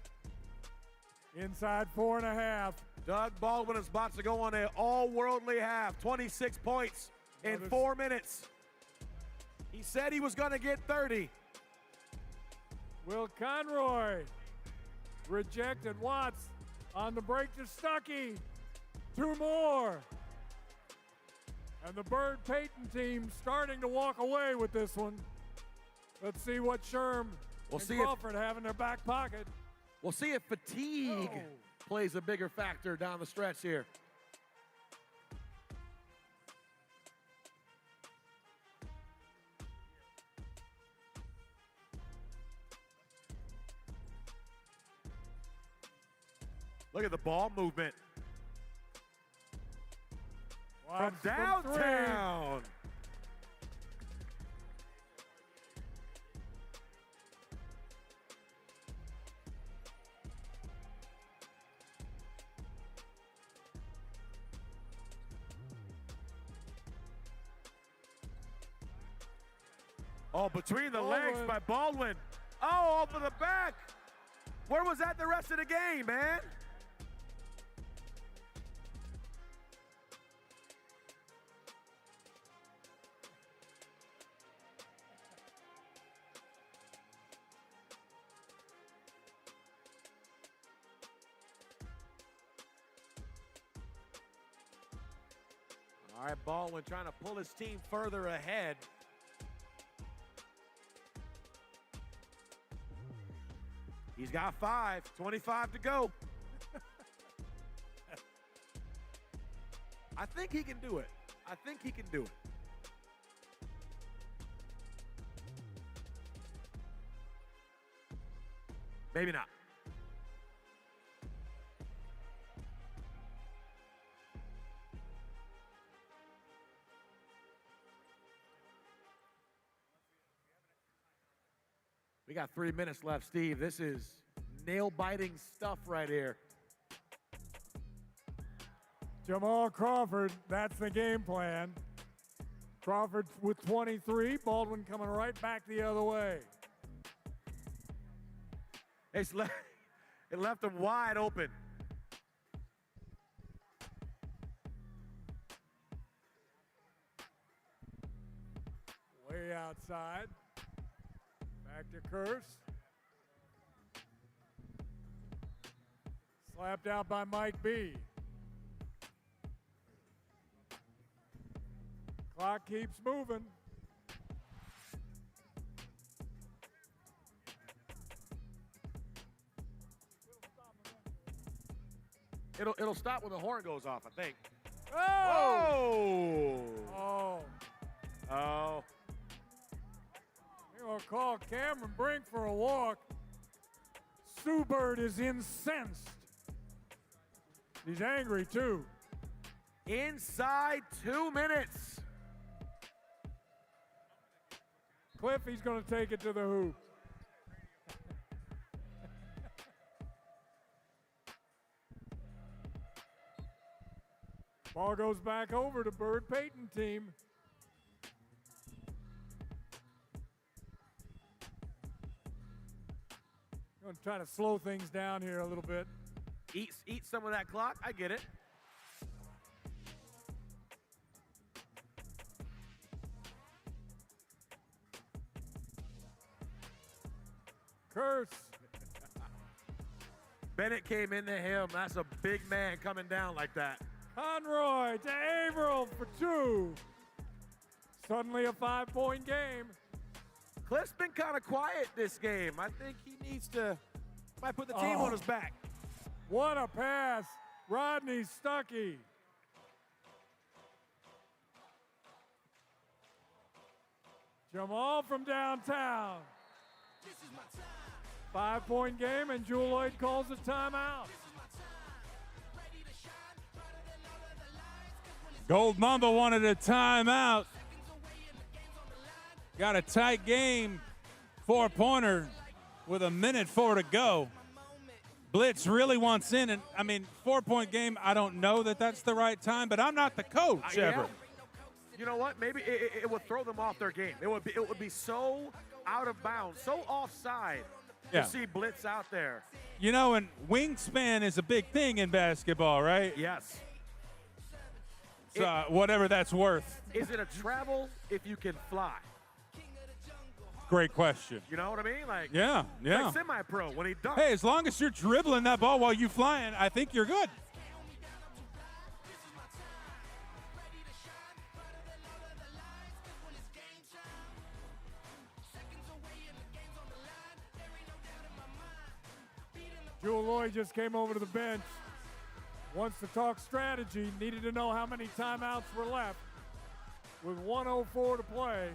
Inside 4.5. Doug Baldwin is about to go on an all-worldly half. 26 points in 4 minutes. He said he was going to get 30. Will Conroy rejected Watts on the break to Stuckey. 2 more. And the Bird Payton team starting to walk away with this one. Let's see what Sherm and Crawford have in their back pocket. We'll see if fatigue plays a bigger factor down the stretch here. Look at the ball movement. From downtown. Oh, between the legs by Baldwin. Oh, over the back. Where was that the rest of the game, man? All right, Baldwin trying to pull his team further ahead. He's got 5, 25 to go. I think he can do it. I think he can do it. Maybe not. We got 3 minutes left, Steve. This is nail-biting stuff right here. Jamal Crawford, that's the game plan. Crawford with 23, Baldwin coming right back the other way. It left him wide open. Way outside. Back to Curse. Slapped out by Mike B. Clock keeps moving. It'll stop when the horn goes off, I think. Oh! Oh! Oh. We're going to call Cameron Brink for a walk. Sue Bird is incensed. He's angry, too. Inside 2 minutes. Cliff, he's going to take it to the hoop. Ball goes back over to Bird Payton team. Going to try to slow things down here a little bit. Eat some of that clock. I get it. Curse. Bennett came into him. That's a big man coming down like that. Conroy to Averill for 2. Suddenly a 5-point game. Cliff's been kind of quiet this game. I think he needs to, might put the team on his back. What a pass. Rodney Stuckey. Jamal from downtown. 5-point game, and Jewel Lloyd calls a timeout. Gold Mamba wanted a timeout. Got a tight game, 4-pointer with 1:04 to go. Blitz really wants in, and I mean, 4-point game, I don't know that that's the right time, but I'm not the coach ever. You know what? Maybe it would throw them off their game. It would be so out of bounds, so offside to see Blitz out there. You know, and wingspan is a big thing in basketball, right? Yes. So whatever that's worth. Is it a travel if you can fly? Great question. You know what I mean? Like Yeah. Like semi-pro when he dunks. Hey, as long as you're dribbling that ball while you flying, I think you're good. Jewel Lloyd just came over to the bench. Wants to talk strategy. Needed to know how many timeouts were left. With 1:04 to play.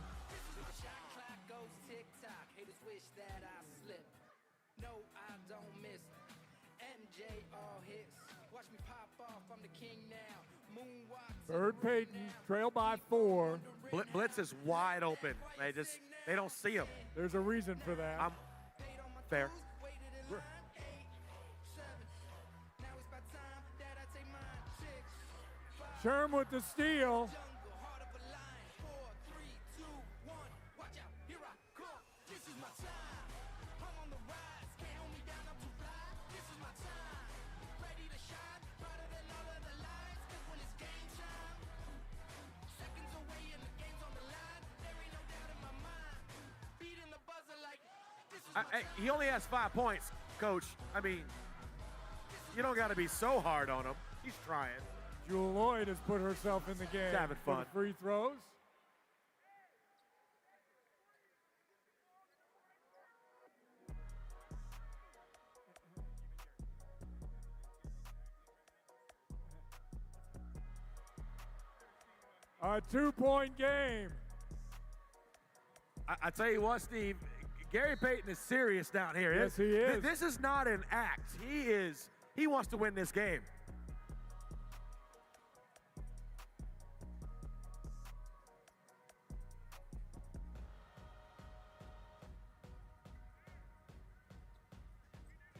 Bird Payton trail by 4. Blitz is wide open. They don't see him. There's a reason for that. Fair. Sherm with the steal. He only has 5 points, Coach. I mean, you don't got to be so hard on him. He's trying. Jewel Lloyd has put herself in the game. Having for fun. the free throws. A 2-point game. I tell you what, Steve, Gary Payton is serious down here. Yes, he is. This is not an act. He wants to win this game.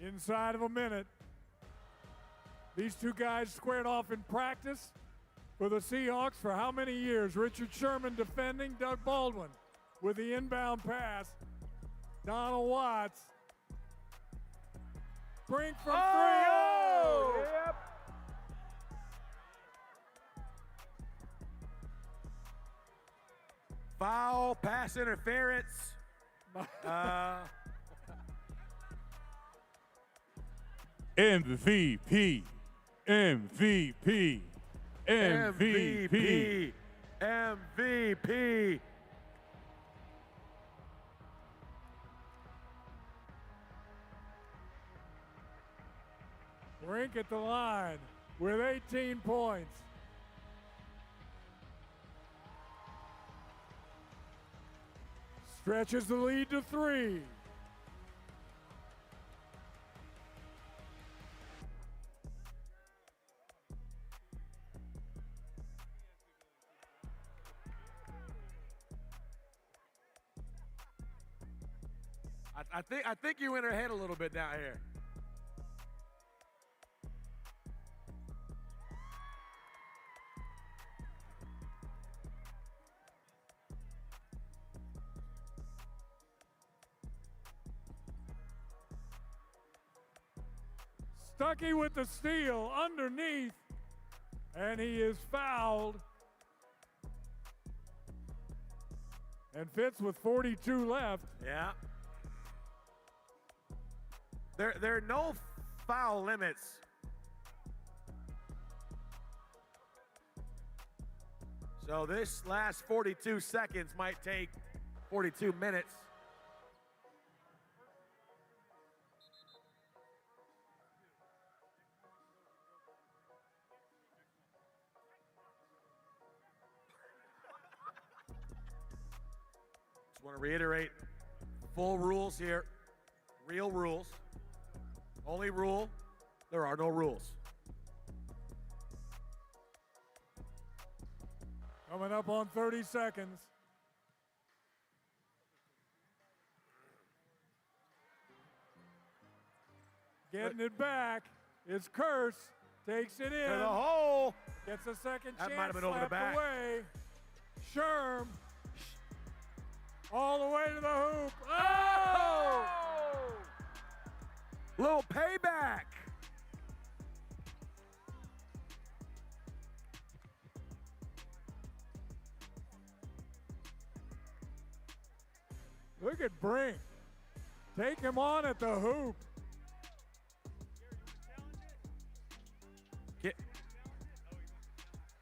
Inside of a minute. These two guys squared off in practice for the Seahawks for how many years? Richard Sherman defending, Doug Baldwin with the inbound pass. Donald Watts. Brink from three. Oh! Yep. Foul, pass interference. MVP. MVP. MVP. MVP. Brink at the line with 18 points. Stretches the lead to 3. I think you went ahead a little bit down here. Stuckey with the steal underneath, and he is fouled. And Fitz with 42 left. Yeah. There are no foul limits. So this last 42 seconds might take 42 minutes. Just want to reiterate, full rules here, real rules. Only rule, there are no rules. Coming up on 30 seconds. Getting it back. It's Curse. Takes it in. To the hole. Gets a second That chance. might have been over the slapped back. Away. Sherm. All the way to the hoop. Oh! Little payback. Look at Brink. Take him on at the hoop.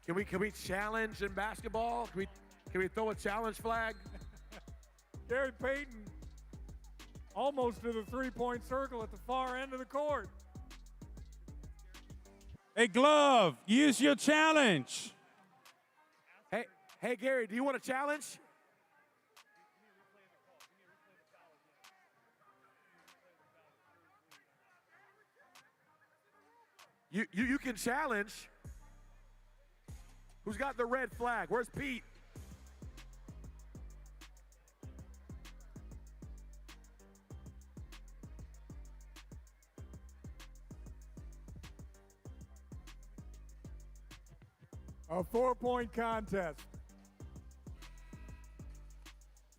Can we challenge in basketball? Can we throw a challenge flag? Gary Payton almost to the three-point circle at the far end of the court. Hey, Glove, use your challenge. Hey, Gary, do you want a challenge? You can challenge. Who's got the red flag? Where's Pete? A 4-point contest.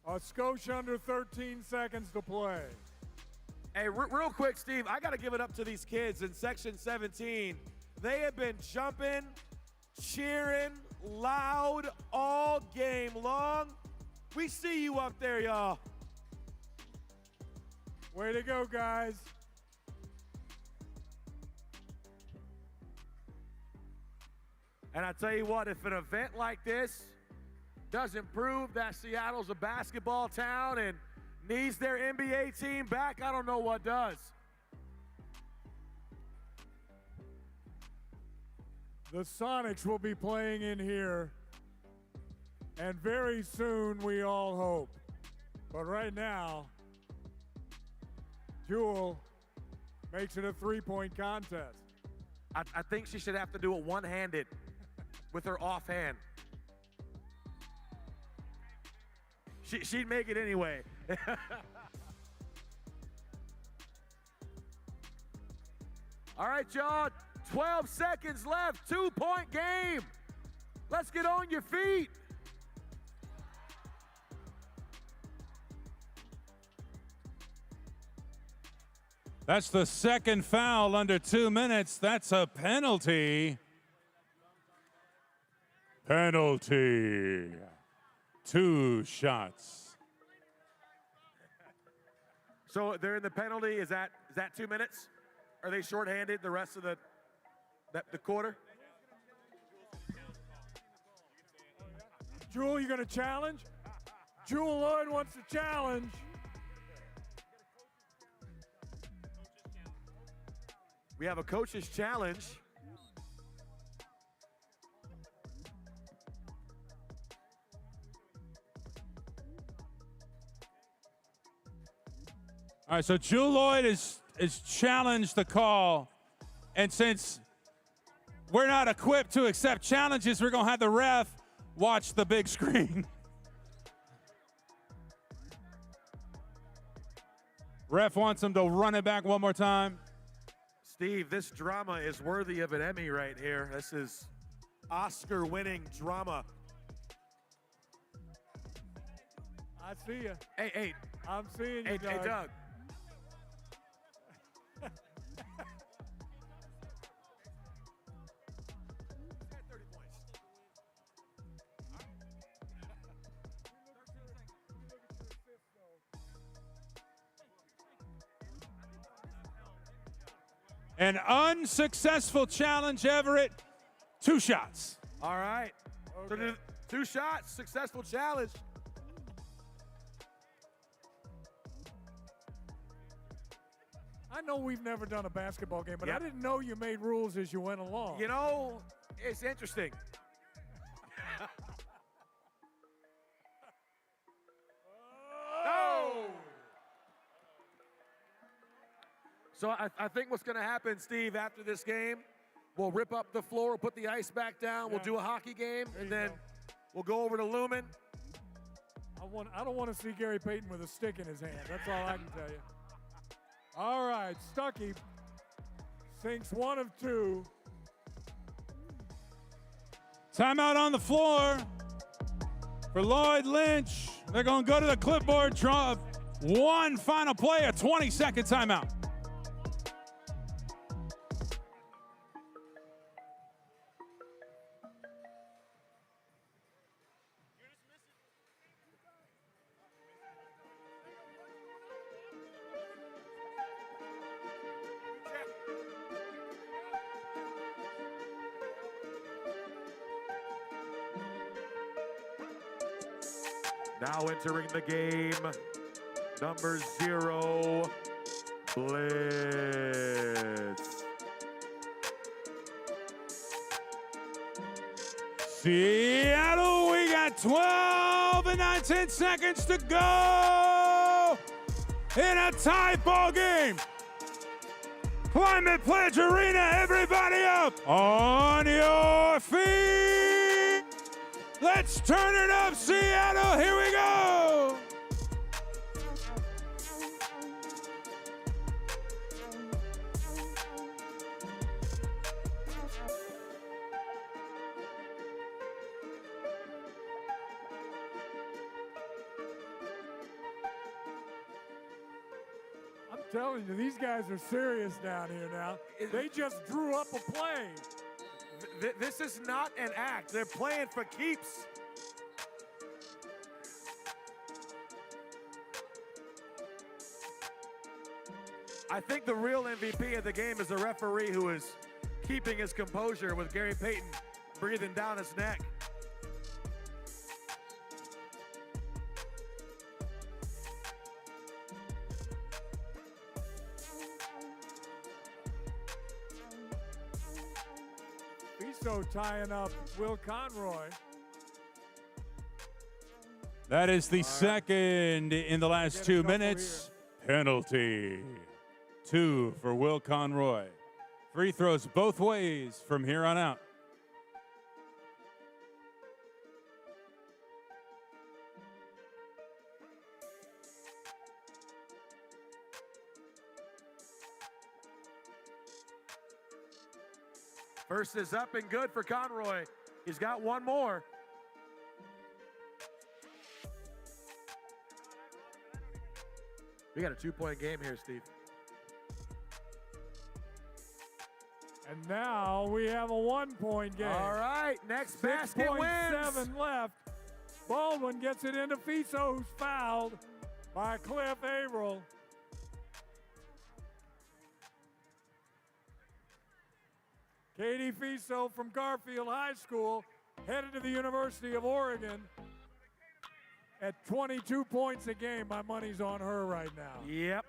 A skosh under 13 seconds to play. Hey, real quick, Steve, I got to give it up to these kids in Section 17. They have been jumping, cheering loud all game long. We see you up there, y'all. Way to go, guys. And I tell you what, if an event like this doesn't prove that Seattle's a basketball town and needs their NBA team back, I don't know what does. The Sonics will be playing in here, and very soon, we all hope. But right now, Jewel makes it a three-point contest. I think she should have to do it one-handed with her offhand. She'd make it anyway. All right, y'all. 12 seconds left. 2-point game. Let's get on your feet. That's the second foul under 2 minutes. That's a penalty. Penalty. 2 shots. So they're in the penalty. Is that 2 minutes? Are they shorthanded the rest of the quarter? Jewel, you going to challenge? Jewel Lloyd wants to challenge. We have a coach's challenge. All right, so Jewel Lloyd is challenged the call. And since we're not equipped to accept challenges, we're going to have the ref watch the big screen. Ref wants him to run it back one more time. Steve, this drama is worthy of an Emmy right here. This is Oscar-winning drama. I see you. Hey. I'm seeing you, Hey, Doug. hey, Doug. An unsuccessful challenge, Everett. 2 shots. All right. Okay. So 2 shots, successful challenge. I know we've never done a basketball game, but Yep. I didn't know you made rules as you went along. You know, it's interesting. No! So I think what's going to happen, Steve, after this game, we'll rip up the floor, we'll put the ice back down, we'll do a hockey game, and then we'll go over to Lumen. I don't want to see Gary Payton with a stick in his hand. That's all I can tell you. All right, Stuckey sinks 1 of 2. Timeout on the floor for Lloyd Lynch. They're going to go to the clipboard, draw one final play, a 20-second timeout. Now entering the game, number 0, Blitz. Seattle, we got 12 and 19 seconds to go in a tie ball game. Climate Pledge Arena, everybody up on your feet. Let's turn it up, Seattle. Here we go. I'm telling you, these guys are serious down here now. They just drew up a play. This is not an act. They're playing for keeps. I think the real MVP of the game is the referee who is keeping his composure with Gary Payton breathing down his neck. Fiso tying up Will Conroy. That is the second in the last 2 minutes. Penalty. 2 for Will Conroy. Free throws both ways from here on out. First is up and good for Conroy. He's got one more. We got a 2-point game here, Steve. And now we have a 1-point game. All right, next basket wins. 6.7 left. Baldwin gets it into Fiso, who's fouled by Cliff Averill. Katie Fiso from Garfield High School, headed to the University of Oregon. At 22 points a game, my money's on her right now. Yep.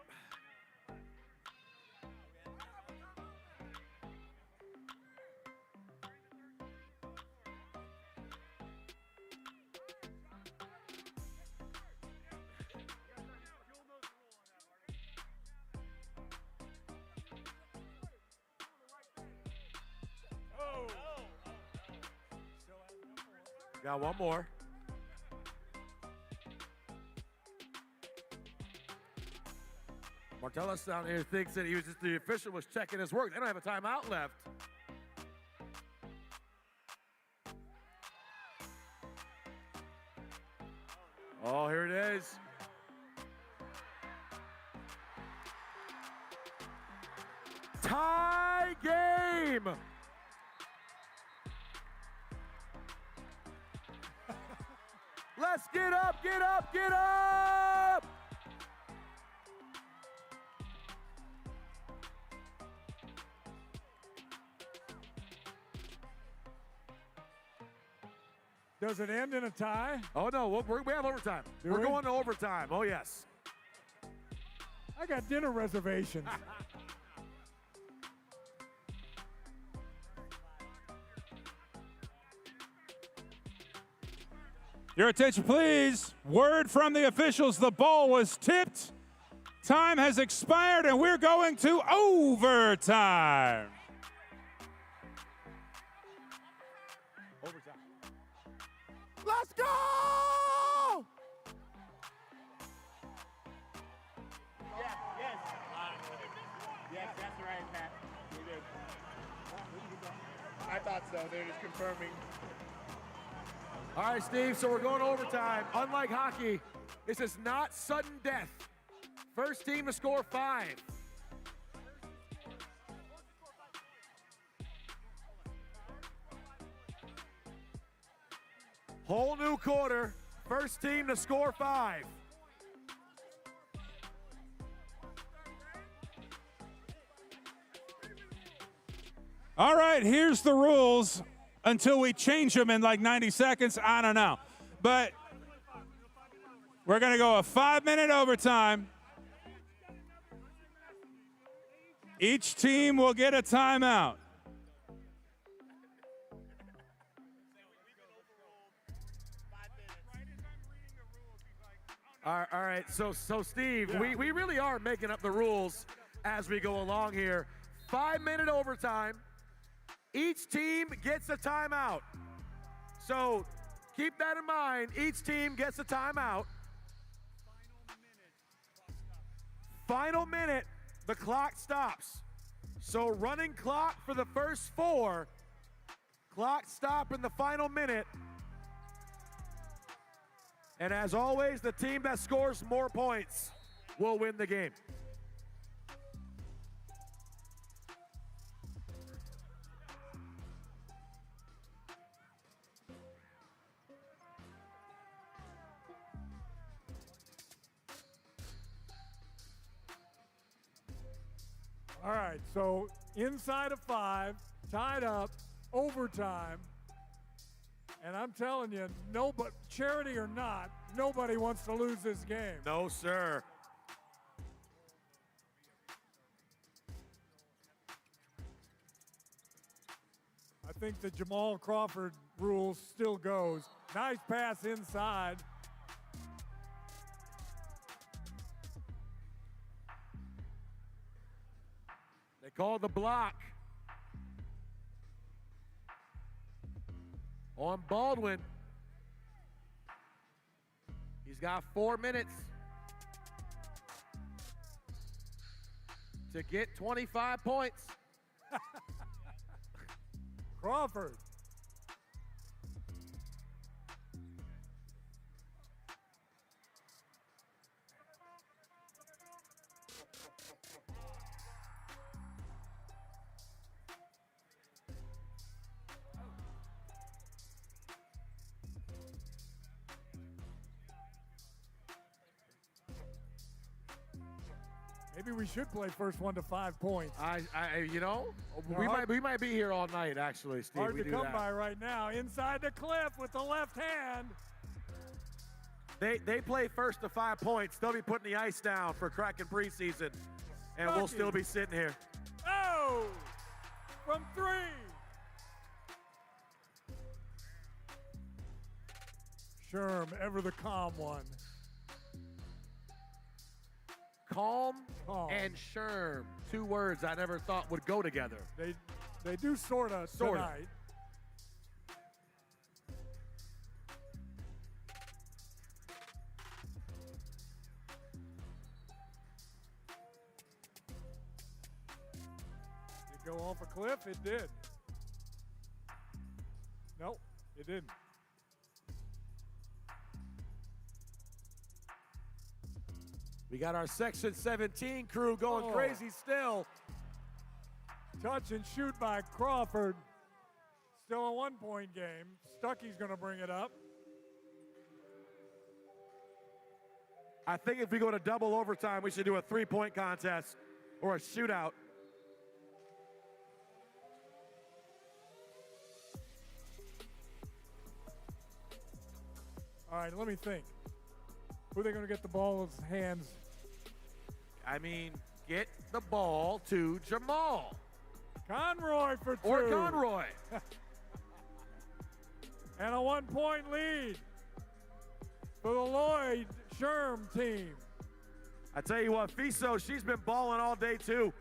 Got one more. Martellus down here thinks that the official was checking his work. They don't have a timeout left. Oh, here it is. Tie game. Let's get up, get up, get up! Does it end in a tie? Oh, no, we have overtime. We're going to overtime. Oh, yes. I got dinner reservations. Your attention, please. Word from the officials, the ball was tipped. Time has expired, and we're going to overtime. Overtime. Let's go! Yes, that's right, Pat. I thought so. They're just confirming. All right, Steve, so we're going to overtime. Unlike hockey, this is not sudden death. First team to score 5. Whole new quarter. First team to score 5. All right, here's the rules until we change them in like 90 seconds. I don't know. But we're going to go a 5-minute overtime. Each team will get a timeout. All right, so Steve, we really are making up the rules as we go along here. 5-minute overtime. Each team gets a timeout. So keep that in mind. Each team gets a timeout. Final minute, the clock stops. So running clock for the first 4. Clock stop in the final minute. And as always, the team that scores more points will win the game. All right, so inside of 5, tied up, overtime. And I'm telling you, charity or not, nobody wants to lose this game. No, sir. I think the Jamal Crawford rule still goes. Nice pass inside. They call the block on Baldwin. He's got 4 minutes to get 25 points. Crawford. Maybe we should play first 1 to 5 points. We might be here all night, actually, Steve. Hard we to do come that. by right now. Inside the cliff with the left hand. They play first to 5 points. They'll be putting the ice down for Kraken preseason, and we'll still be sitting here. Oh! From 3. Sherm, ever the calm one. Calm and Sherm. 2 words I never thought would go together. They do sorta tonight. Did it go off a cliff? It did. Nope, it didn't. We got our Section 17 crew going crazy still. Touch and shoot by Crawford. Still a 1-point game. Stuckey's going to bring it up. I think if we go to double overtime, we should do a 3-point contest or a shootout. All right, let me think. Who are they going to get the ball in his hands? I mean, get the ball to Jamal. Conroy for 2. Or Conroy. And a 1-point lead for the Lloyd Sherm team. I tell you what, Fiso, she's been balling all day too.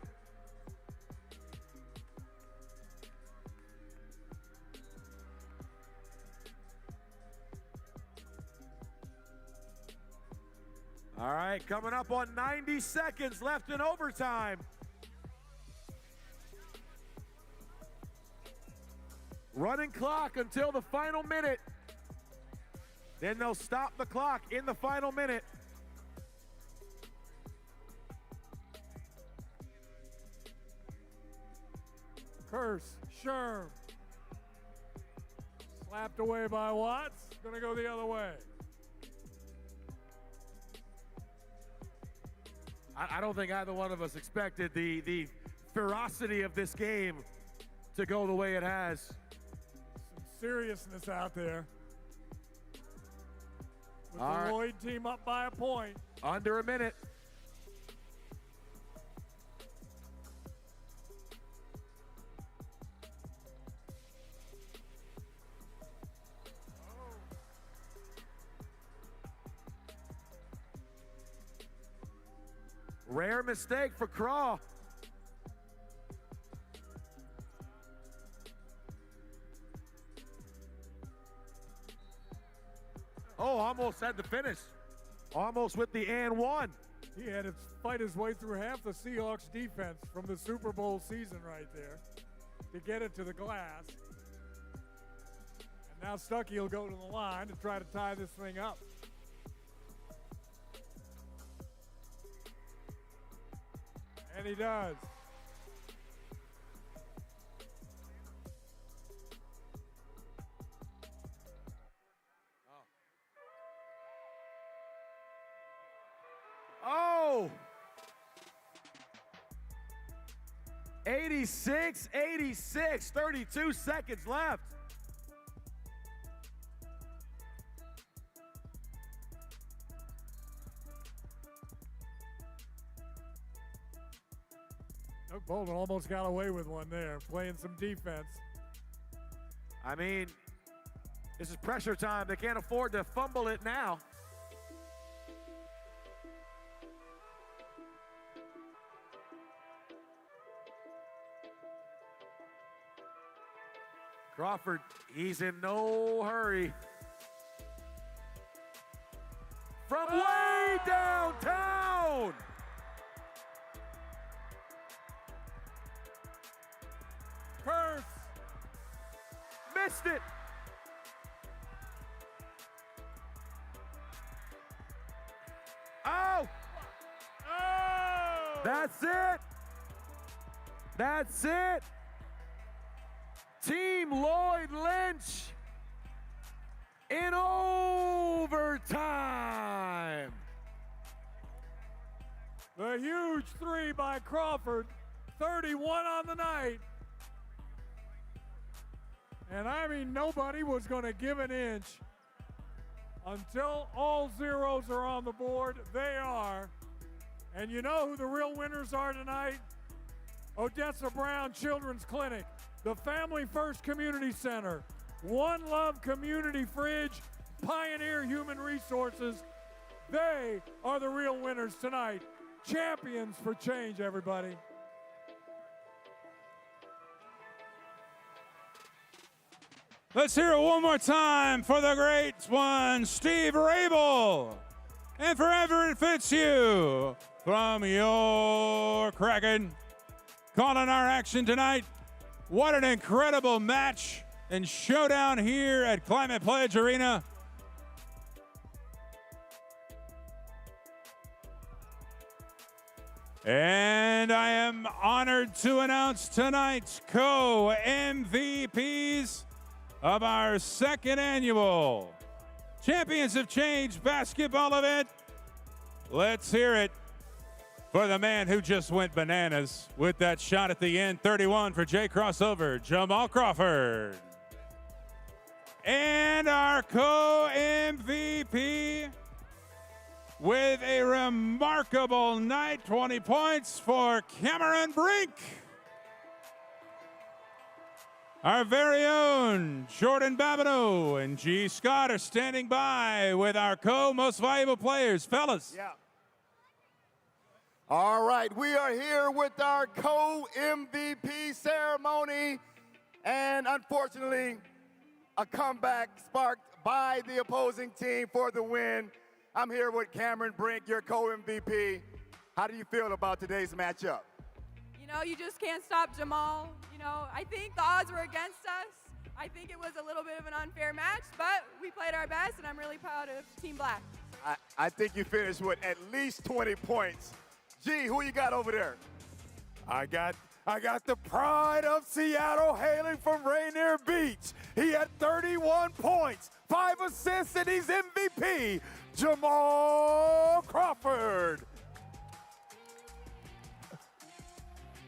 All right, coming up on 90 seconds left in overtime. Running clock until the final minute. Then they'll stop the clock in the final minute. Curse, Sherm. Slapped away by Watts. Gonna go the other way. I don't think either one of us expected the ferocity of this game to go the way it has. Some seriousness out there. With All the right. Lloyd team up by a point. Under a minute. Rare mistake for Craw. Oh, almost had the finish. Almost with the and one. He had to fight his way through half the Seahawks defense from the Super Bowl season right there to get it to the glass. And now Stuckey will go to the line to try to tie this thing up. And he does. Oh! 86, 32 seconds left. Doug Bolden almost got away with one there, playing some defense. I mean, this is pressure time. They can't afford to fumble it now. Crawford, he's in no hurry. From way downtown. Curse. Missed it. Oh. Oh. That's it. That's it. Team Lloyd Lynch in overtime. The huge three by Crawford, 31 on the night. And I mean, nobody was going to give an inch until all zeros are on the board. They are. And you know who the real winners are tonight? Odessa Brown Children's Clinic, the Family First Community Center, One Love Community Fridge, Pioneer Human Resources. They are the real winners tonight. Champions for change, everybody. Let's hear it one more time for the great one, Steve Rabel. And for Everett Fitzhugh from your Kraken. Calling our action tonight. What an incredible match and showdown here at Climate Pledge Arena. And I am honored to announce tonight's co-MVPs of our second annual Champions of Change basketball event. Let's hear it for the man who just went bananas with that shot at the end. 31 for J Crossover, Jamal Crawford. And our co-MVP with a remarkable night, 20 points for Cameron Brink. Our very own Jordan Babineau and G. Scott are standing by with our co-most valuable players. Fellas. Yeah. All right, we are here with our co-MVP ceremony, and unfortunately, a comeback sparked by the opposing team for the win. I'm here with Cameron Brink, your co-MVP. How do you feel about today's matchup? You know, you just can't stop Jamal. You know, I think the odds were against us. I think it was a little bit of an unfair match, but we played our best, and I'm really proud of Team Black. I think you finished with at least 20 points. G, who you got over there? I got the pride of Seattle hailing from Rainier Beach. He had 31 points, 5 assists, and he's MVP, Jamal Crawford.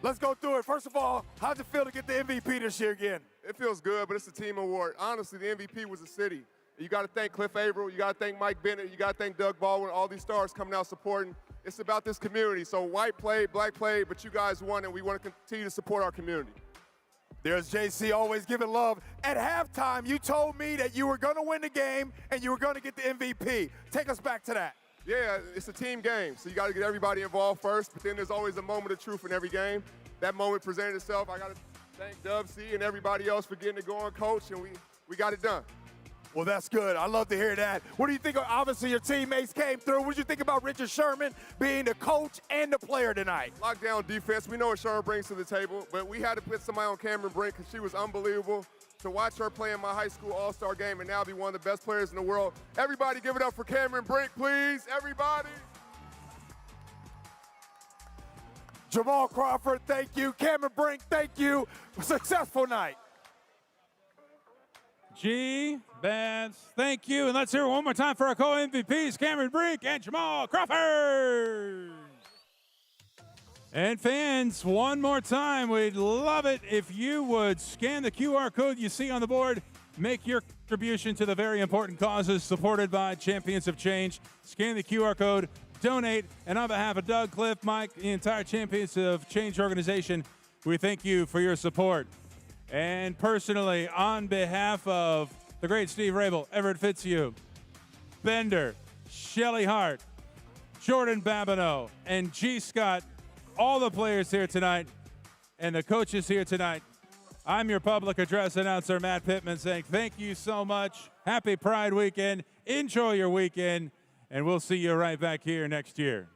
Let's go through it. First of all, how'd it feel to get the MVP this year again? It feels good, but it's a team award. Honestly, the MVP was the city. You got to thank Cliff Averill. You got to thank Mike Bennett. You got to thank Doug Baldwin, all these stars coming out supporting. It's about this community. So white played, black played, but you guys won, and we want to continue to support our community. There's JC always giving love. At halftime, you told me that you were going to win the game and you were going to get the MVP. Take us back to that. Yeah, it's a team game, so you got to get everybody involved first, but then there's always a moment of truth in every game. That moment presented itself. I got to thank Dub C and everybody else for getting it going, Coach, and we got it done. Well, that's good. I love to hear that. What do you think? Obviously, your teammates came through. What did you think about Richard Sherman being the coach and the player tonight? Lockdown defense. We know what Sherman brings to the table, but we had to put somebody on Cameron Brink because she was unbelievable. To watch her play in my high school all-star game and now be one of the best players in the world. Everybody give it up for Cameron Brink, please. Everybody. Jamal Crawford, thank you. Cameron Brink, thank you. Successful night. G. Benz, thank you. And let's hear it one more time for our co-MVPs, Cameron Brink and Jamal Crawford. And fans, one more time, we'd love it if you would scan the QR code you see on the board. Make your contribution to the very important causes supported by Champions of Change. Scan the QR code, donate. And on behalf of Doug, Cliff, Mike, the entire Champions of Change organization, we thank you for your support. And personally, on behalf of the great Steve Rabel, Everett Fitzhugh, Bender, Shelly Hart, Jordan Babineau, and G. Scott, all the players here tonight, and the coaches here tonight, I'm your public address announcer, Matt Pittman, saying thank you so much. Happy Pride Weekend. Enjoy your weekend, and we'll see you right back here next year.